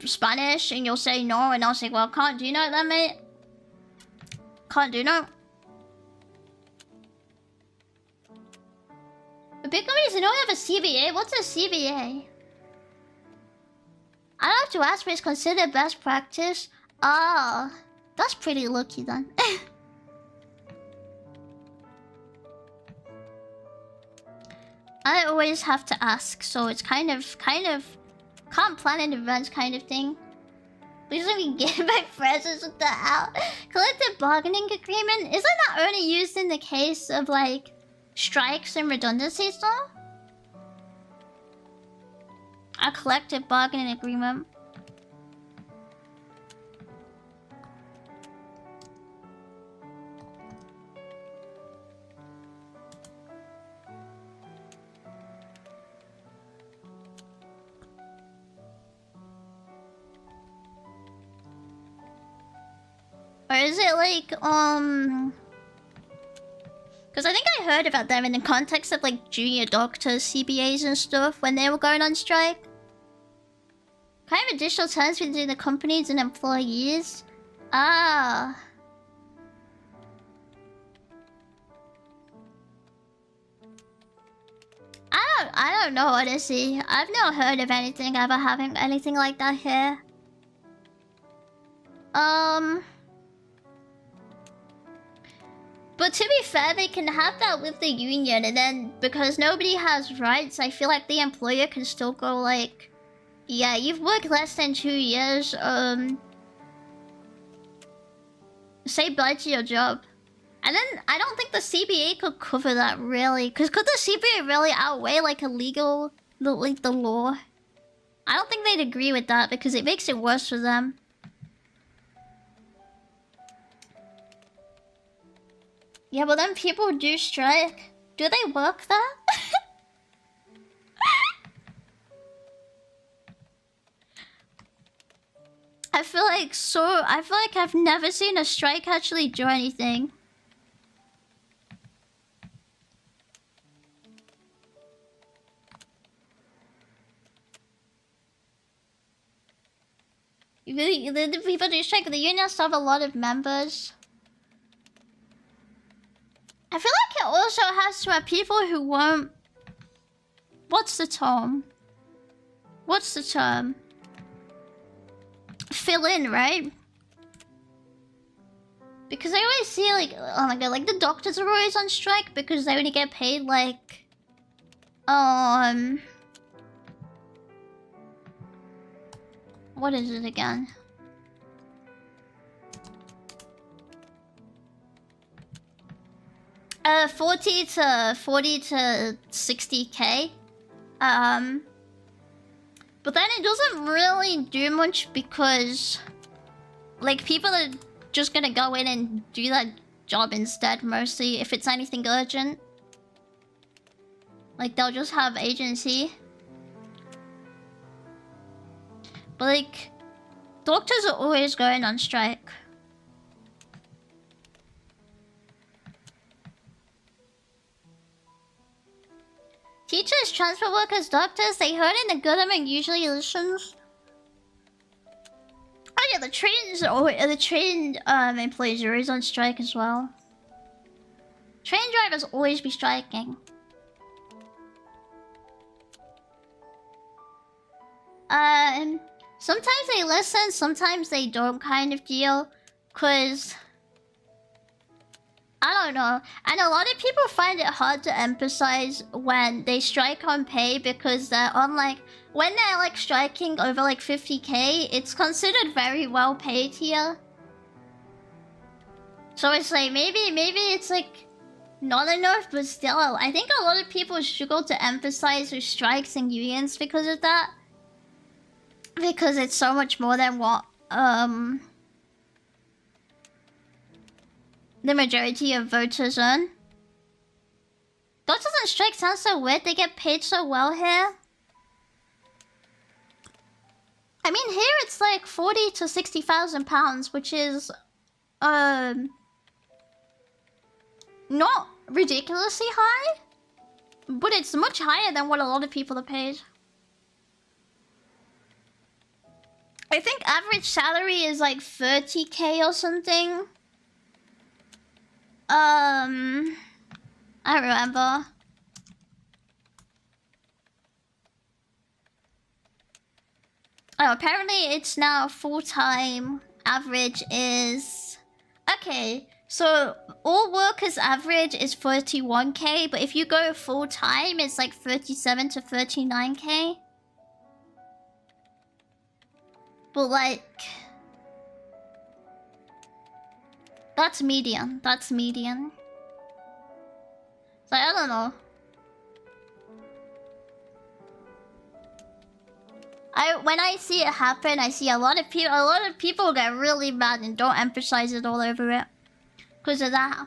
Spanish, and you'll say no, and I'll say, well, can't do no then, mate. Can't do no. But big companies don't have a CBA. What's a CBA? I don't have to ask, but it's considered best practice. Ah, that's pretty lucky then. I always have to ask, so it's kind of can't plan in advance kind of thing. Please let me get my presents with the out. Collective bargaining agreement? Isn't that only used in the case of like strikes and redundancies though? A collective bargaining agreement. Or is it like, because I think I heard about them in the context of like junior doctors, CBAs and stuff when they were going on strike. Kind of additional terms between the companies and employees. Ah. I don't know, honestly. I've not heard of anything ever having anything like that here. But to be fair, they can have that with the union, and then because nobody has rights, I feel like the employer can still go like, yeah, you've worked less than 2 years, say bye to your job. And then I don't think the CBA could cover that really, because could the CBA really outweigh like a legal, like the law? I don't think they'd agree with that because it makes it worse for them. Yeah, but then people do strike. Do they work there? I feel like I've never seen a strike actually do anything. The people do strike, the unions have a lot of members. I feel like it also has to have people who won't... What's the term? What's the term? Fill in, right? Because I always see like... Oh my god, like the doctors are always on strike because they only get paid like... What is it again? $40 to 60k. But then it doesn't really do much because like people are just gonna go in and do that job instead mostly if it's anything urgent. Like they'll just have agency. But like doctors are always going on strike. Teachers, transport workers, doctors, they heard it, the government usually listens. Oh yeah, the train employees are always on strike as well. Train drivers always be striking. Sometimes they listen, sometimes they don't kind of deal, 'cause I don't know. And a lot of people find it hard to emphasize when they strike on pay because they're on like... When they're like striking over like 50k, it's considered very well paid here. So it's like, maybe it's like not enough, but still, I think a lot of people struggle to emphasize their strikes and unions because of that. Because it's so much more than what, the majority of voters earn. on strike sounds so weird. They get paid so well here. I mean, here it's like 40 to 60,000 pounds, which is not ridiculously high, but it's much higher than what a lot of people are paid. I think average salary is like 30k or something. I remember. Oh, apparently it's now full-time. Average is... Okay, so all workers' average is 31k, but if you go full-time, it's like 37 to 39k. But like... That's median. That's median. So I don't know. When I see it happen, I see a lot of people get really mad and don't emphasize it all over it. Because of that.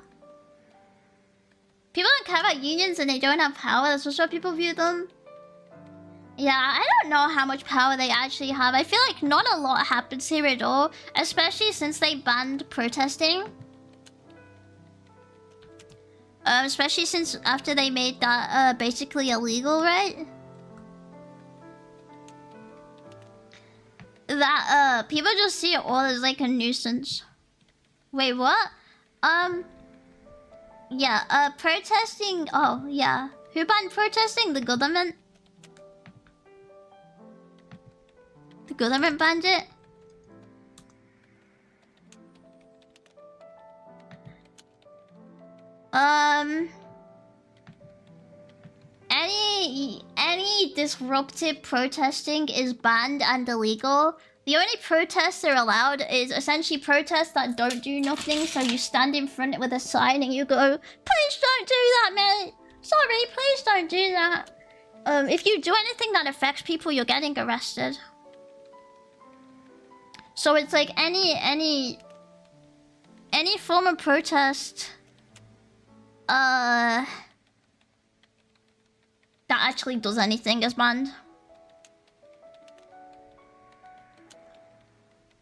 People don't care about unions and they don't have power. That's just how people view them. Yeah, I don't know how much power they actually have. I feel like not a lot happens here at all. Especially since they banned protesting. Especially since after they made that basically illegal, right? That people just see it all as like a nuisance. Wait, what? Yeah, protesting. Oh, yeah. Who banned protesting? The government? The government banned it? Any disruptive protesting is banned and illegal. The only protests that are allowed is essentially protests that don't do nothing. So you stand in front with a sign and you go, "Please don't do that, mate. Sorry, please don't do that." If you do anything that affects people, you're getting arrested. So it's like any form of protest that actually does anything is banned.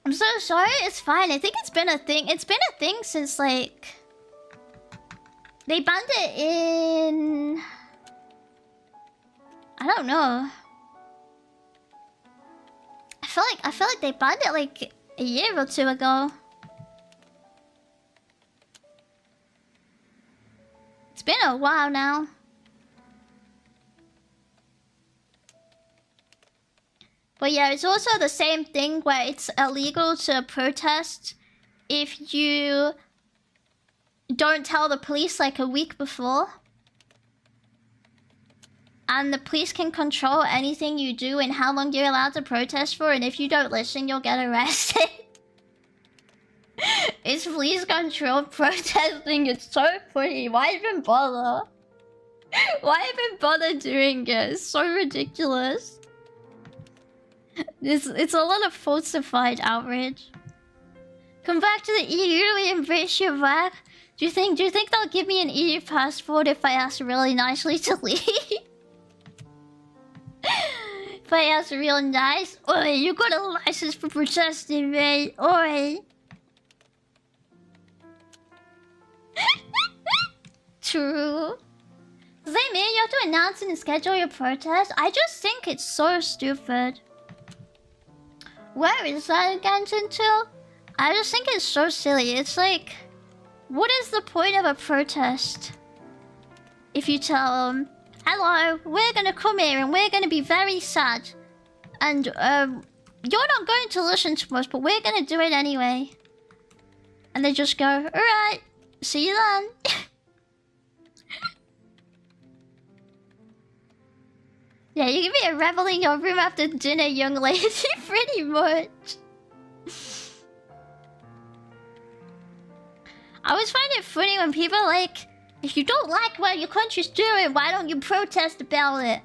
I'm so sorry, it's fine. I think it's been a thing. It's been a thing since like they banned it in, I don't know. I feel like they banned it like a year or two ago. It's been a while now. But yeah, it's also the same thing where it's illegal to protest if you don't tell the police like a week before. And the police can control anything you do and how long you're allowed to protest for. And if you don't listen, you'll get arrested. It's police control protesting. It's so funny. Why even bother? Why even bother doing it? It's so ridiculous. It's a lot of falsified outrage. Come back to the EU, we embrace your back. Do you think they'll give me an EU passport if I ask really nicely to leave? If I ask real nice, oi, you got a license for protesting, mate. Oi. True. Does that mean you have to announce and schedule your protest? I just think it's so stupid. Where is that again, Tintil? I just think it's so silly. It's like, what is the point of a protest? If you tell them, "Hello, we're gonna come here and we're gonna be very sad. And, you're not going to listen to us, but we're gonna do it anyway." And they just go, "Alright, see you then." Yeah, you can be a rebel in your room after dinner, young lady, pretty much. I always find it funny when people are like, if you don't like what your country's doing, why don't you protest about it?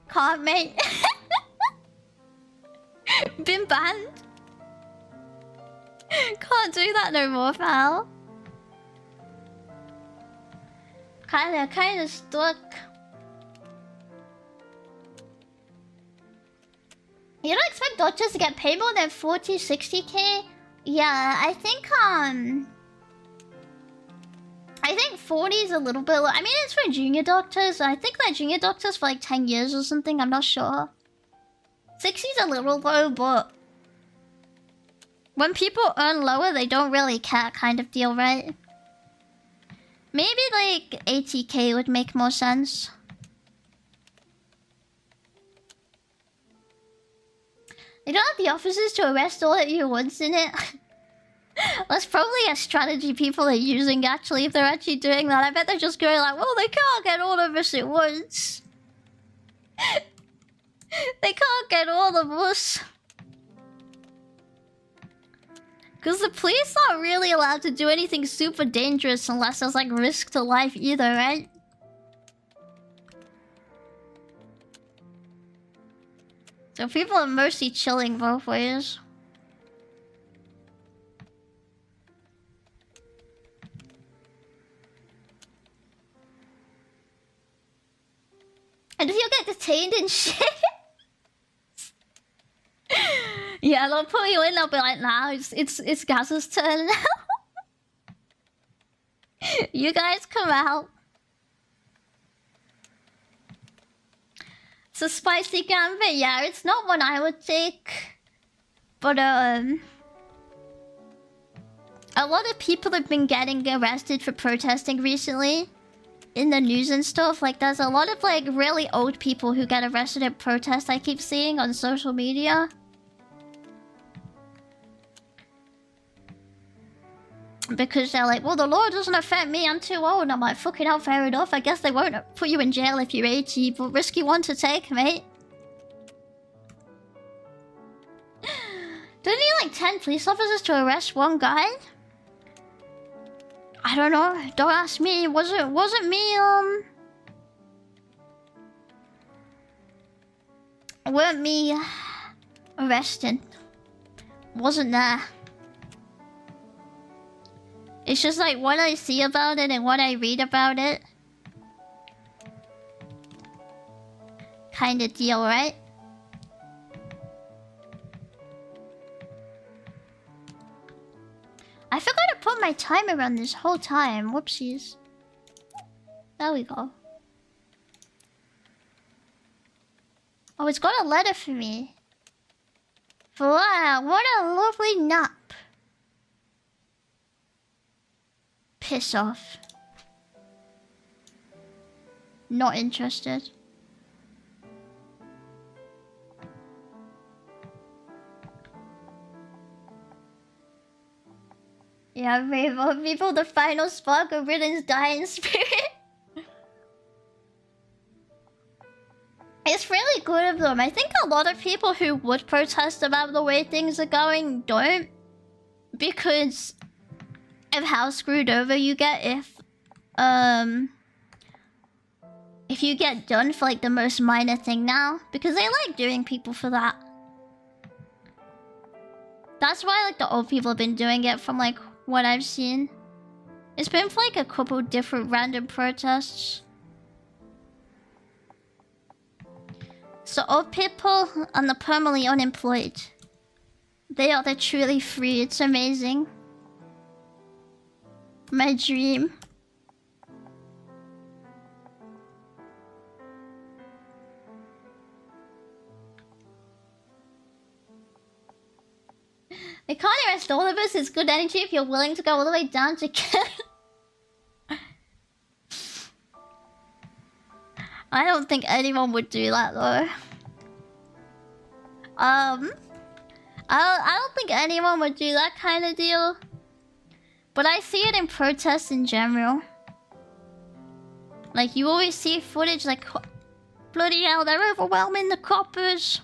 Can't, mate. Been banned. Can't do that no more, pal. Kinda stuck. You don't expect doctors to get paid more than 40, 60k? Yeah, I think 40 is a little bit low. I mean, it's for junior doctors. I think that junior doctors for like 10 years or something. I'm not sure. 60 is a little low, but when people earn lower, they don't really care kind of deal, right? Maybe like 80k would make more sense. They don't have the officers to arrest all of you at once in it. That's probably a strategy people are using, actually, if they're actually doing that. I bet they're just going like, well, they can't get all of us at once. They can't get all of us. Because the police aren't really allowed to do anything super dangerous unless there's like risk to life either, right? So people are mostly chilling both ways. And if you get detained and shit... Yeah, they'll put you in, they'll be like, nah, it's Gaz's turn now. You guys come out. It's a spicy gambit, yeah, it's not one I would take. But, a lot of people have been getting arrested for protesting recently. In the news and stuff, like there's a lot of like really old people who get arrested at protests I keep seeing on social media. Because they're like, well, the law doesn't affect me, I'm too old. And I'm like, fucking hell, fair enough. I guess they won't put you in jail if you're 80, but risky one to take, mate. Didn't need like 10 police officers to arrest one guy? I don't know. Don't ask me. Wasn't me, weren't me arrested. Wasn't there. It's just like what I see about it and what I read about it. Kind of deal, right? I forgot to put my timer on this whole time. Whoopsies. There we go. Oh, it's got a letter for me. Wow, what a lovely nap. Piss off. Not interested. Yeah, people, the final spark of Ridden's dying spirit. It's really good of them. I think a lot of people who would protest about the way things are going don't. Because of how screwed over you get if you get done for like the most minor thing now. Because they like doing people for that. That's why like the old people have been doing it from like what I've seen. It's been for like a couple different random protests. So old people and the permanently unemployed. They're truly free. It's amazing. My dream. They can't arrest all of us. It's good energy if you're willing to go all the way down to kill. I don't think anyone would do that though. I don't think anyone would do that kind of deal. But I see it in protests in general. Like you always see footage like, bloody hell, they're overwhelming the coppers.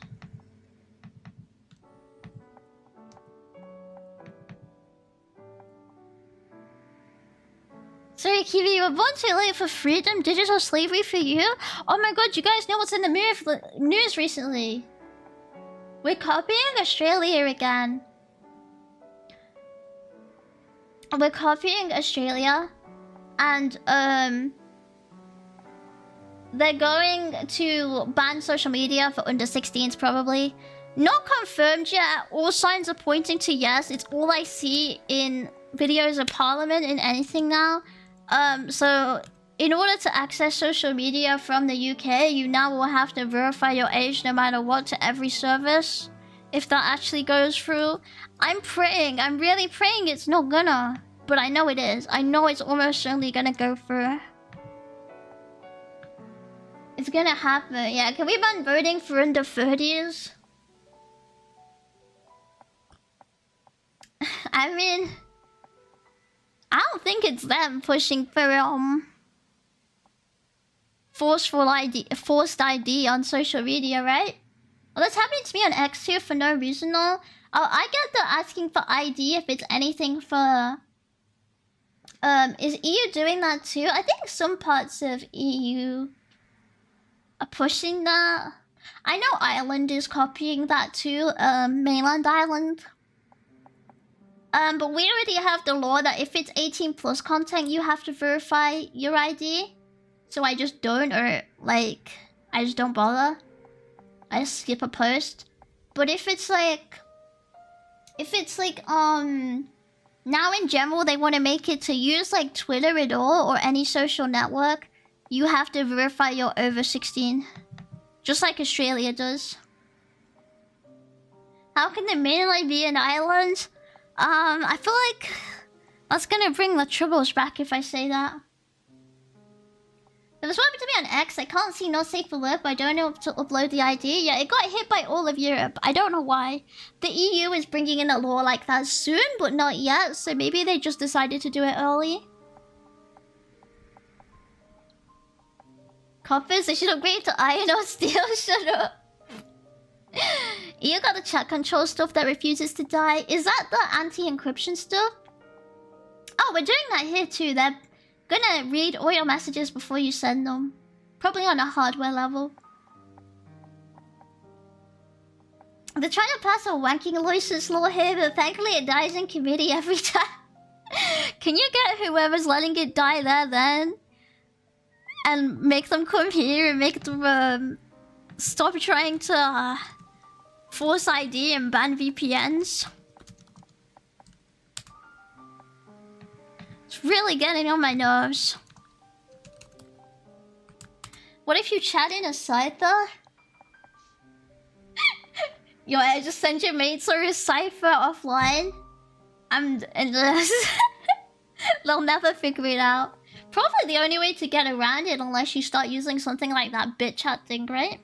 Sorry, Kiwi, you were born too late for freedom, digital slavery for you? Oh my god, you guys know what's in the news recently? We're copying Australia again. We're copying Australia. And, they're going to ban social media for under 16s probably. Not confirmed yet. All signs are pointing to yes. It's all I see in videos of Parliament and anything now. So in order to access social media from the UK, you now will have to verify your age no matter what to every service. If that actually goes through. I'm praying. I'm really praying it's not gonna. But I know it is. I know it's almost certainly gonna go through. It's gonna happen. Yeah, can we ban voting for under 30s? I mean, I don't think it's them pushing for forced ID on social media, right? Well, that's happening to me on X too for no reason though. Oh, I get the asking for ID if it's anything for. Is EU doing that too? I think some parts of EU are pushing that. I know Ireland is copying that too. Mainland Ireland. But we already have the law that if it's 18 plus content, you have to verify your ID. So I just don't, or like, I just don't bother. I just skip a post. But if it's like, now in general they want to make it to use like Twitter at all or any social network, you have to verify you're over 16. Just like Australia does. How can the mainland be an island? I feel like that's gonna bring the troubles back if I say that. If it's happened to me on X, I can't see not safe for work, but I don't know if to upload the ID. Yeah, it got hit by all of Europe. I don't know why. The EU is bringing in a law like that soon, but not yet, so maybe they just decided to do it early. Coppers, they should upgrade to iron or steel. Shut up. You got the chat control stuff that refuses to die. Is that the anti-encryption stuff? Oh, we're doing that here too. They're gonna read all your messages before you send them. Probably on a hardware level. They're trying to pass a wanking license law here, but thankfully it dies in committee every time. Can you get whoever's letting it die there then? And make them come here and make them stop trying to force ID and ban VPNs. It's really getting on my nerves. What if you chat in a cipher? Yo, I just sent your mates or a cipher offline. And they'll never figure it out. Probably the only way to get around it unless you start using something like that bit chat thing, right?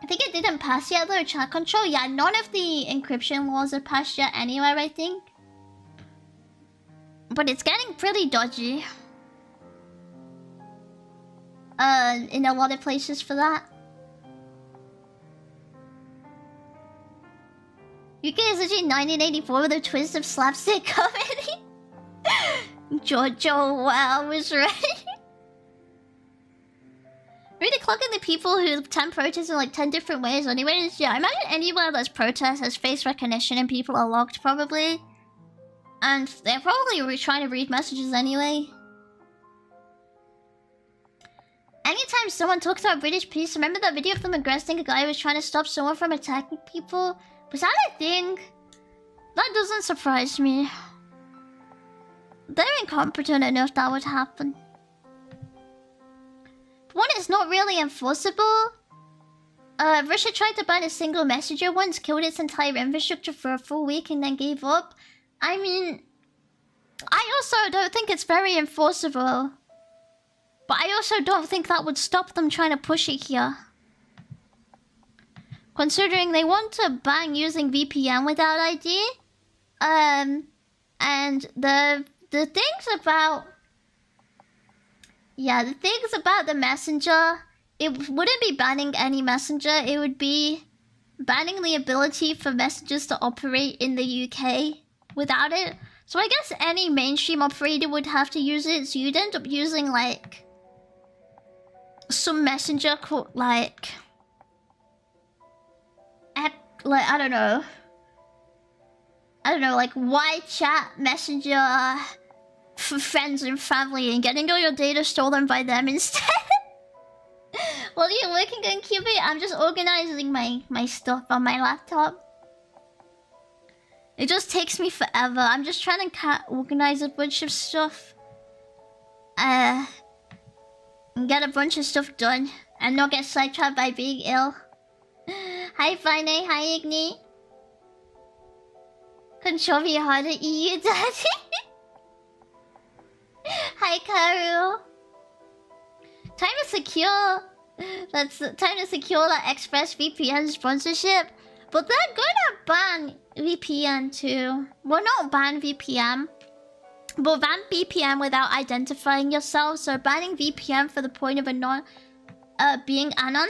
I think it didn't pass yet though, chat control. Yeah, none of the encryption laws are passed yet anywhere, I think. But it's getting pretty dodgy. In a lot of places for that. UK is legit 1984 with a twist of slapstick comedy. Jojo, wow, was right. Really clocking the people who attend protests in like 10 different ways anyways. Yeah, I imagine anywhere there's protests has face recognition and people are logged probably. And they're probably trying to read messages anyway. Anytime someone talks about British peace, remember that video of them aggressing a guy who was trying to stop someone from attacking people? Was that a thing? That doesn't surprise me. They're incompetent enough that would happen. One is not really enforceable. Russia tried to ban a single messenger once, killed its entire infrastructure for a full week and then gave up. I mean, I also don't think it's very enforceable. But I also don't think that would stop them trying to push it here. Considering they want to ban using VPN without ID. And the things about... Yeah, the things about the messenger... It wouldn't be banning any messenger. It would be banning the ability for messengers to operate in the UK without it. So I guess any mainstream operator would have to use it. So you'd end up using like... some messenger called like... I don't know, like WeChat Messenger friends and family and getting all your data stolen by them instead. While you're working on Cupid, I'm just organizing my stuff on my laptop. It just takes me forever. I'm just trying to organize a bunch of stuff. And get a bunch of stuff done. And not get sidetracked by being ill. Hi Fine, hi Igni. Control me harder, EU daddy. Hi Karu. Time to secure. That's time to secure that ExpressVPN sponsorship. But they're gonna ban VPN too. Well, not ban VPN, but ban VPN without identifying yourself. So banning VPN for the point of a non, being anon.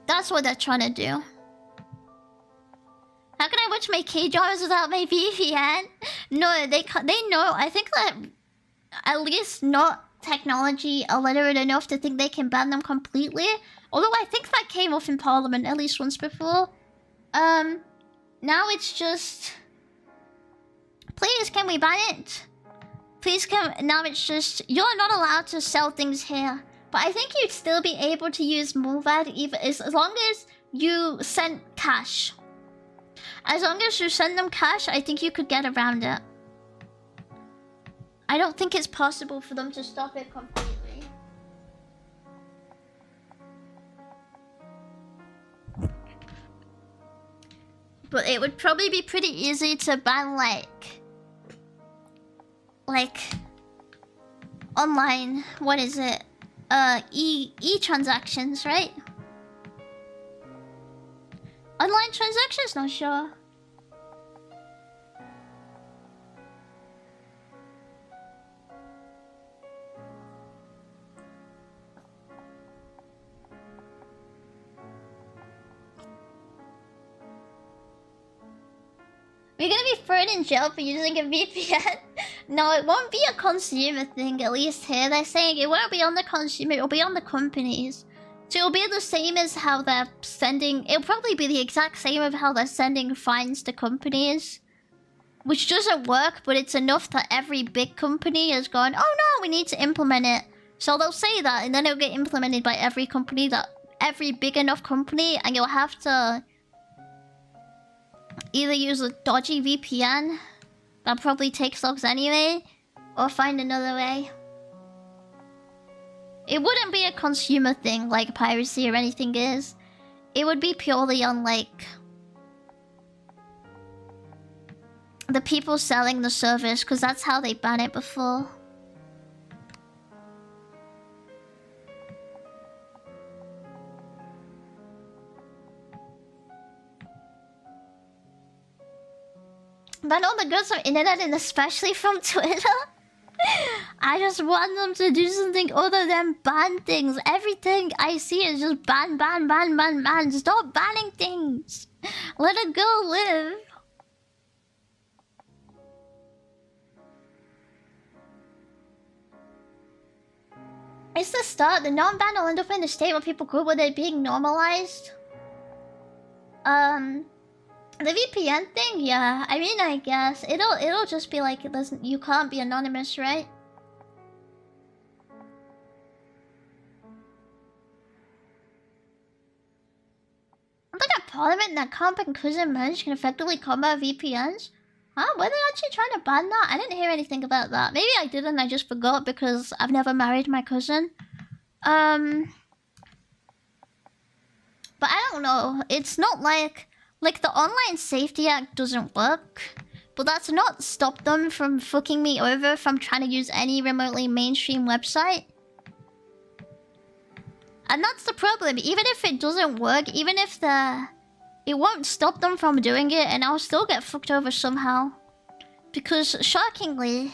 That's what they're trying to do. How can I watch my K-dramas without my VPN? No, they know. I think that at least not technology illiterate enough to think they can ban them completely. Although I think that came off in Parliament at least once before. Now it's just... Please, can we ban it? Please, now it's just... You're not allowed to sell things here. But I think you'd still be able to use Movad even as long as you send cash. As long as you send them cash, I think you could get around it. I don't think it's possible for them to stop it completely. But it would probably be pretty easy to ban like online, what is it? E-transactions, right? Online transactions, not sure. We're gonna be thrown in jail for using a VPN. No, it won't be a consumer thing, at least here. They're saying it won't be on the consumer, it'll be on the companies. So it'll be the same as how they're sending... It'll probably be the exact same of how they're sending fines to companies. Which doesn't work, but it's enough that every big company has gone, oh no, we need to implement it. So they'll say that, and then it'll get implemented by every company, every big enough company, and you'll have to either use a dodgy VPN that probably takes logs anyway, or find another way. It wouldn't be a consumer thing like piracy or anything is. It would be purely on like the people selling the service, because that's how they ban it before. Ban all the goods from internet and especially from Twitter. I just want them to do something other than ban things. Everything I see is just ban, ban, ban, ban, ban. Stop banning things. Let a girl live. It's the start. The non-ban will end up in a state where people go with it being normalized. The VPN thing, yeah. I mean, I guess it'll just be like it doesn't. You can't be anonymous, right? I think at Parliament that comp and cousin merge can effectively combat VPNs. Huh? Were they actually trying to ban that? I didn't hear anything about that. Maybe I didn't. I just forgot because I've never married my cousin. But I don't know. It's not like the Online Safety Act doesn't work, but that's not stopped them from fucking me over from trying to use any remotely mainstream website. And that's the problem. Even if it doesn't work, even if it won't stop them from doing it, and I'll still get fucked over somehow. Because shockingly,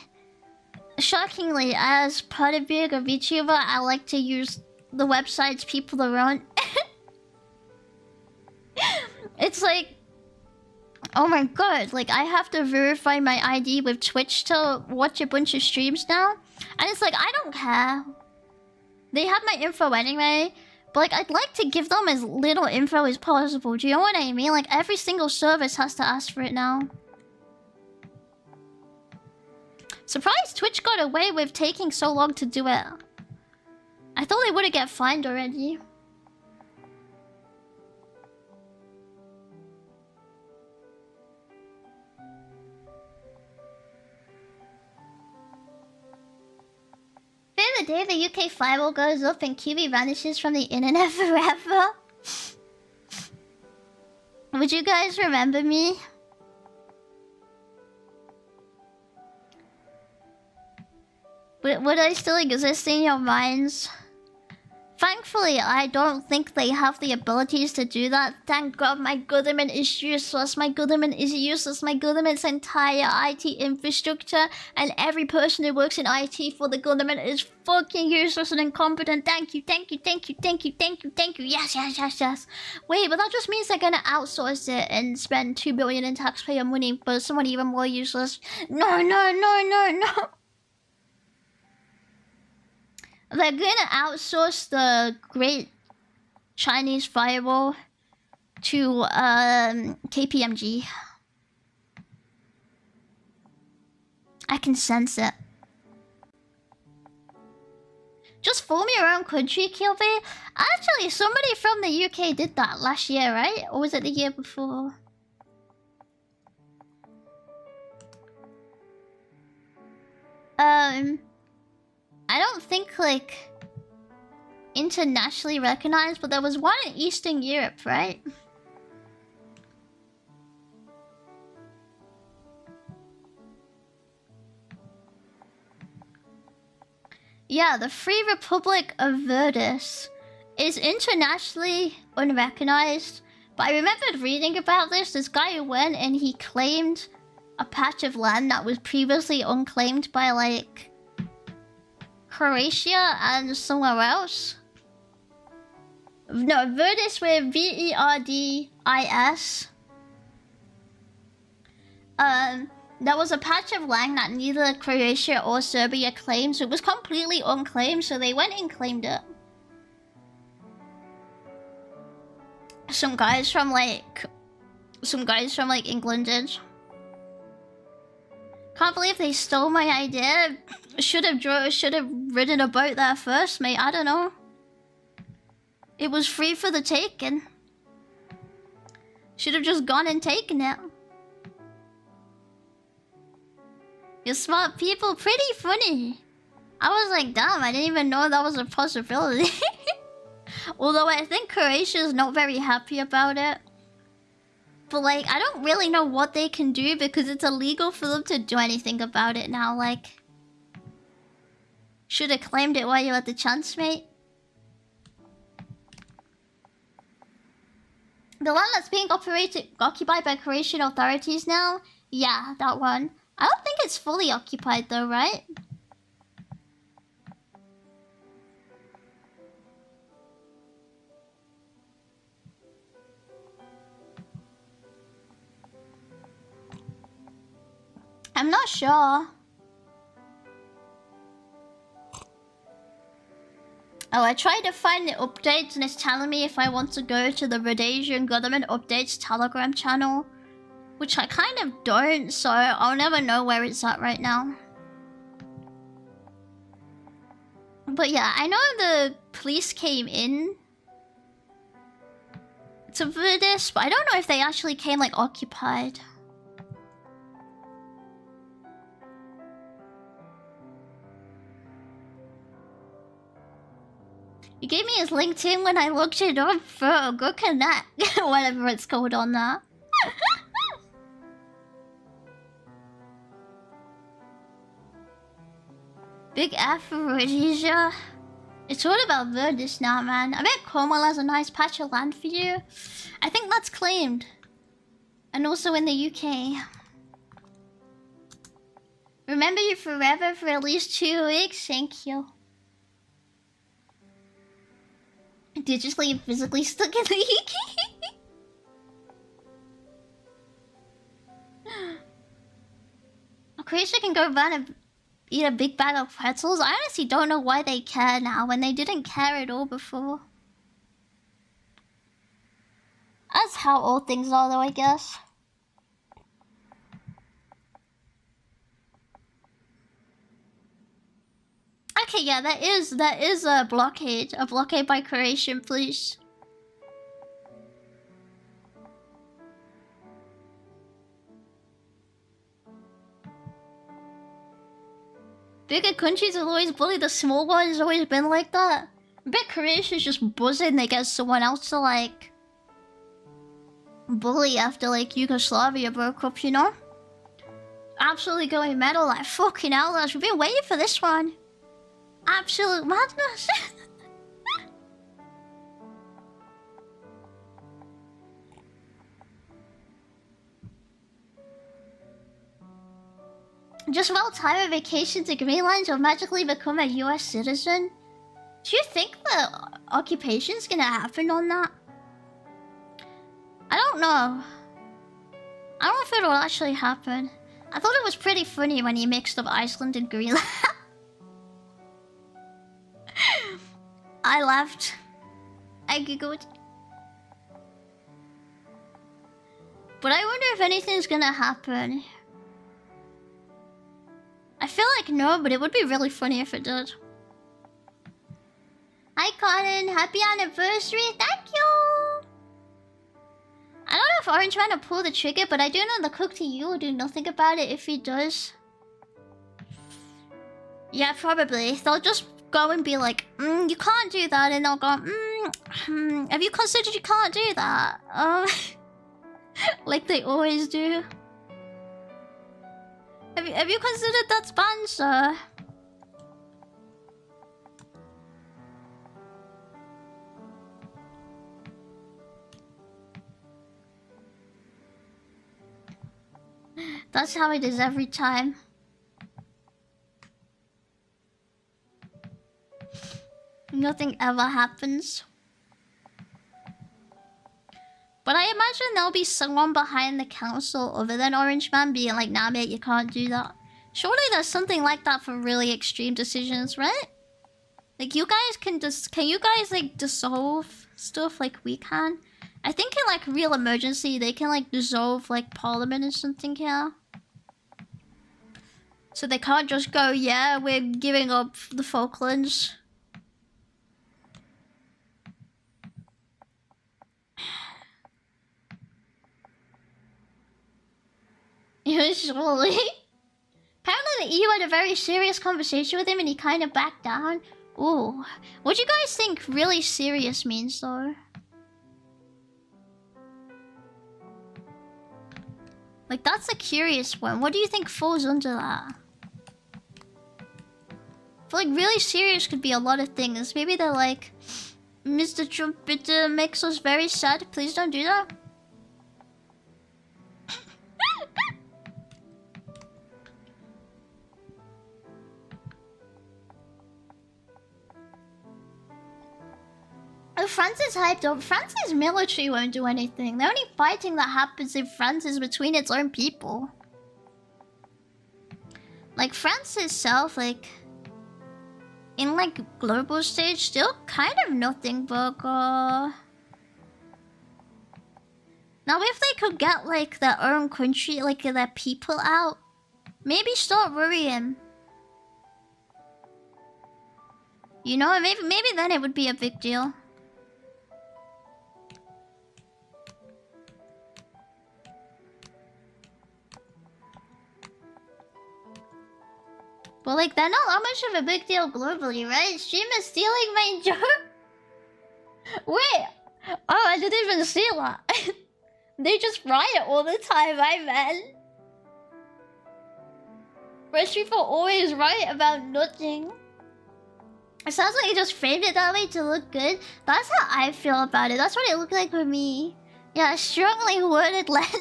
as part of being a VTuber, I like to use the websites people are on. It's like, oh my god, like I have to verify my ID with Twitch to watch a bunch of streams now. And it's like, I don't care. They have my info anyway. But like, I'd like to give them as little info as possible. Do you know what I mean? Like, every single service has to ask for it now. Surprised Twitch got away with taking so long to do it. I thought they would have get fined already. The day the UK firewall goes up and QB vanishes from the internet forever. Would you guys remember me? Would I still exist in your minds? Thankfully, I don't think they have the abilities to do that. Thank God my government is useless. My government is useless. My government's entire IT infrastructure and every person who works in IT for the government is fucking useless and incompetent. Thank you, thank you, thank you, thank you, thank you, thank you. Yes, yes, yes, yes. Wait, but that just means they're gonna outsource it and spend $2 billion in taxpayer money for someone even more useless. No, no, no, no, no. They're gonna outsource the Great Chinese Firewall to KPMG. I can sense it. Just form your own country, Kilby. Actually, somebody from the UK did that last year, right? Or was it the year before? I don't think, like, internationally recognized, but there was one in Eastern Europe, right? Yeah, the Free Republic of Verdus is internationally unrecognized. But I remembered reading about this. This guy who went and he claimed a patch of land that was previously unclaimed by, like, Croatia and somewhere else. No, Verdis with VERDIS. There was a patch of land that neither Croatia or Serbia claimed, so it was completely unclaimed, so they went and claimed it. Some guys from England did. Can't believe they stole my idea. Should have written about that first, mate. I don't know. It was free for the taking. Should have just gone and taken it. You're smart people, pretty funny. I was like, damn, I didn't even know that was a possibility. Although I think Croatia's not very happy about it. But, like, I don't really know what they can do because it's illegal for them to do anything about it now, like... Should have claimed it while you had the chance, mate. The land that's being occupied by Croatian authorities now? Yeah, that one. I don't think it's fully occupied though, right? I'm not sure. Oh, I tried to find the updates and it's telling me if I want to go to the Rhodesian government updates Telegram channel. Which I kind of don't, so I'll never know where it's at right now. But yeah, I know the police came in to this, but I don't know if they actually came, like, occupied. You gave me his LinkedIn when I looked it up for good connect. Whatever it's called on that. Big F for Rhodesia. It's all about Verdus now, man. I bet Cornwall has a nice patch of land for you. I think that's claimed. And also in the UK. Remember you forever for at least 2 weeks? Thank you. Digitally and physically stuck in the UK. Croatia can go run and eat a big bag of pretzels. I honestly don't know why they care now when they didn't care at all before. how old things are, though, I guess. Okay, yeah, that is a blockade. A blockade by Croatian police. Bigger countries have always bullied the small ones. It's always been like that. I bet Croatia's just buzzing they get someone else to, like, bully after, like, Yugoslavia broke up, you know? Absolutely going metal, like, fucking hell, lads. We've been waiting for this one. Absolute madness. Just about time a vacation to Greenland, you'll magically become a US citizen. Do you think the occupation's gonna happen on that? I don't know. I don't know if it'll actually happen. I thought it was pretty funny when he mixed up Iceland and Greenland. I laughed. I giggled. But I wonder if anything's gonna happen. I feel like no, but it would be really funny if it did. Hi Colin, happy anniversary, thank you! I don't know if Orange Man will pull the trigger, but I do know the cook to you will do nothing about it if he does. Yeah, probably. They'll just go and be like, you can't do that, and they'll go, have you considered you can't do that? Like they always do. Have you considered that sponsor? That's how it is every time. Nothing ever happens. But I imagine there'll be someone behind the council other than Orange Man being like, nah mate, you can't do that. Surely there's something like that for really extreme decisions, right? Like you guys can you guys like dissolve stuff like we can? I think in like real emergency they can like dissolve like parliament or something here. So they can't just go, yeah, we're giving up the Falklands. Usually. Apparently the EU had a very serious conversation with him and he kind of backed down. Ooh. What do you guys think really serious means though? Like that's a curious one. What do you think falls under that? I feel like really serious could be a lot of things. Maybe they're like, Mr. Trump, it makes us very sad. Please don't do that. Oh, France is hyped up. France's military won't do anything. The only fighting that happens in France is between its own people. Like, France itself, like... in, like, global stage, still kind of nothing but, Now, if they could get, like, their own country, like, their people out, maybe start worrying. You know, maybe then it would be a big deal. But like, they're not that much of a big deal globally, right? Streamers stealing my joke? Wait! Oh, I didn't even see that. They just riot all the time, I meant. Rich people always riot about nothing. It sounds like you just framed it that way to look good. That's how I feel about it. That's what it looked like for me. Yeah, strongly worded letter.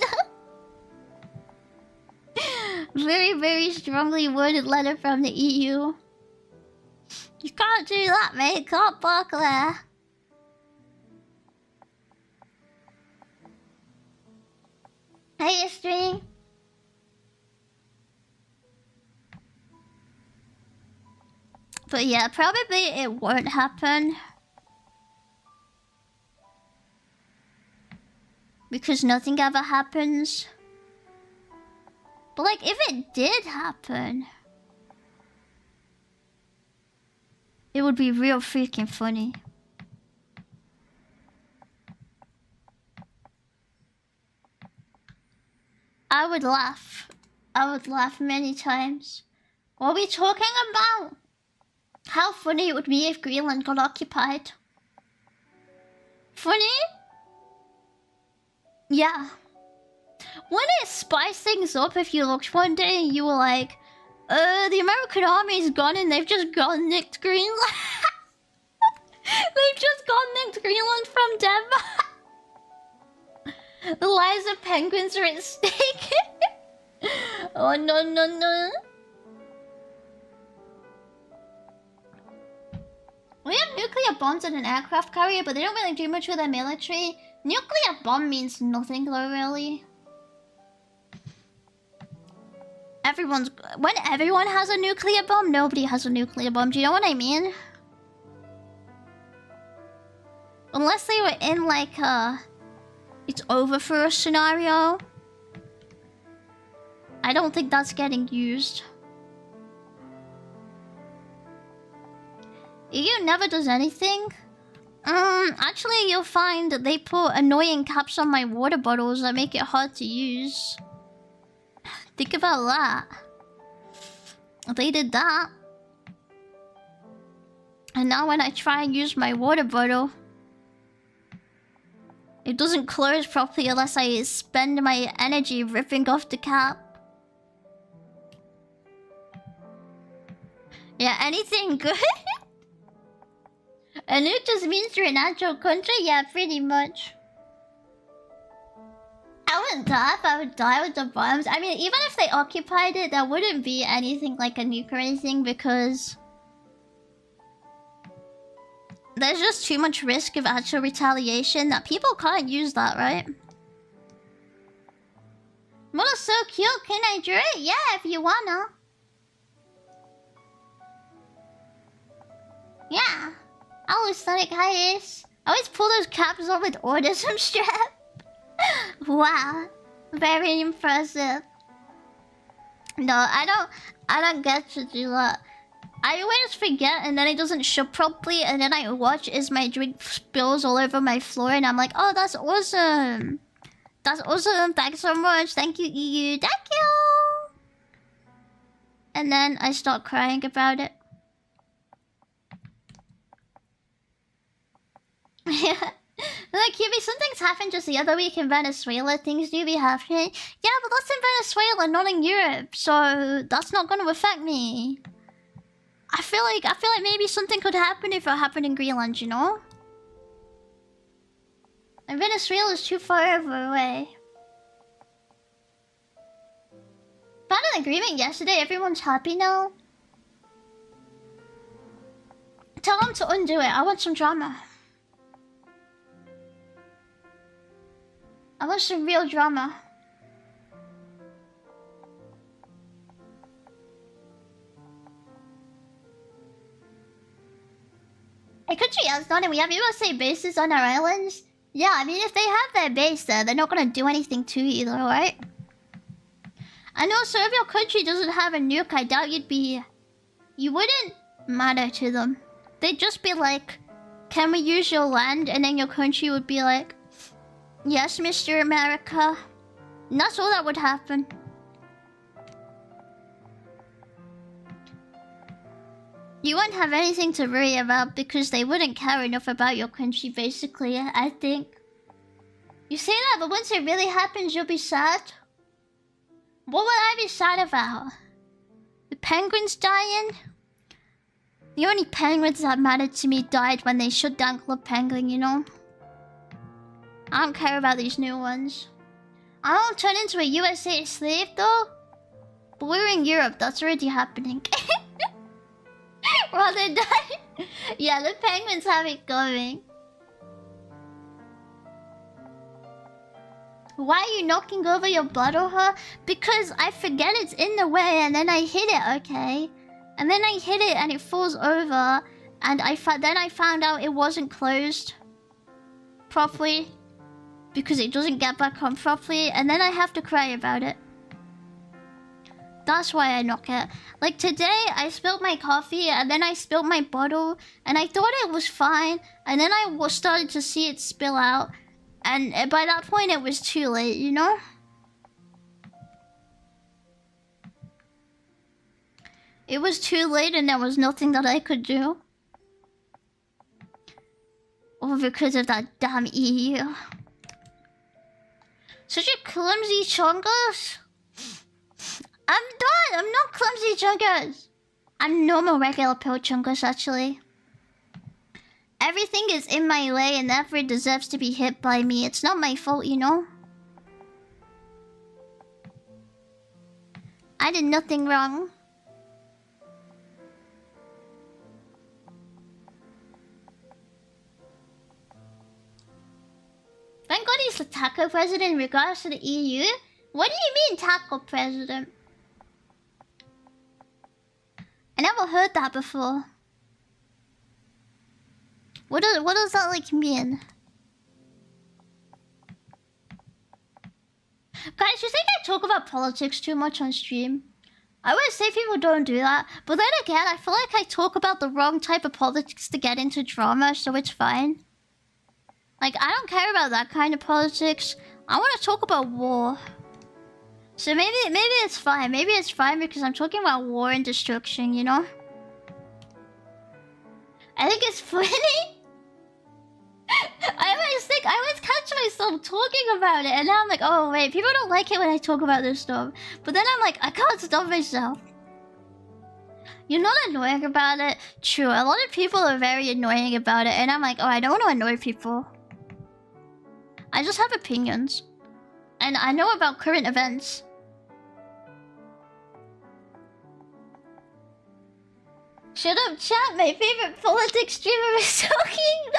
Very, very strongly worded letter from the EU. You can't do that, mate. Can't park there. Hey, String. But yeah, probably it won't happen. because nothing ever happens. But like, if it did happen, it would be real freaking funny. I would laugh. I would laugh many times. What are we talking about? How funny it would be if Greenland got occupied. Funny? Yeah. Wouldn't it spice things up if you looked one day and you were like, the American army's gone and they've just gone nicked Greenland. They've just gone nicked Greenland from Denmark. The lives of penguins are at stake. Oh no no no. We have nuclear bombs in an aircraft carrier, but they don't really do much with their military. Nuclear bomb means nothing though, really. When everyone has a nuclear bomb, nobody has a nuclear bomb. Do you know what I mean? Unless they were in like it's over for a scenario. I don't think that's getting used. EU never does anything. Actually, you'll find that they put annoying caps on my water bottles that make it hard to use. Think about that. They did that. And now when I try and use my water bottle, it doesn't close properly unless I spend my energy ripping off the cap. Yeah, anything good? And it just means you're a natural country? Yeah, pretty much. I wouldn't die if I would die with the bombs. I mean, even if they occupied it, there wouldn't be anything like a nuke or anything because there's just too much risk of actual retaliation that people can't use that, right? Model's so cute, can I draw it? Yeah, if you wanna. Yeah. Hello, Sonic Hiatus. I always pull those caps off with autism strap. Wow. Very impressive. No, I don't get to do that. I always forget and then it doesn't show properly and then I watch as my drink spills all over my floor and I'm like, oh, that's awesome. That's awesome. Thanks so much. Thank you, EU. Thank you. And then I start crying about it. Yeah. Like, Cutie, something's happened just the other week in Venezuela. Things do be happening. Yeah, but that's in Venezuela, not in Europe. So that's not going to affect me. I feel like maybe something could happen if it happened in Greenland, you know? And Venezuela is too far away. Found an agreement yesterday. Everyone's happy now. Tell them to undo it. I want some drama. I want some real drama. A country has done it. We have USA bases on our islands. Yeah, I mean, if they have their base there, they're not gonna do anything to you either, right? And also, if your country doesn't have a nuke, I doubt you wouldn't matter to them. They'd just be like, can we use your land? And then your country would be like, yes, Mr. America. And that's all that would happen. You wouldn't have anything to worry about because they wouldn't care enough about your country, basically, I think. You say that, but once it really happens, you'll be sad. What would I be sad about? The penguins dying? The only penguins that mattered to me died when they shut down Club Penguin, you know? I don't care about these new ones. I won't turn into a USA slave, though. But we're in Europe, that's already happening. Rather die. Yeah, the penguins have it going. Why are you knocking over your bottle, huh? Because I forget it's in the way and then I hit it, okay? And then I hit it and it falls over. And then I found out it wasn't closed properly. because it doesn't get back home properly, and then I have to cry about it. That's why I knock it. Like today, I spilled my coffee, and then I spilled my bottle, and I thought it was fine, and then I started to see it spill out, and by that point, it was too late, you know? It was too late, and there was nothing that I could do. All because of that damn EU. Such a clumsy chungus. I'm done. I'm not clumsy chungus. I'm normal regular pill chungus, actually. Everything is in my way and therefore deserves to be hit by me. It's not my fault, you know? I did nothing wrong. Thank God he's the taco president in regards to the EU. What do you mean, taco president? I never heard that before. What does that like mean? Guys, you think I talk about politics too much on stream? I would say people don't do that, but then again, I feel like I talk about the wrong type of politics to get into drama, so it's fine. Like, I don't care about that kind of politics. I want to talk about war. So maybe it's fine. Maybe it's fine because I'm talking about war and destruction, you know? I think it's funny. I always catch myself talking about it, and now I'm like, oh wait, people don't like it when I talk about this stuff. But then I'm like, I can't stop myself. You're not annoying about it. True, a lot of people are very annoying about it, and I'm like, oh, I don't want to annoy people. I just have opinions. And I know about current events. Shut up, chat. My favorite politics streamer is talking.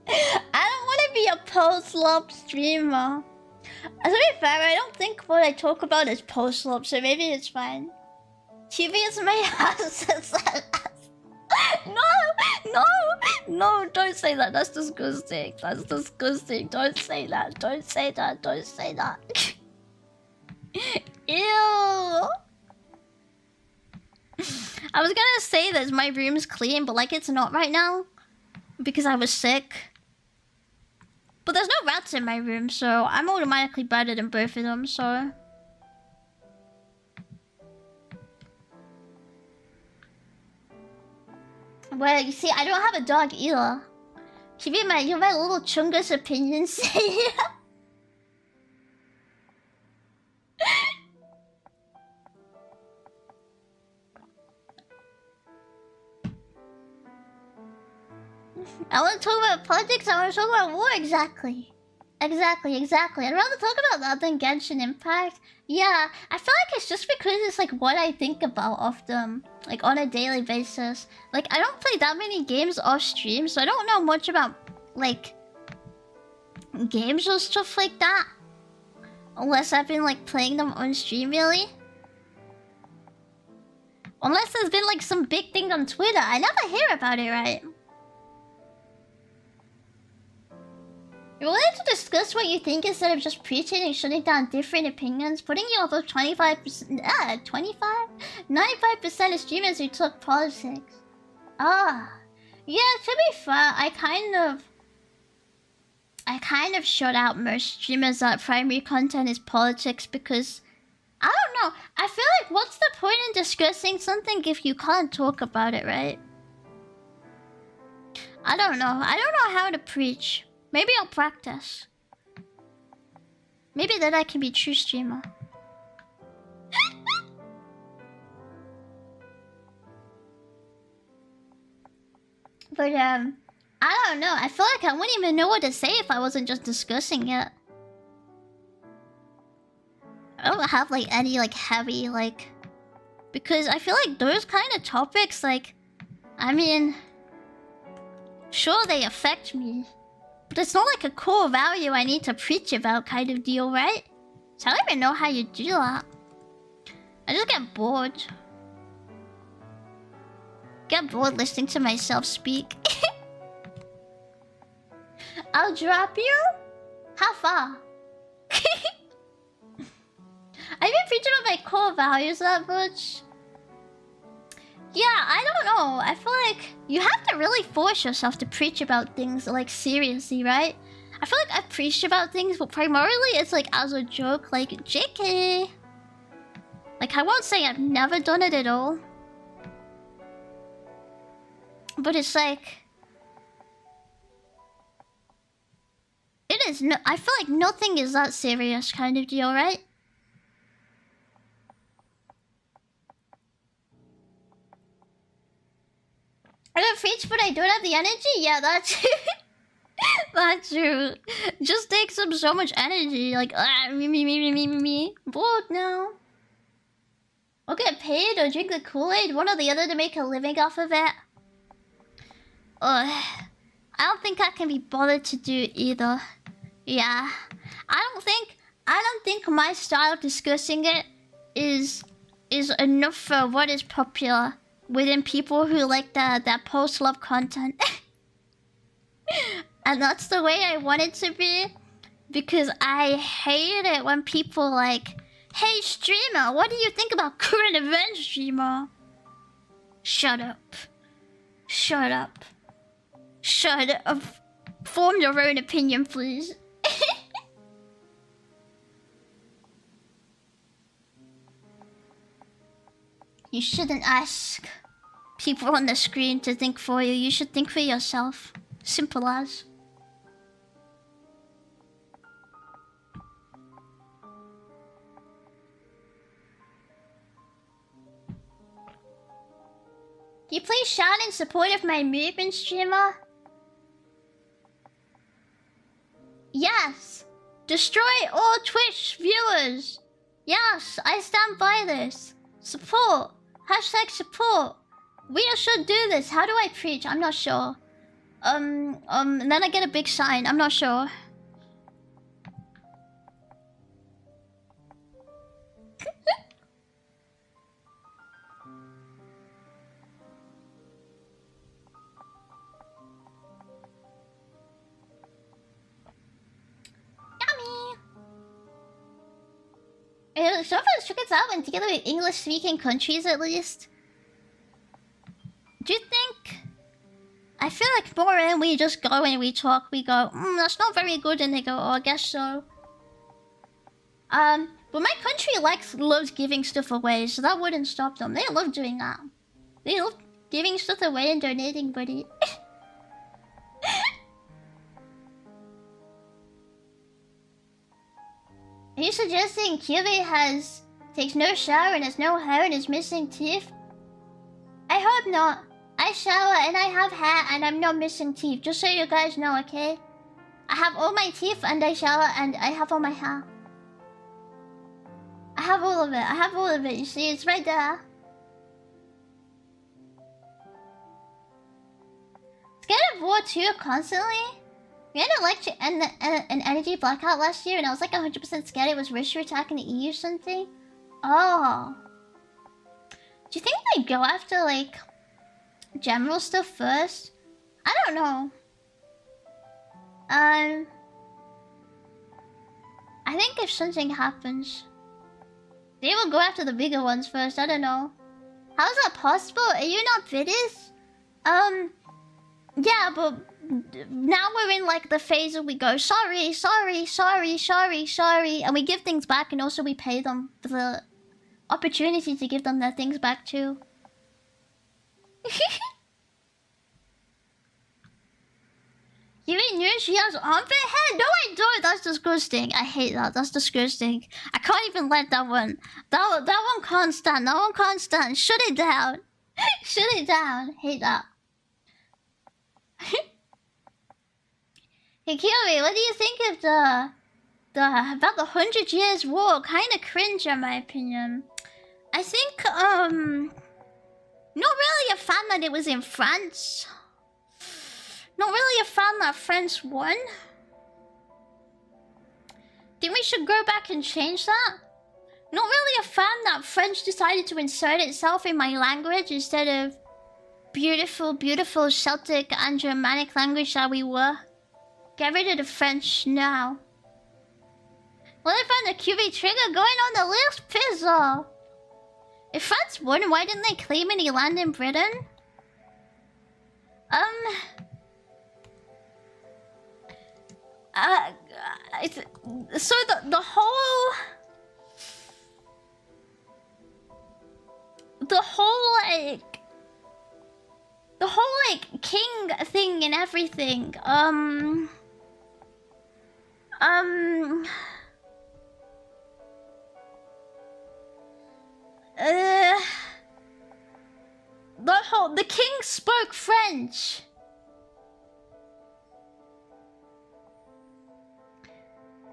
I don't want to be a post-lop streamer. To be fair, I don't think what I talk about is post-lop, so maybe it's fine. TV is my house. No, don't say that. That's disgusting. That's disgusting. Don't say that. Don't say that. Don't say that. Ew. I was gonna say that my room's clean, but like it's not right now because I was sick. But there's no rats in my room, so I'm automatically better than both of them, so... Well, you see, I don't have a dog either. You're my little chungus opinion sayer. I want to talk about politics, I want to talk about war, exactly. Exactly. I'd rather talk about that than Genshin Impact. Yeah, I feel like it's just because it's like what I think about often. Like on a daily basis. Like I don't play that many games off stream, so I don't know much about like games or stuff like that. Unless I've been like playing them on stream, really. Unless there's been like some big thing on Twitter. I never hear about it, right? You're willing to discuss what you think instead of just preaching and shutting down different opinions, putting you above 25%, 95% of streamers who talk politics. Ah, yeah. To be fair, I kind of shut out most streamers that primary content is politics because I don't know. I feel like what's the point in discussing something if you can't talk about it, right? I don't know. I don't know how to preach. Maybe I'll practice. Maybe then I can be a true streamer. But I don't know. I feel like I wouldn't even know what to say if I wasn't just discussing it. I don't have like any like heavy like, because I feel like those kind of topics, like, I mean, sure they affect me. But it's not like a core value I need to preach about kind of deal, right? So I don't even know how you do that. I just get bored. Get bored listening to myself speak. I'll drop you? How far? I've been preaching about my core values that much. Yeah, I don't know. I feel like you have to really force yourself to preach about things, like, seriously, right? I feel like I've preached about things, but primarily it's like as a joke, like, JK. Like, I won't say I've never done it at all. But it's like... It is no... I feel like nothing is that serious kind of deal, right? I don't preach, but I don't have the energy? Yeah, that's... That's true. Just takes up so much energy. Like, me. Bored now. Or get paid or drink the Kool-Aid, one or the other to make a living off of it. I don't think I can be bothered to do either. Yeah. I don't think my style of discussing it is enough for what is popular within people who like that post-love content. And that's the way I want it to be. Because I hate it when people like, hey streamer, what do you think about current events, streamer? Shut up. Shut up. Shut up. Form your own opinion, please. You shouldn't ask people on the screen to think for you. You should think for yourself. Simple as. Can you please shout in support of my movement, streamer? Yes. Destroy all Twitch viewers. Yes, I stand by this. Support. Hashtag support. We should do this. How do I preach? I'm not sure. And then I get a big sign. I'm not sure. So far, Sugar's out and together with English-speaking countries, at least. Do you think... I feel like more in we just go and we talk, we go, that's not very good, and they go, oh, I guess so. But my country loves giving stuff away, so that wouldn't stop them. They love doing that. They love giving stuff away and donating, buddy. Are you suggesting Kyrie takes no shower and has no hair and is missing teeth? I hope not. I shower and I have hair and I'm not missing teeth. Just so you guys know, okay? I have all my teeth and I shower and I have all my hair. I have all of it. I have all of it. You see, it's right there. Scared of war too constantly? We had an electric and an energy blackout last year, and I was like 100% scared it was Russia attacking the EU or something. Oh. Do you think they go after, like, general stuff first? I don't know. I think if something happens, they will go after the bigger ones first. I don't know. How is that possible? Are you not British? Yeah, but now we're in like the phase where we go sorry, and we give things back, and also we pay them for the opportunity to give them their things back too. You mean new? She has armpit hair? No, I don't. That's disgusting. I hate that. That's disgusting. I can't even let that one. That one can't stand. That one can't stand. Shut it down. Shut it down. Hate that. Hey Kiyomi, what do you think of about the 100 Years War? Kinda cringe in my opinion. I think not really a fan that it was in France. Not really a fan that France won. Think we should go back and change that? Not really a fan that French decided to insert itself in my language instead of beautiful, beautiful Celtic and Germanic language that we were. Get rid of the French now. Well, I found the QV trigger going on the list, pizza. If France won, why didn't they claim any land in Britain? So the whole like king thing and everything. The king spoke French.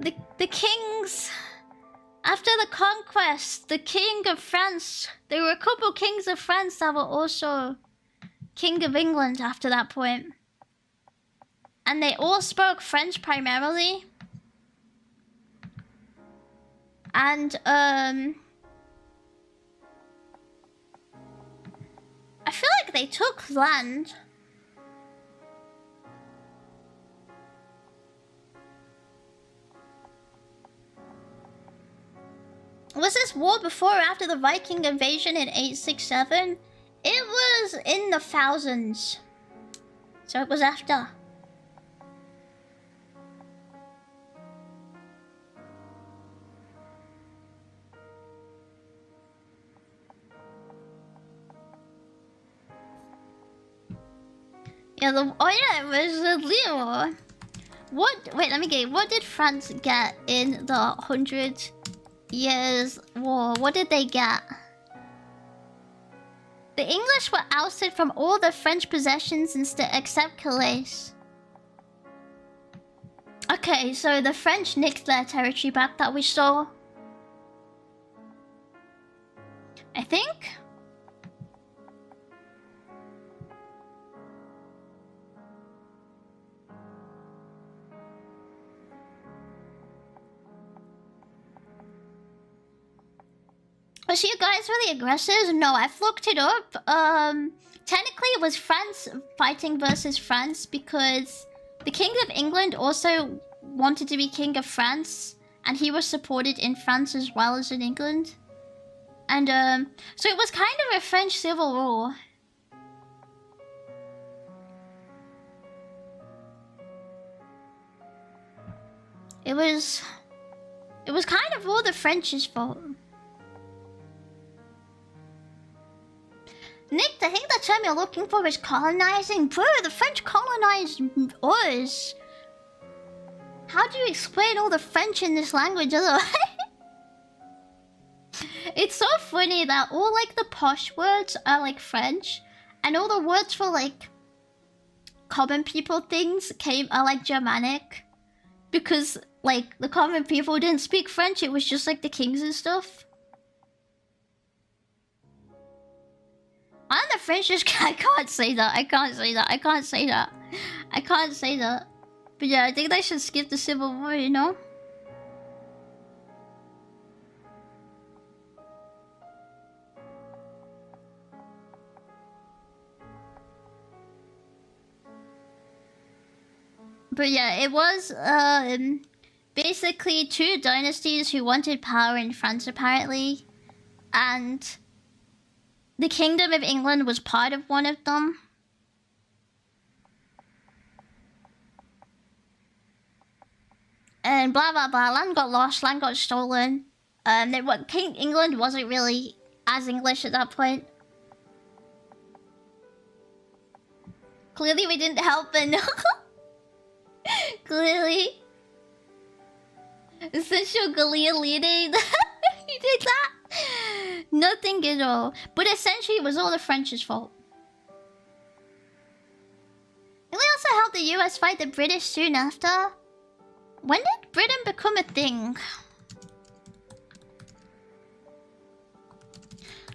The kings, after the conquest, the king of France, there were a couple kings of France that were also king of England after that point. And they all spoke French primarily. And I feel like they took land. Was this war before or after the Viking invasion in 867? It was in the thousands. So it was after. Yeah, it was the Leo. Wait, let me get. What did France get in the 100 Years War? What did they get? The English were ousted from all the French possessions except Calais. Okay, so the French nicked their territory back that we saw. I think. Was you guys really aggressive? No, I've looked it up. Technically it was France fighting versus France because the King of England also wanted to be King of France, and he was supported in France as well as in England. And so it was kind of a French civil war. It was kind of all the French's fault. Nick, I think the term you're looking for is colonizing. Bro, the French colonized us. How do you explain all the French in this language otherwise? It's so funny that all like the posh words are like French, and all the words for like common people things are like Germanic. Because like the common people didn't speak French, it was just like the kings and stuff. And the French just I can't say that. But yeah, I think they should skip the Civil War, you know? But yeah, it was basically two dynasties who wanted power in France apparently, and the Kingdom of England was part of one of them. And blah blah blah, land got lost, land got stolen. King England wasn't really as English at that point. Clearly we didn't help and clearly. Essential Gallia leading. You did that? Nothing at all. But essentially it was all the French's fault. And we also helped the US fight the British soon after. When did Britain become a thing?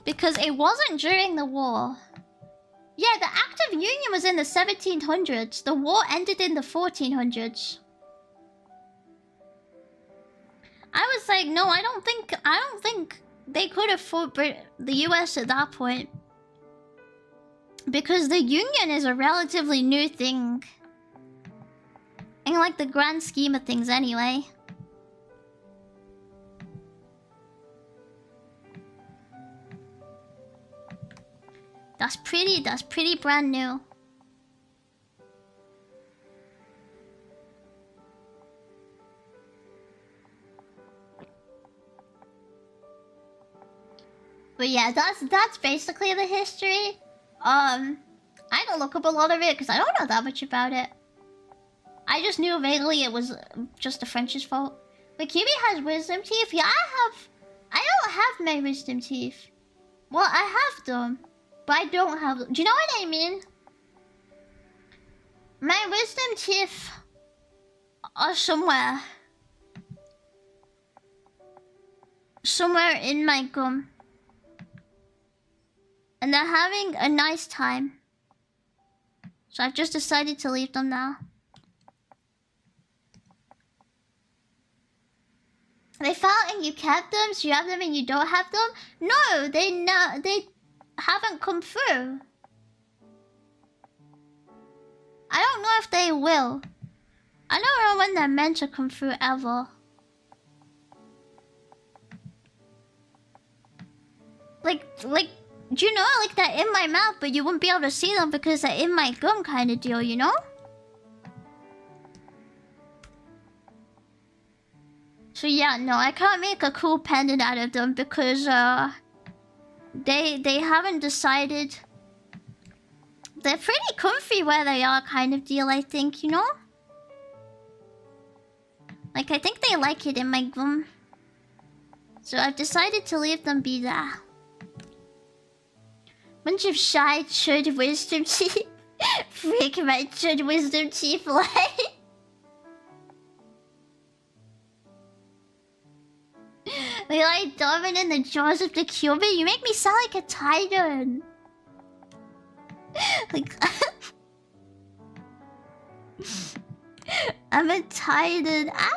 Because it wasn't during the war. Yeah, the Act of Union was in the 1700s. The war ended in the 1400s. I was like, no, I don't think they could have fought the US at that point. Because the Union is a relatively new thing. In like the grand scheme of things anyway. That's pretty brand new. But yeah, that's basically the history. I had to look up a lot of it because I don't know that much about it. I just knew vaguely it was just the French's fault. But Kiwi has wisdom teeth? Yeah, I don't have my wisdom teeth. Well, I have them. But I don't have them. Do you know what I mean? My wisdom teeth are somewhere. Somewhere in my gum. And they're having a nice time. So I've just decided to leave them now. They fell and you kept them, so you have them and you don't have them? No, they haven't come through. I don't know if they will. I don't know when they're meant to come through ever. Like, do you know, like they're in my mouth, but you wouldn't be able to see them because they're in my gum kind of deal, you know? So yeah, no, I can't make a cool pendant out of them because they haven't decided. They're pretty comfy where they are kind of deal, I think, you know? Like, I think they like it in my gum. So I've decided to leave them be there. Bunch of shy chud wisdom teeth. Freak my chud wisdom teeth like. They like diving in the jaws of the Cupid. You make me sound like a titan. Like I'm a titan. Ah!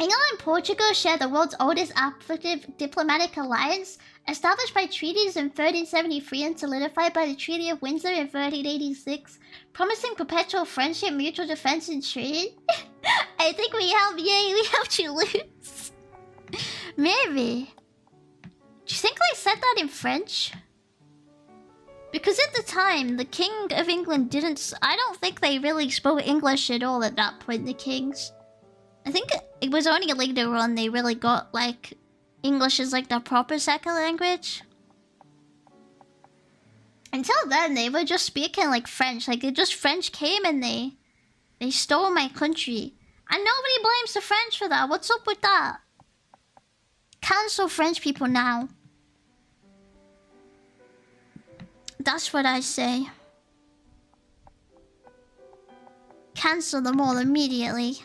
England and Portugal share the world's oldest active diplomatic alliance, established by treaties in 1373 and solidified by the Treaty of Windsor in 1386, promising perpetual friendship, mutual defense, and trade. I think we have to lose. Maybe. Do you think they said that in French? Because at the time, the King of England didn't... I don't think they really spoke English at all at that point, the kings. I think it was only later on they really got, like, English as, like, their proper second language. Until then, they were just speaking, like, French. Like, it just French came and they stole my country. And nobody blames the French for that. What's up with that? Cancel French people now. That's what I say. Cancel them all immediately.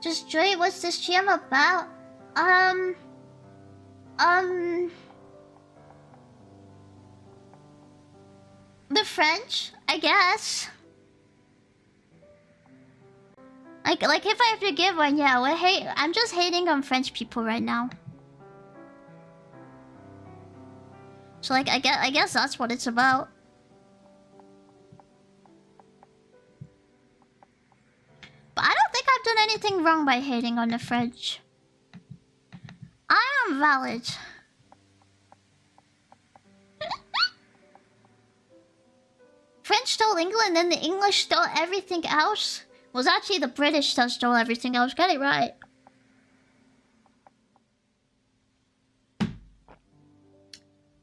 Just Joy, what's this jam about? The French, I guess. Like if I have to give one, yeah, I'm just hating on French people right now. So like I guess that's what it's about. But I don't think I've done anything wrong by hating on the French. I am valid. French stole England, then the English stole everything else. It was actually the British that stole everything else. Get it right.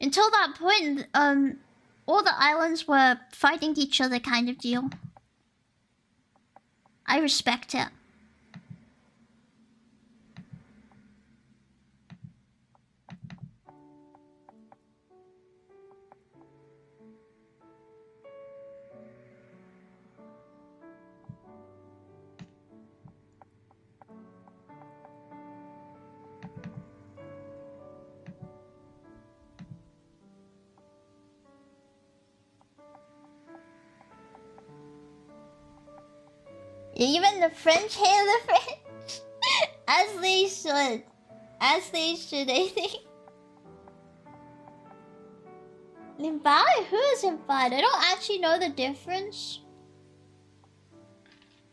Until that point, all the islands were fighting each other kind of deal. I respect it. Even the French hail the French. As they should. As they should, I think. Limbad? Who is Limbad? I don't actually know the difference.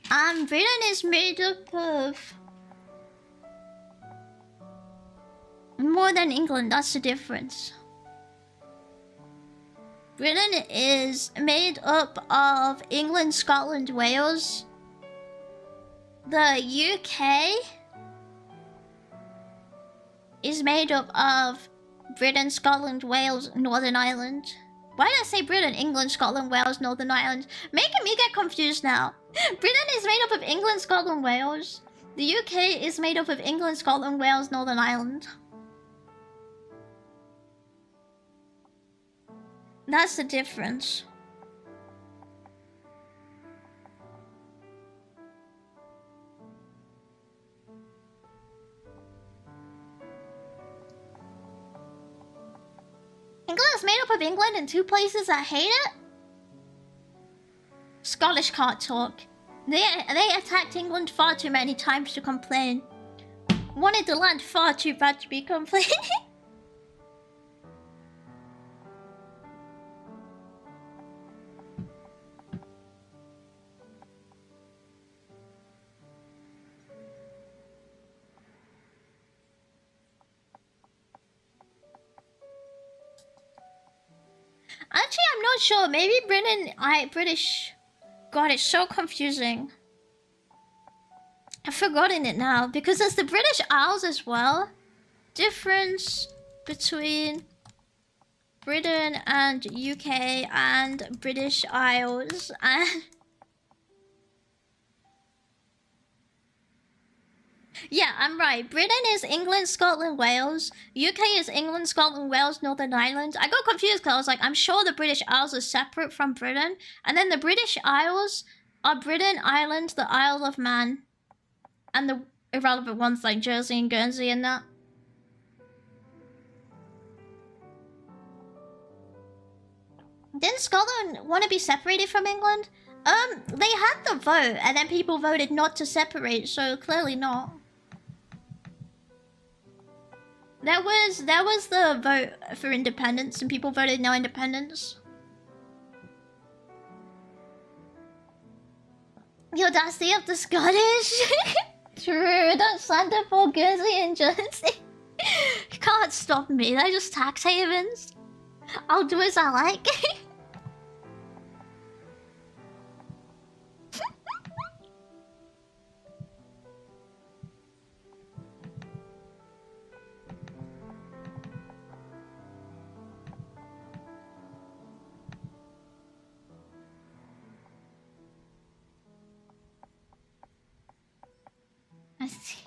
Britain is made up of more than England, that's the difference. Britain is made up of England, Scotland, Wales. The UK is made up of Britain, Scotland, Wales, Northern Ireland. Why did I say Britain, England, Scotland, Wales, Northern Ireland? Making me get confused now. Britain is made up of England, Scotland, Wales. The UK is made up of England, Scotland, Wales, Northern Ireland. That's the difference. England is made up of England and 2 places that hate it? Scottish can't talk. They attacked England far too many times to complain. Wanted the land far too bad to be complaining. Actually, I'm not sure. Maybe British... God, it's so confusing. I've forgotten it now. Because there's the British Isles as well. Difference between Britain and UK and British Isles. Yeah, I'm right. Britain is England, Scotland, Wales. UK is England, Scotland, Wales, Northern Ireland. I got confused because I was like, I'm sure the British Isles are separate from Britain. And then the British Isles are Britain, Ireland, the Isle of Man. And the irrelevant ones like Jersey and Guernsey and that. Didn't Scotland want to be separated from England? They had the vote and then people voted not to separate, so clearly not. There was the vote for independence and people voted no independence. The audacity of the Scottish. True, don't slander for Guernsey and Jersey. You can't stop me, they're just tax havens. I'll do as I like. I see.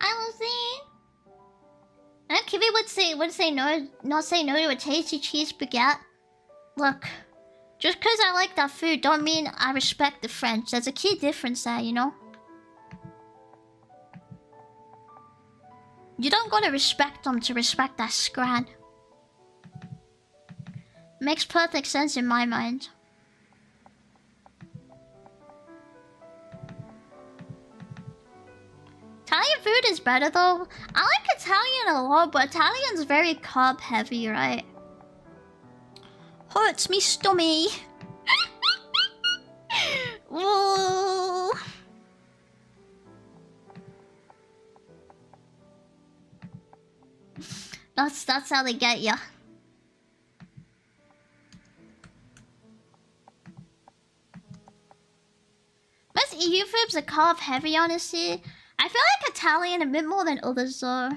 I will see. And Kiwi would say no, not say no to a tasty cheese baguette. Look, just because I like that food don't mean I respect the French. There's a key difference there, you know? You don't gotta respect them to respect that scran. Makes perfect sense in my mind. Italian food is better though. I like Italian a lot, but Italian's very carb heavy, right? Hurts me stomach. Ooh. That's how they get ya. Most EU foods are carb heavy, honestly. I feel like Italian a bit more than others though.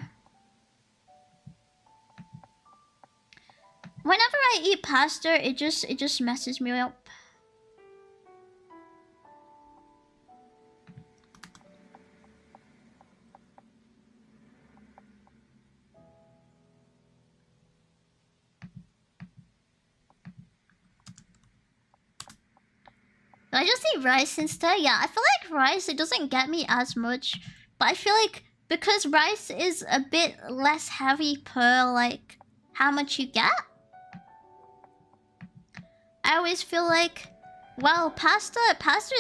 Whenever I eat pasta, it just messes me up. Do I just eat rice instead? Yeah, I feel like rice, it doesn't get me as much. But I feel like because rice is a bit less heavy per, like, how much you get. I always feel like Well, pasta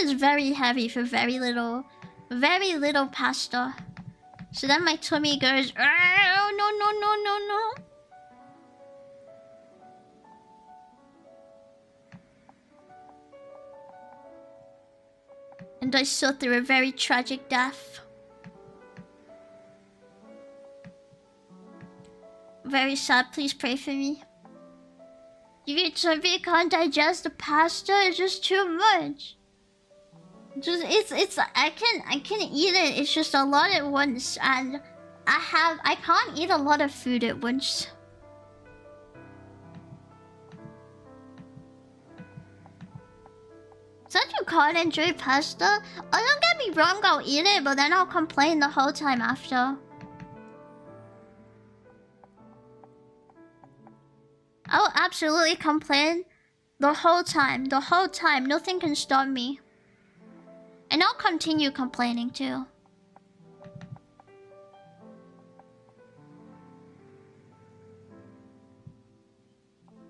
is very heavy for very little pasta. So then my tummy goes, oh, no, no, no, no, no. And I saw through a very tragic death. Very sad, please pray for me. If you can't digest the pasta, it's just too much. It's I can eat it, it's just a lot at once, and I can't eat a lot of food at once. Said you can't enjoy pasta? Oh, don't get me wrong, I'll eat it, but then I'll complain the whole time after. I'll absolutely complain the whole time. Nothing can stop me. And I'll continue complaining too.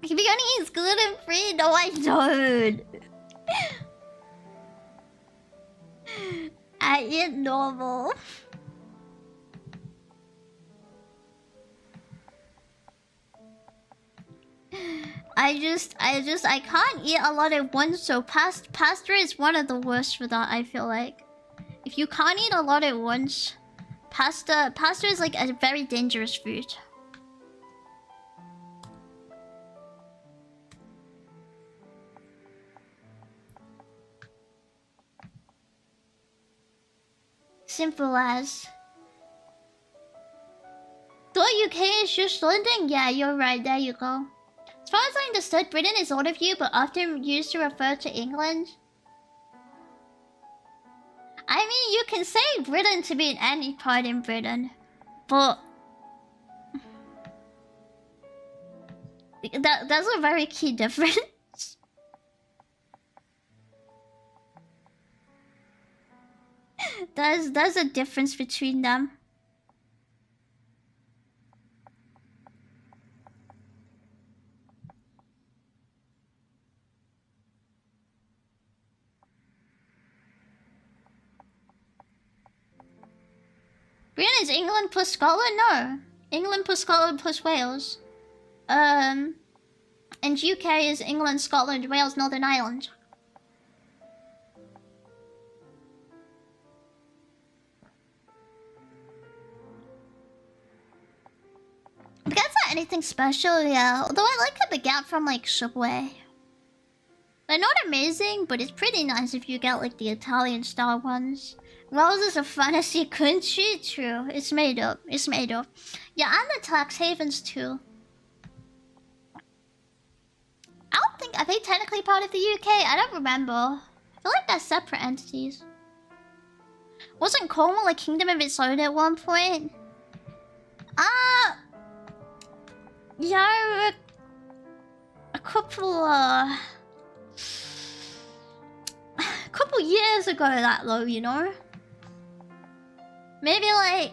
If you're gonna eat gluten-free, no I don't. I eat normal. I can't eat a lot at once, so pasta is one of the worst for that, I feel like. If you can't eat a lot at once, pasta is like a very dangerous food. Simple as. Thought UK is just London? Yeah, you're right, there you go. As far as I understood, Britain is all of you, but often used to refer to England. I mean, you can say Britain to be in any part in Britain, but that's a very key difference. There's a difference between them. Britain is England plus Scotland? No. England plus Scotland plus Wales. And UK is England, Scotland, Wales, Northern Ireland. But that's not anything special, yeah. Although I like the baguette from like Subway. They're not amazing, but it's pretty nice if you get like the Italian style ones. Wales is a fantasy country? True. It's made up. It's made up. Yeah, and the tax havens too. I don't think... Are they technically part of the UK? I don't remember. I feel like they're separate entities. Wasn't Cornwall a kingdom of its own at one point? Yeah, a couple years ago that though, you know? Maybe like...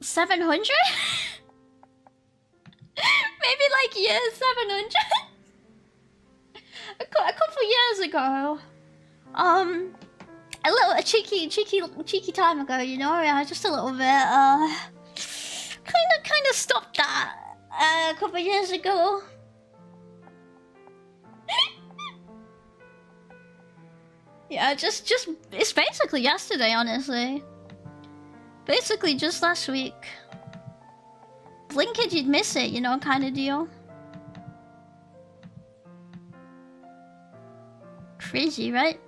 700? Maybe like year 700? a couple years ago. A cheeky time ago, you know? Yeah, just a little bit, kind of stopped that a couple years ago. Yeah, just it's basically yesterday, honestly. Basically just last week. Blink it, you'd miss it, you know, kind of deal. Crazy, right?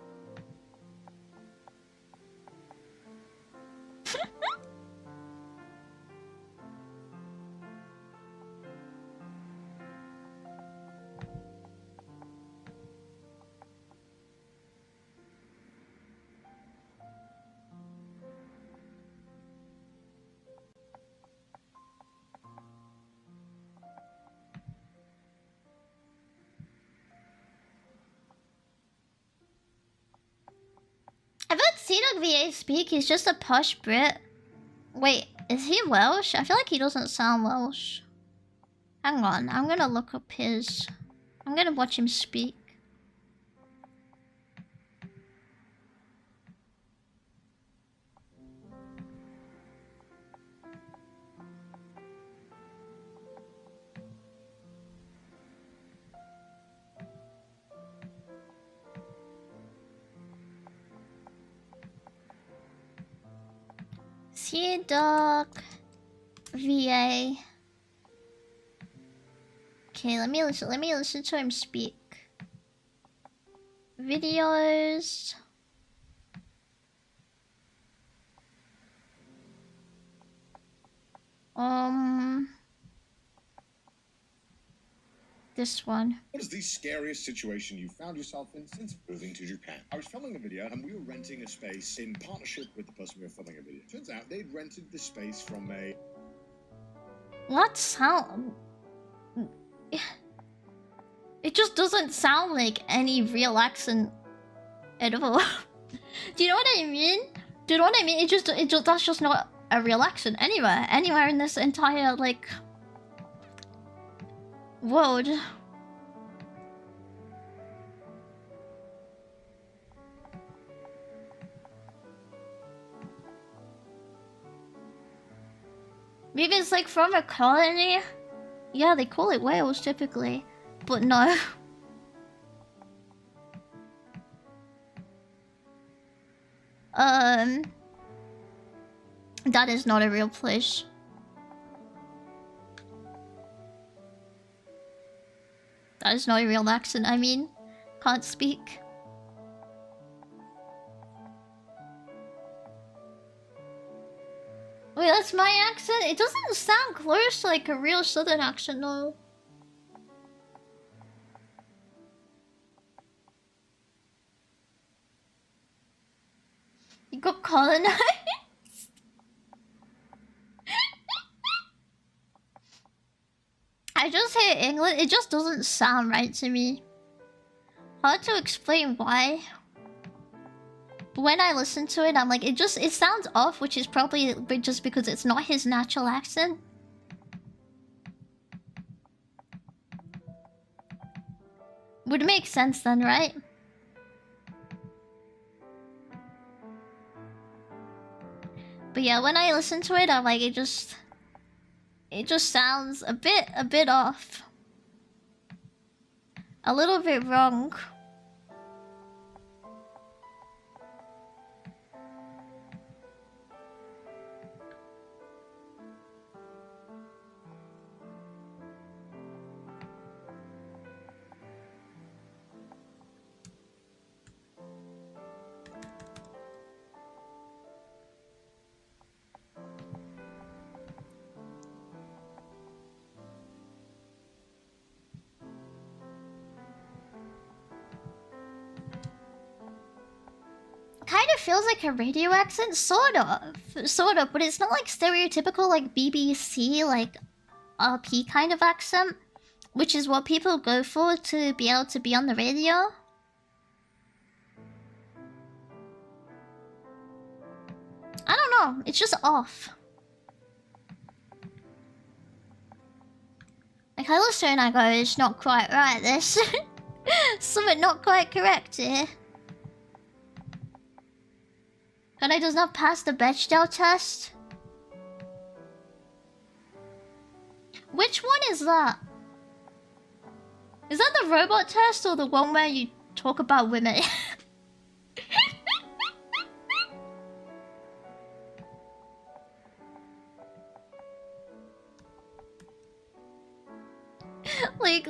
I've heard CWVA speak, he's just a posh Brit. Wait, is he Welsh? I feel like he doesn't sound Welsh. Hang on, I'm gonna look up his... I'm gonna watch him speak. Sea Dog VA. Okay, let me listen to him speak. Videos. This one. What is the scariest situation you found yourself in since moving to Japan? I was filming a video and we were renting a space in partnership with the person we were filming a video. Turns out they'd rented the space from a... What sound? It just doesn't sound like any real accent at all. Do you know what I mean? Do you know what I mean? It just that's just not a real accent anywhere in this entire like world. Maybe it's like from a colony. Yeah, they call it Wales typically, but no. That is not a real place. That is not a real accent, I mean. Can't speak. Wait, that's my accent? It doesn't sound close to like a real southern accent though. You got colonized? I just hear English, it just doesn't sound right to me. Hard to explain why. But when I listen to it, I'm like, it sounds off, which is probably just because it's not his natural accent. Would make sense then, right? But yeah, when I listen to it, I'm like, it just sounds a bit off. A little bit wrong. Kind of feels like a radio accent, sort of, but it's not like stereotypical like BBC, like RP kind of accent, which is what people go for to be able to be on the radio. I don't know, it's just off. Like I listen and I go, it's not quite right, this. Something not quite correct here. And I does not pass the Bechdel test? Which one is that? Is that the robot test or the one where you talk about women?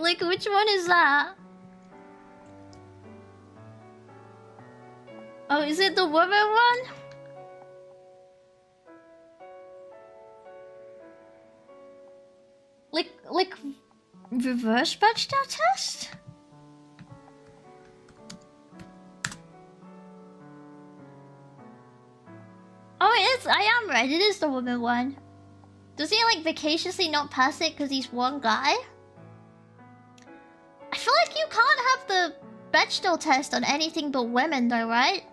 like which one is that? Oh, is it the woman one? Like reverse Bechdel test? Oh, it is. I am right. It is the woman one. Does he like vacatiously not pass it because he's one guy? I feel like you can't have the Bechdel test on anything but women, though, right?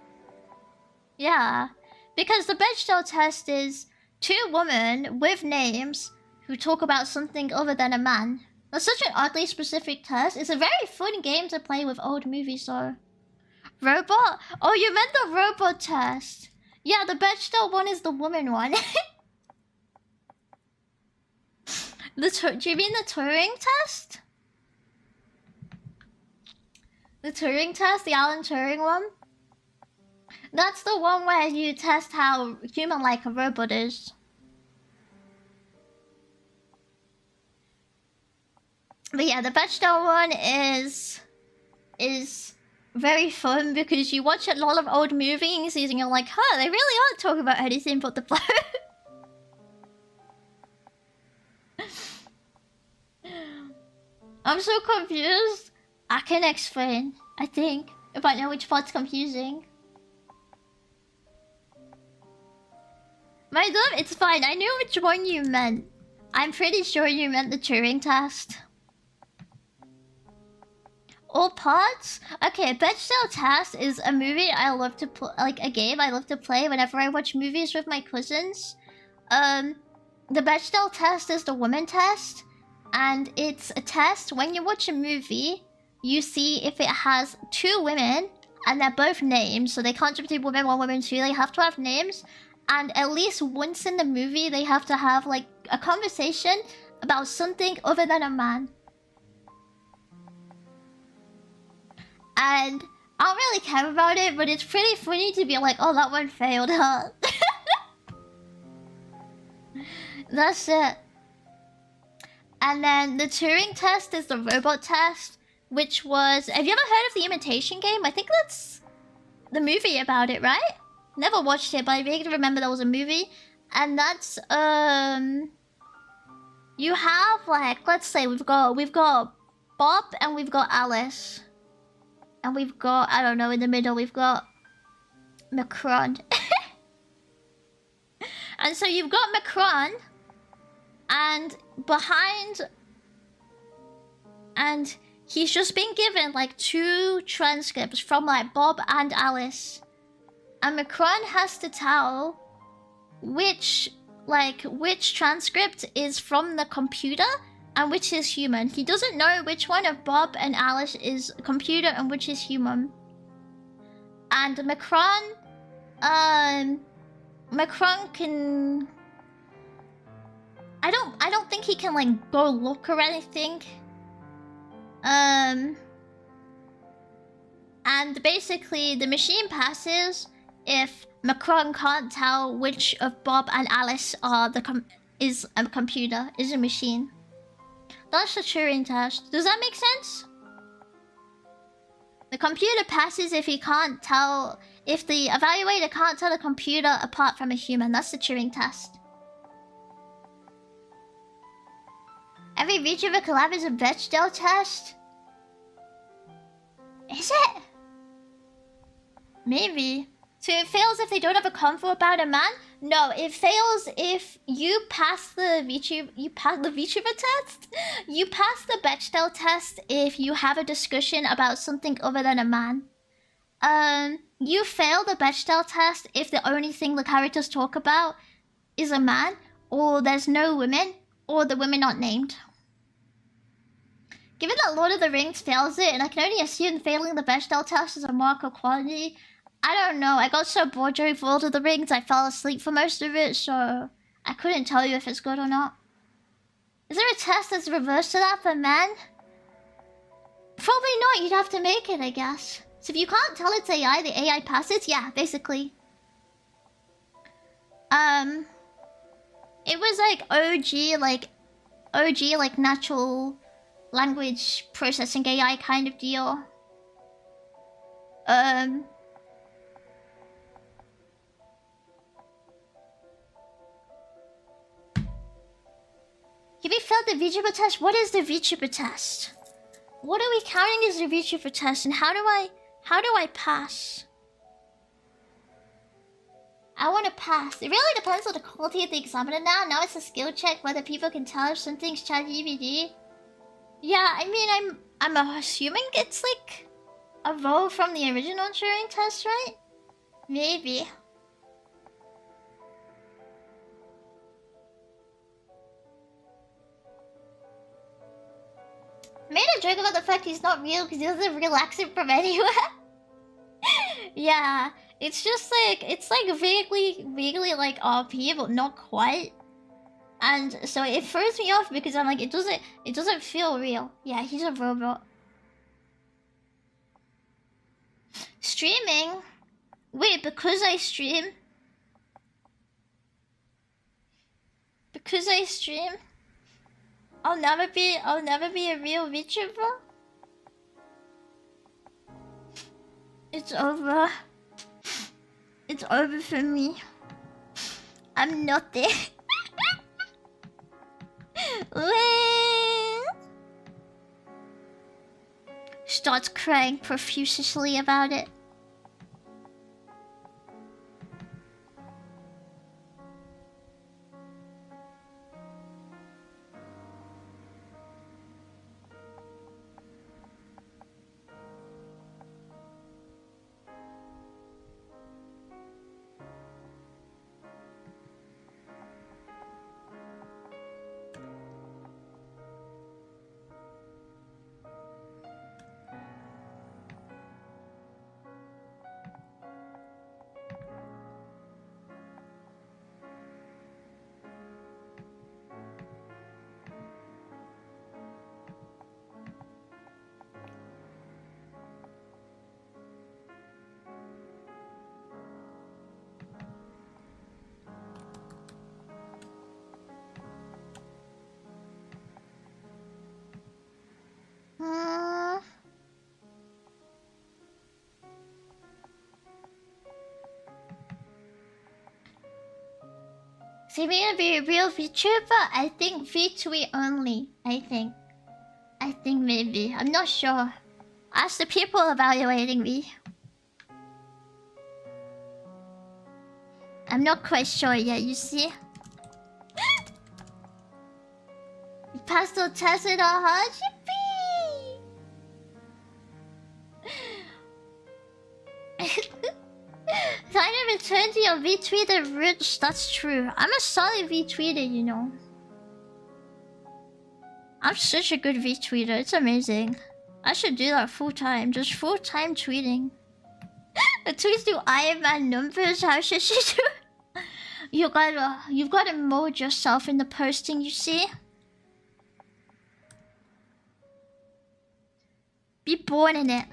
Yeah, because the Bechdel test is two women with names who talk about something other than a man. That's such an oddly specific test. It's a very fun game to play with old movies, though. Robot? Oh, you meant the robot test. Yeah, the Bechdel one is the woman one. Do you mean the Turing test? The Turing test? The Alan Turing one? That's the one where you test how human-like a robot is. But yeah, the Bechdel one is very fun because you watch a lot of old movies and you're like, huh, they really aren't talking about anything but the plot. I'm so confused. I can explain, I think, if I know which part's confusing. My love, it's fine. I knew which one you meant. I'm pretty sure you meant the Turing test. All parts? Okay, Bechdel Test is a movie I love to play, like a game I love to play whenever I watch movies with my cousins. The Bechdel Test is the woman test, and it's a test when you watch a movie, you see if it has two women, and they're both names, so they can't just be woman 1, woman 2, they have to have names, and at least once in the movie they have to have like a conversation about something other than a man. And I don't really care about it, but it's pretty funny to be like, oh, that one failed, huh? That's it. And then the Turing test is the robot test, which was... Have you ever heard of The Imitation Game? I think that's the movie about it, right? Never watched it, but I vaguely remember there was a movie. And that's, you have, like, let's say we've got Bob and we've got Alice. And we've got, I don't know, in the middle we've got Macron. And so you've got Macron, and behind... And he's just been given, like, 2 transcripts from, like, Bob and Alice. And Macron has to tell which transcript is from the computer and which is human. He doesn't know which one of Bob and Alice is computer and which is human. And Macron can... I don't think he can, like, go look or anything. And basically the machine passes if Macron can't tell which of Bob and Alice are is a computer, is a machine. That's the Turing test. Does that make sense? The computer passes if he can't tell... If the evaluator can't tell the computer apart from a human. That's the Turing test. Every VTuber collab is a Bechdel test? Is it? Maybe. So it fails if they don't have a convo about a man? No, it fails if you pass the VTuber test. You pass the Bechdel test if you have a discussion about something other than a man. You fail the Bechdel test if the only thing the characters talk about is a man, or there's no women, or the women aren't named. Given that Lord of the Rings fails it, and I can only assume failing the Bechdel test is a mark of quality, I don't know. I got so bored during Lord of the Rings, I fell asleep for most of it, so I couldn't tell you if it's good or not. Is there a test that's reverse to that for men? Probably not. You'd have to make it, I guess. So if you can't tell it's AI, the AI passes? Yeah, basically. It was like OG, like natural language processing AI kind of deal. Can we fail the VTuber test? What is the VTuber test? What are we counting as the VTuber test, and how do I pass? I want to pass. It really depends on the quality of the examiner now. Now it's a skill check whether people can tell if something's ChatGPT. Yeah, I mean, I'm assuming it's like a roll from the original Turing test, right? Maybe. Made a joke about the fact he's not real because he doesn't relax it from anywhere. Yeah, it's just like vaguely like RP, but not quite. And so it throws me off because I'm like, it doesn't feel real. Yeah, he's a robot. Streaming? Wait, because I stream? Because I stream? I'll never be a real VTuber? It's over. It's over for me. I'm nothing. Starts crying profusely about it. So you're gonna be a real VTuber? I think VTweet only. I think maybe. I'm not sure. Ask the people evaluating me. I'm not quite sure yet, you see? You passed the test with a hard So I never turned to your VTweeter rich, that's true. I'm a solid VTweeter, you know. I'm such a good VTweeter, it's amazing. I should do that full time, just full time tweeting. The tweets do Iron Man numbers, how should she do? You've gotta mold yourself in the posting, you see? Be born in it.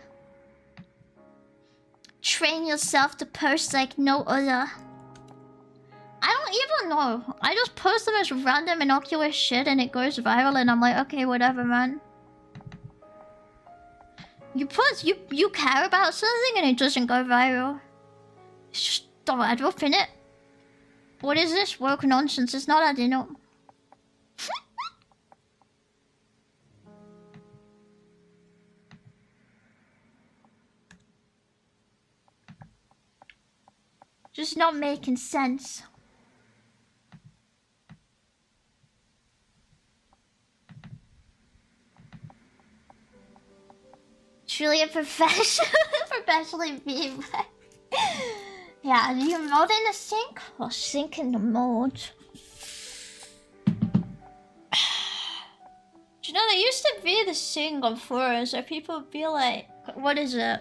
Train yourself to post like no other. I don't even know. I just post the most random innocuous shit and it goes viral and I'm like, okay, whatever, man. You care about something and it doesn't go viral. It's just don't add up in it. What is this woke nonsense? It's not adding up. Just not making sense. Truly a professionally being. Yeah, do you mold in the sink or sink in the mold? Do you know there used to be the sing on forums where people would be like, what is it?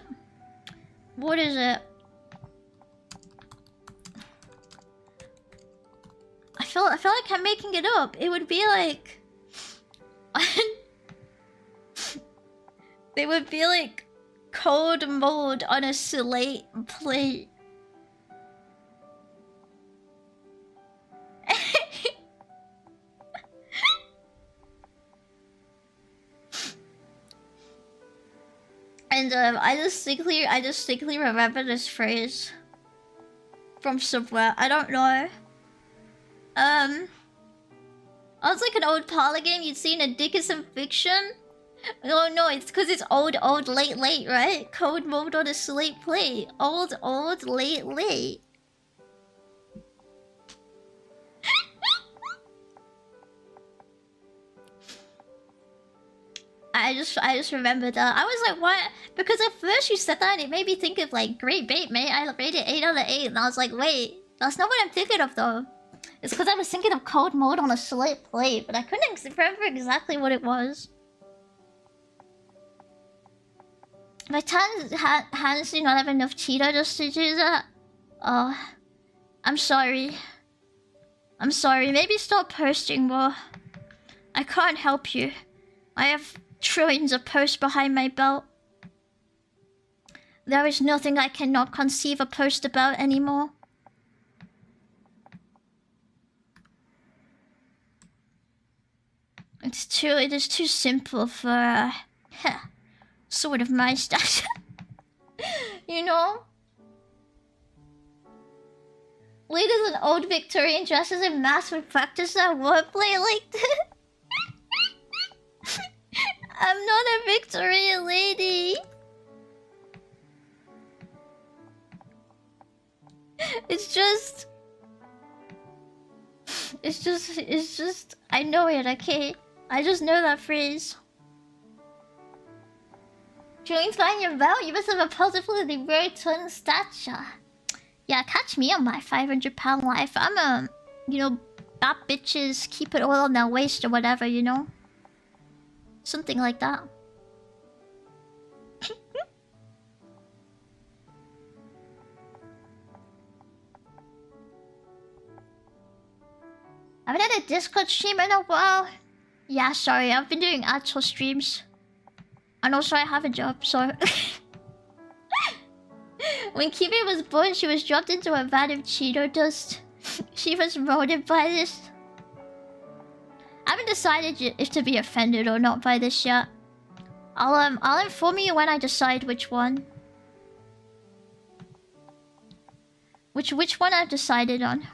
What is it? I feel like I'm making it up. It would be like they would be like cold mold on a slate plate. And I distinctly remember this phrase from somewhere. I don't know. I was like an old parlor game you'd seen in Dickinson fiction. Oh no, it's because it's old, late, right? Code mode on a slate plate. Old, late. I just remember that. I was like, what? Because at first you said that and it made me think of like, great bait, mate. I rated 8 out of 8. And I was like, wait, that's not what I'm thinking of though. It's because I was thinking of code mode on a slate plate, but I couldn't remember exactly what it was. My hands do not have enough Cheeto just to do that. Oh, I'm sorry. I'm sorry. Maybe stop posting more. I can't help you. I have trillions of posts behind my belt. There is nothing I cannot conceive a post about anymore. It is too simple for sort of my stash. You know? Lead as an old Victorian dresses in mass would practice that wordplay like this. I'm not a Victorian lady. It's just... I know it, okay? I just know that phrase. Feeling fine your belt, you must have a positively very tall stature. Yeah, catch me on my 500-pound life. I'm a, you know, bad bitches keep it all on their waist or whatever, you know? Something like that. I haven't had a Discord stream in a while. Yeah, sorry, I've been doing actual streams. And also I have a job, so... When Kimi was born, she was dropped into a vat of Cheeto dust. She was molded by this. I haven't decided if to be offended or not by this yet. I'll inform you when I decide which one. Which one I've decided on.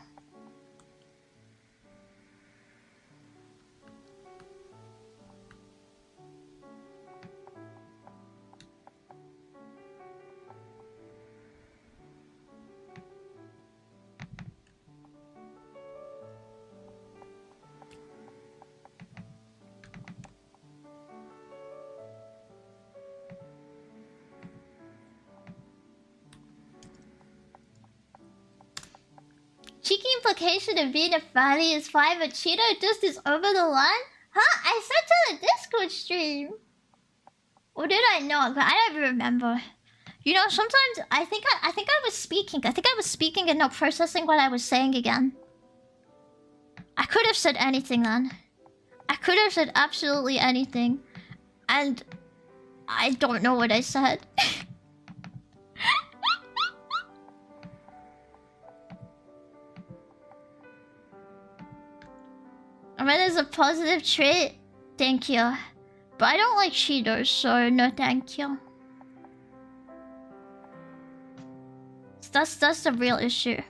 Cheeky implication of being a fatty is fine, but Cheeto just is over the line? Huh? I said to the Discord stream. Or did I not? But I don't remember. You know, sometimes I think I was speaking. I think I was speaking and not processing what I was saying again. I could have said anything then. I could have said absolutely anything. And I don't know what I said. I mean, it's a positive trait. Thank you. But I don't like Cheetos, so no thank you. That's the real issue.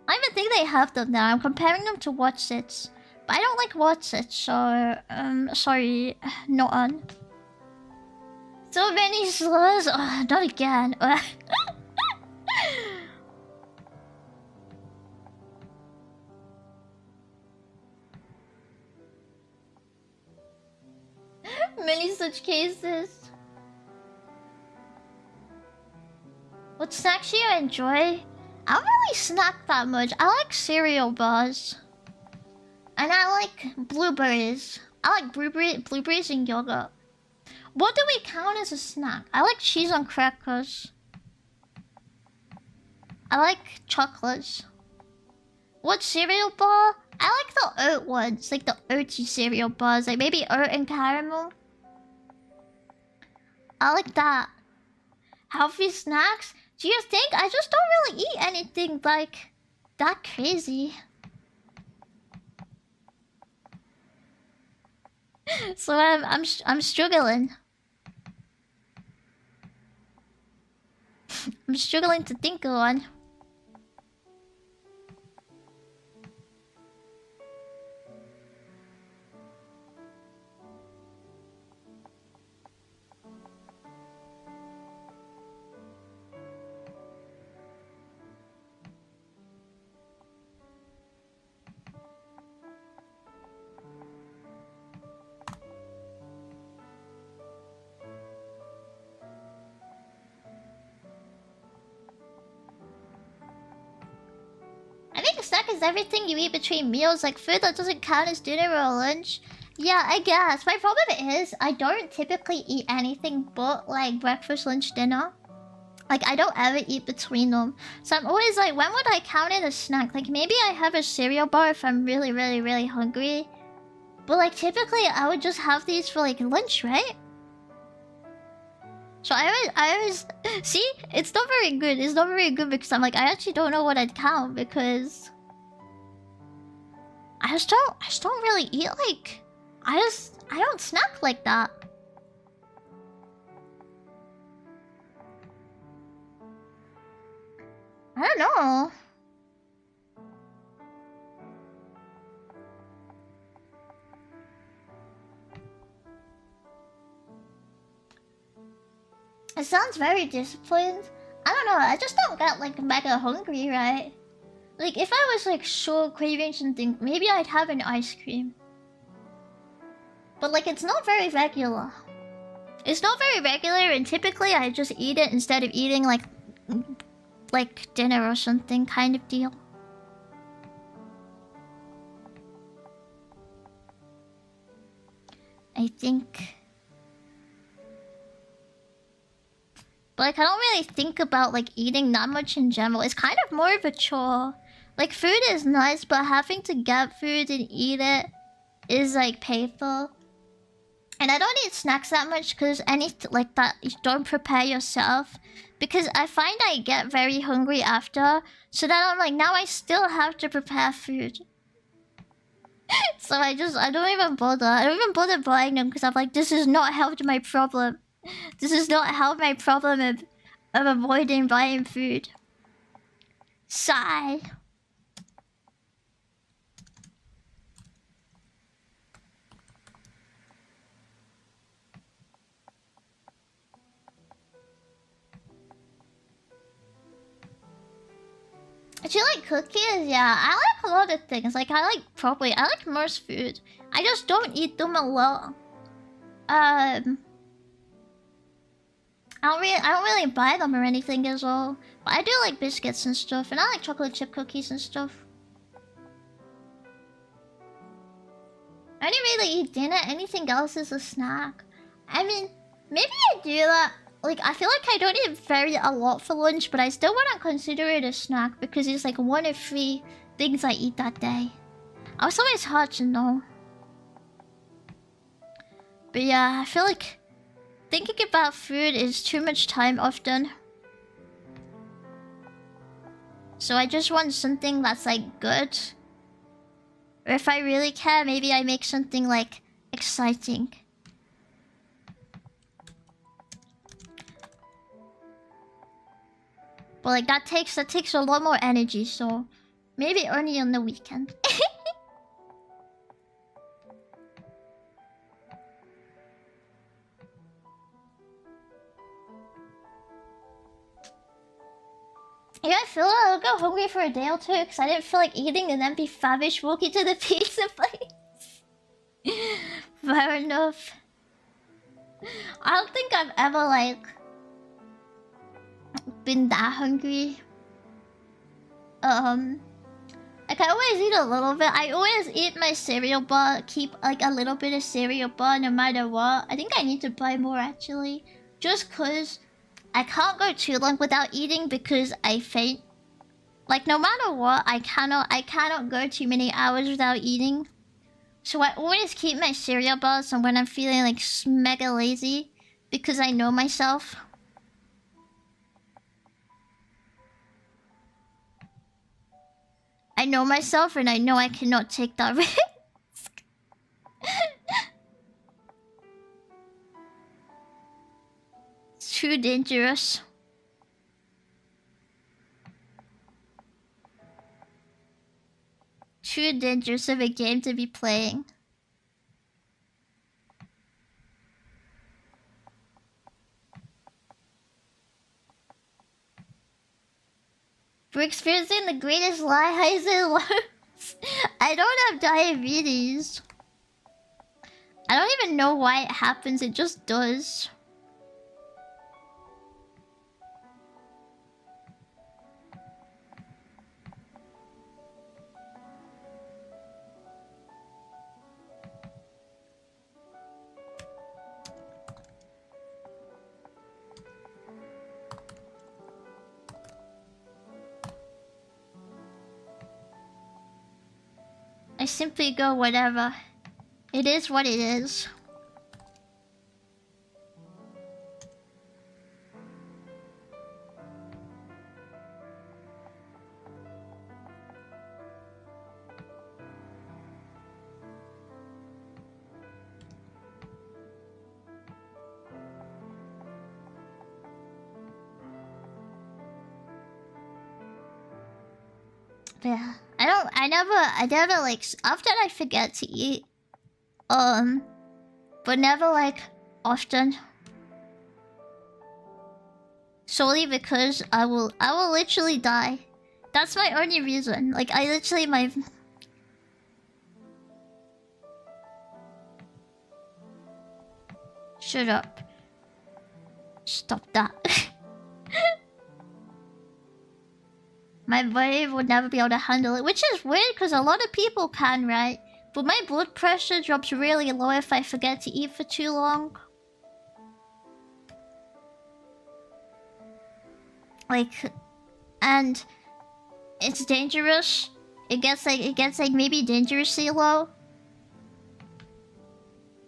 I even think they have them now. I'm comparing them to Whatsits. But I don't like Whatsits, so... sorry. No on. So many slurs. Oh, not again. Many such cases. What snacks do you enjoy? I don't really snack that much. I like cereal bars. And I like blueberries. I like blueberries and yogurt. What do we count as a snack? I like cheese on crackers. I like chocolates. What cereal bar? I like the oat ones. Like the oaty cereal bars. Like maybe oat and caramel. I like that. Healthy snacks? Do you think? I just don't really eat anything like that crazy. So I'm struggling. I'm struggling to think of one. I think a snack is everything you eat between meals, like food that doesn't count as dinner or lunch. Yeah, I guess. My problem is I don't typically eat anything but like breakfast, lunch, dinner. Like I don't ever eat between them. So I'm always like, when would I count it a snack? Like maybe I have a cereal bar if I'm really, really, really hungry. But like typically I would just have these for like lunch, right? So I was see, it's not very good. It's not very good because I'm like, I actually don't know what I'd count because I just don't really eat like I don't snack like that. I don't know. It sounds very disciplined. I don't know, I just don't get like mega hungry, right? Like if I was like so craving something, maybe I'd have an ice cream. But like it's not very regular. It's not very regular and typically I just eat it instead of eating like dinner or something kind of deal. I think. But like I don't really think about like eating that much in general. It's kind of more of a chore. Like food is nice, but having to get food and eat it is like painful. And I don't eat snacks that much because like that you don't prepare yourself. Because I find I get very hungry after. So then I'm like, now I still have to prepare food. So I don't even bother. I don't even bother buying them because I'm like, this has not helped my problem. This has not helped my problem of avoiding buying food. Sigh. Do you like cookies? Yeah, I like a lot of things. Like I like most food. I just don't eat them a lot. I don't really buy them or anything as well. But I do like biscuits and stuff, and I like chocolate chip cookies and stuff. I only really eat dinner. Anything else is a snack. I mean, maybe I do that. Like, I feel like I don't eat a lot for lunch, but I still wouldn't consider it a snack because it's like one of 3 things I eat that day. Also, it's hard to know. But yeah, I feel like thinking about food is too much time often. So I just want something that's like good. Or if I really care, maybe I make something like exciting. But like that takes a lot more energy, so maybe only on the weekend. Yeah, I feel I'll go hungry for a day or two because I didn't feel like eating and then be famished walking to the pizza place. Fair enough. I don't think I've ever like been that hungry. Like I always eat a little bit. I always eat my cereal bar, keep like a little bit of cereal bar no matter what. I think I need to buy more actually. Just cause I can't go too long without eating because I faint. Like no matter what, I cannot go too many hours without eating. So I always keep my cereal bars and when I'm feeling like mega lazy because I know myself. I know myself and I know I cannot take that risk. It's too dangerous. Too dangerous of a game to be playing. We're experiencing the greatest lie highs and lows. I don't have diabetes. I don't even know why it happens, it just does. I simply go whatever. It is what it is. Yeah, I never like, often I forget to eat. But never like, often. Solely because I will literally die. That's my only reason. Like, I literally, Shut up. Stop that. My body would never be able to handle it, which is weird because a lot of people can, right? But my blood pressure drops really low if I forget to eat for too long. Like, and it's dangerous. It gets like maybe dangerously low.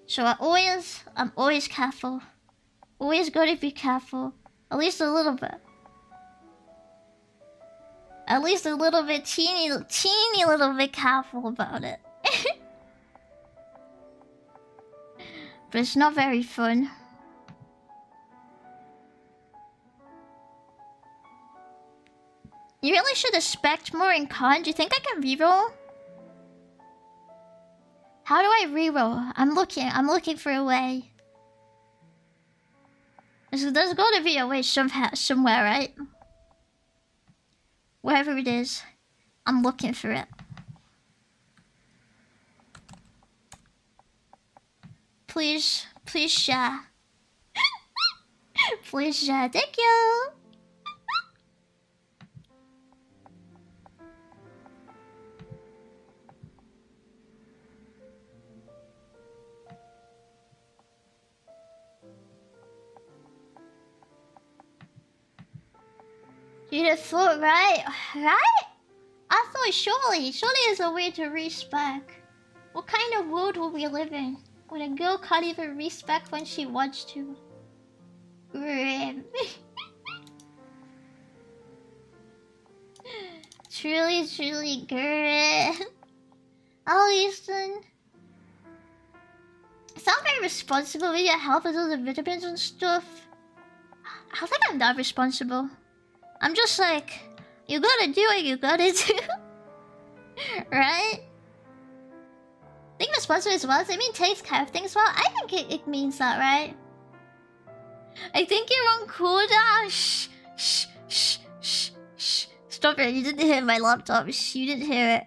So I'm always careful. Always gotta be careful. At least a little bit. At least a little bit, teeny little bit careful about it. But it's not very fun. You really should expect more in con. Do you think I can reroll? How do I reroll? I'm looking for a way. There's gotta be a way somewhere, right? Wherever it is, I'm looking for it. Please share. Please share. Thank you. You'd have thought, right? Right? I thought surely is a way to respec. What kind of world will we live in when a girl can't even respec when she wants to? Grim. truly grim. Oh, Easton. It's not very responsible with your health with all the vitamins and stuff. I think I'm not responsible. I'm just like, you gotta do what you gotta do. Right? Being responsible as well, does it mean takes care of things well? I think it means that, right? I think you're on cooldown. Shh. Stop it, you didn't hear my laptop. Shh, you didn't hear it.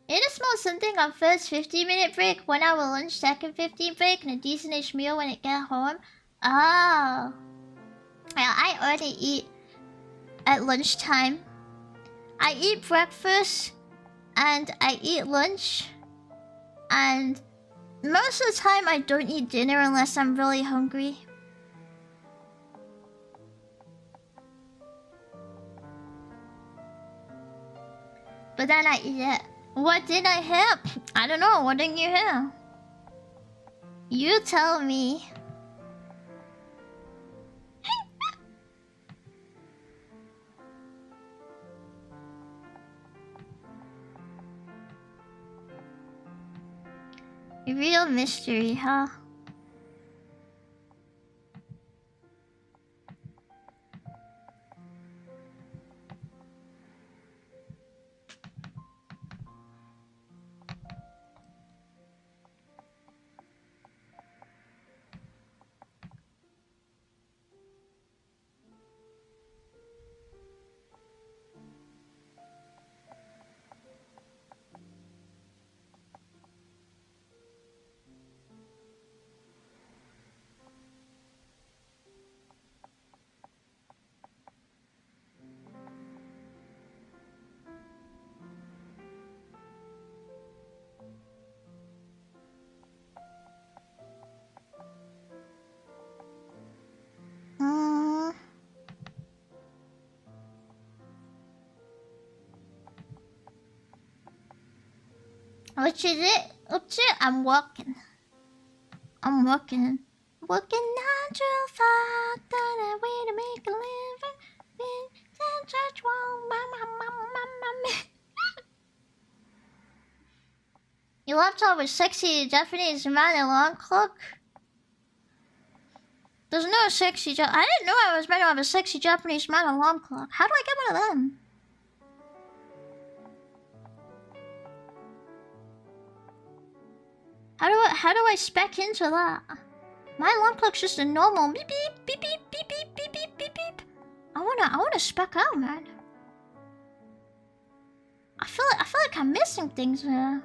Ate a small something on first 15-minute break, 1 hour lunch, second 15 break, and a decent-ish meal when I get home. Oh. Yeah, I already eat at lunchtime. I eat breakfast, and I eat lunch, and most of the time I don't eat dinner unless I'm really hungry. But then I eat it. What did I hear? I don't know. What didn't you hear? You tell me. Real mystery, huh? What is it up to? I'm working. Working 9 to 5. Got a way to make a living. Your laptop is sexy Japanese man alarm clock. There's no sexy I didn't know I was meant to have a sexy Japanese man alarm clock. How do I get one of them? How do I spec into that? My alarm clock's just a normal beep beep beep beep beep beep beep beep beep beep. I wanna spec out, man. I feel like I'm missing things here.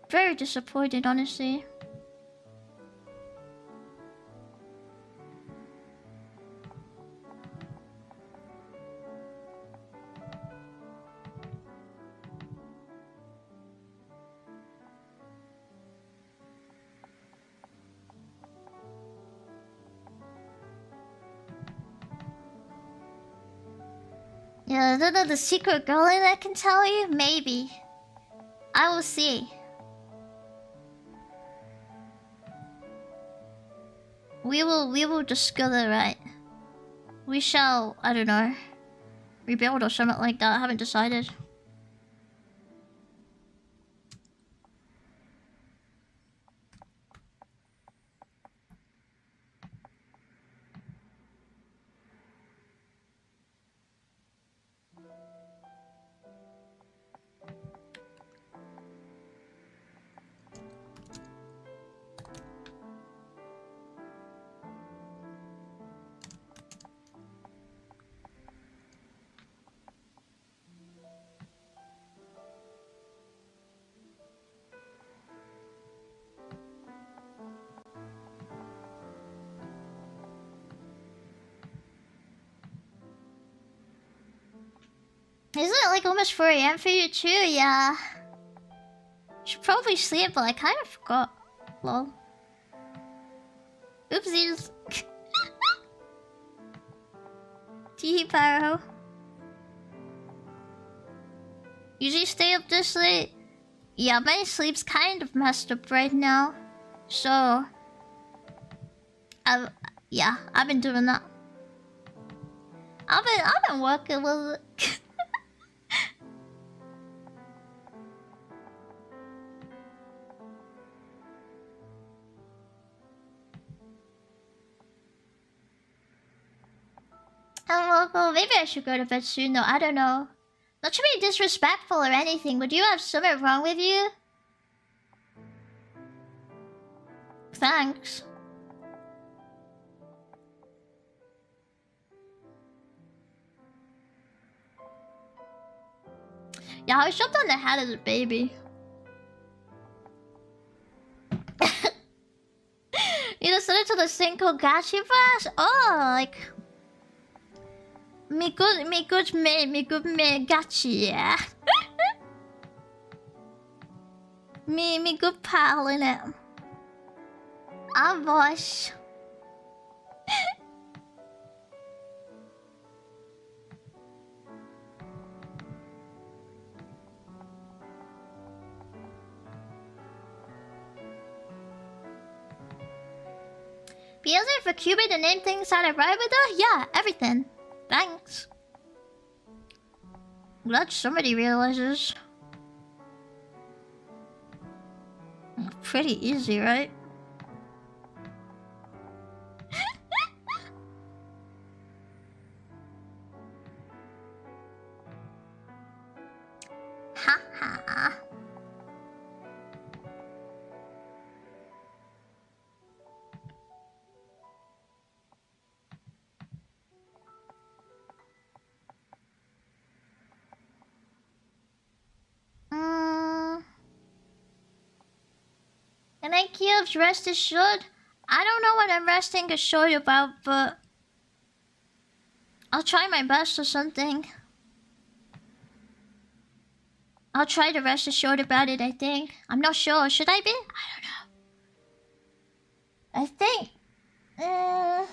Very disappointed, honestly. Yeah, I don't know the secret girl in I can tell you? Maybe. I will see. We will discover, right? We shall, I don't know, rebuild or something like that. I haven't decided. Isn't it like almost 4 AM for you too? Yeah. Should probably sleep, but I kind of forgot. Lol. Oopsies. Tee Pyro. Usually stay up this late. Yeah, my sleep's kind of messed up right now. So... I've been doing that. I've been working with it. Well, maybe I should go to bed soon though, I don't know. Not to be disrespectful or anything, but do you have something wrong with you? Thanks. Yeah, I was jumped on the head as a baby. You listen to the single gachi verse? Oh, like... me good me gachi, yeah. me good pal in it. Ah, boss. Because for Cupid to name things sounded right with her? Yeah, everything. Thanks. Glad somebody realizes. Pretty easy, right? Haha. And then Kiev's rest assured. I don't know what I'm resting assured about, but I'll try my best or something. I'll try to rest assured about it, I think. I'm not sure. Should I be? I don't know. I think... Oh,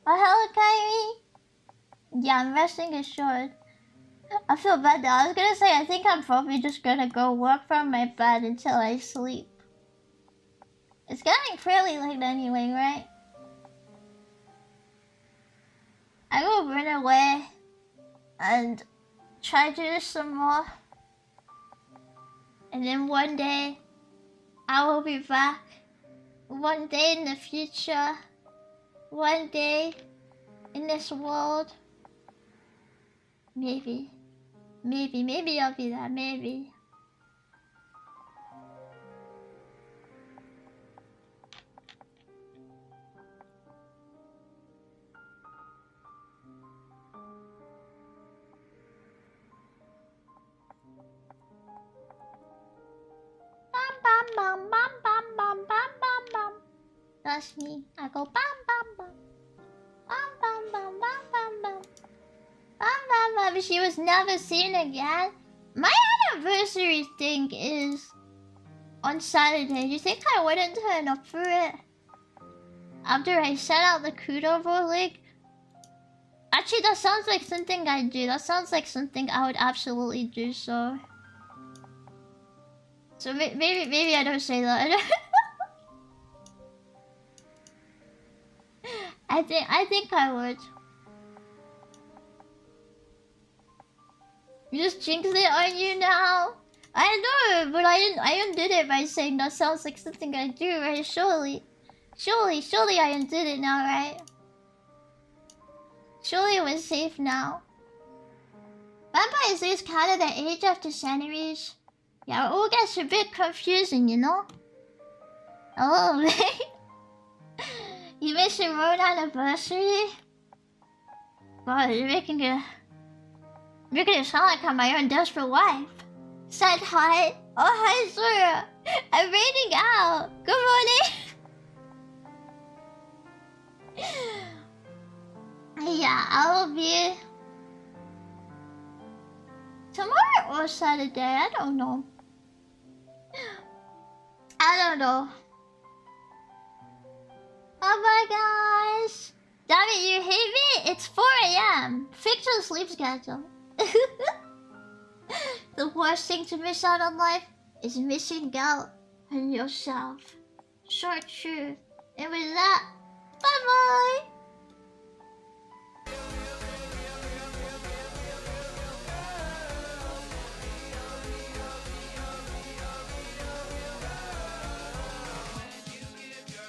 hello, Kyrie. Yeah, I'm resting assured. I feel bad though. I was gonna say I think I'm probably just gonna go work from my bed until I sleep. It's getting fairly late anyway, right? I will run away and try to do some more. And then one day, I will be back. One day in the future. One day in this world. Maybe. Maybe I'll be there. Maybe. Bam bam bam bam bam bam bam bam bam. That's me. I go bam bam bam. Bam bam bam bam bam bam. Bam bam bam. She was never seen again. My anniversary thing is on Saturday. Do you think I wouldn't turn up for it? After I set out the Kudovo link? Actually, that sounds like something I'd do. That sounds like something I would absolutely do, so... So maybe I don't say that. I think I would. You just jinxed it on you now. I know, but I undid it by saying that sounds like something I do, right? Surely I undid it now, right? Surely it was safe now. Vampires lose count of their age after centuries. Yeah, it all gets a bit confusing, you know? A little bit. You miss your road anniversary? God, you're making it sound like I'm my own desperate wife. Said hi. Oh, hi, Zora. I'm raiding out. Good morning. Yeah, I'll be... Tomorrow or Saturday, I don't know. Oh my gosh. Damn it, you hate me? It's 4 AM. Fix your sleep schedule. The worst thing to miss out on life is missing out on yourself. Short truth. And with that, bye bye!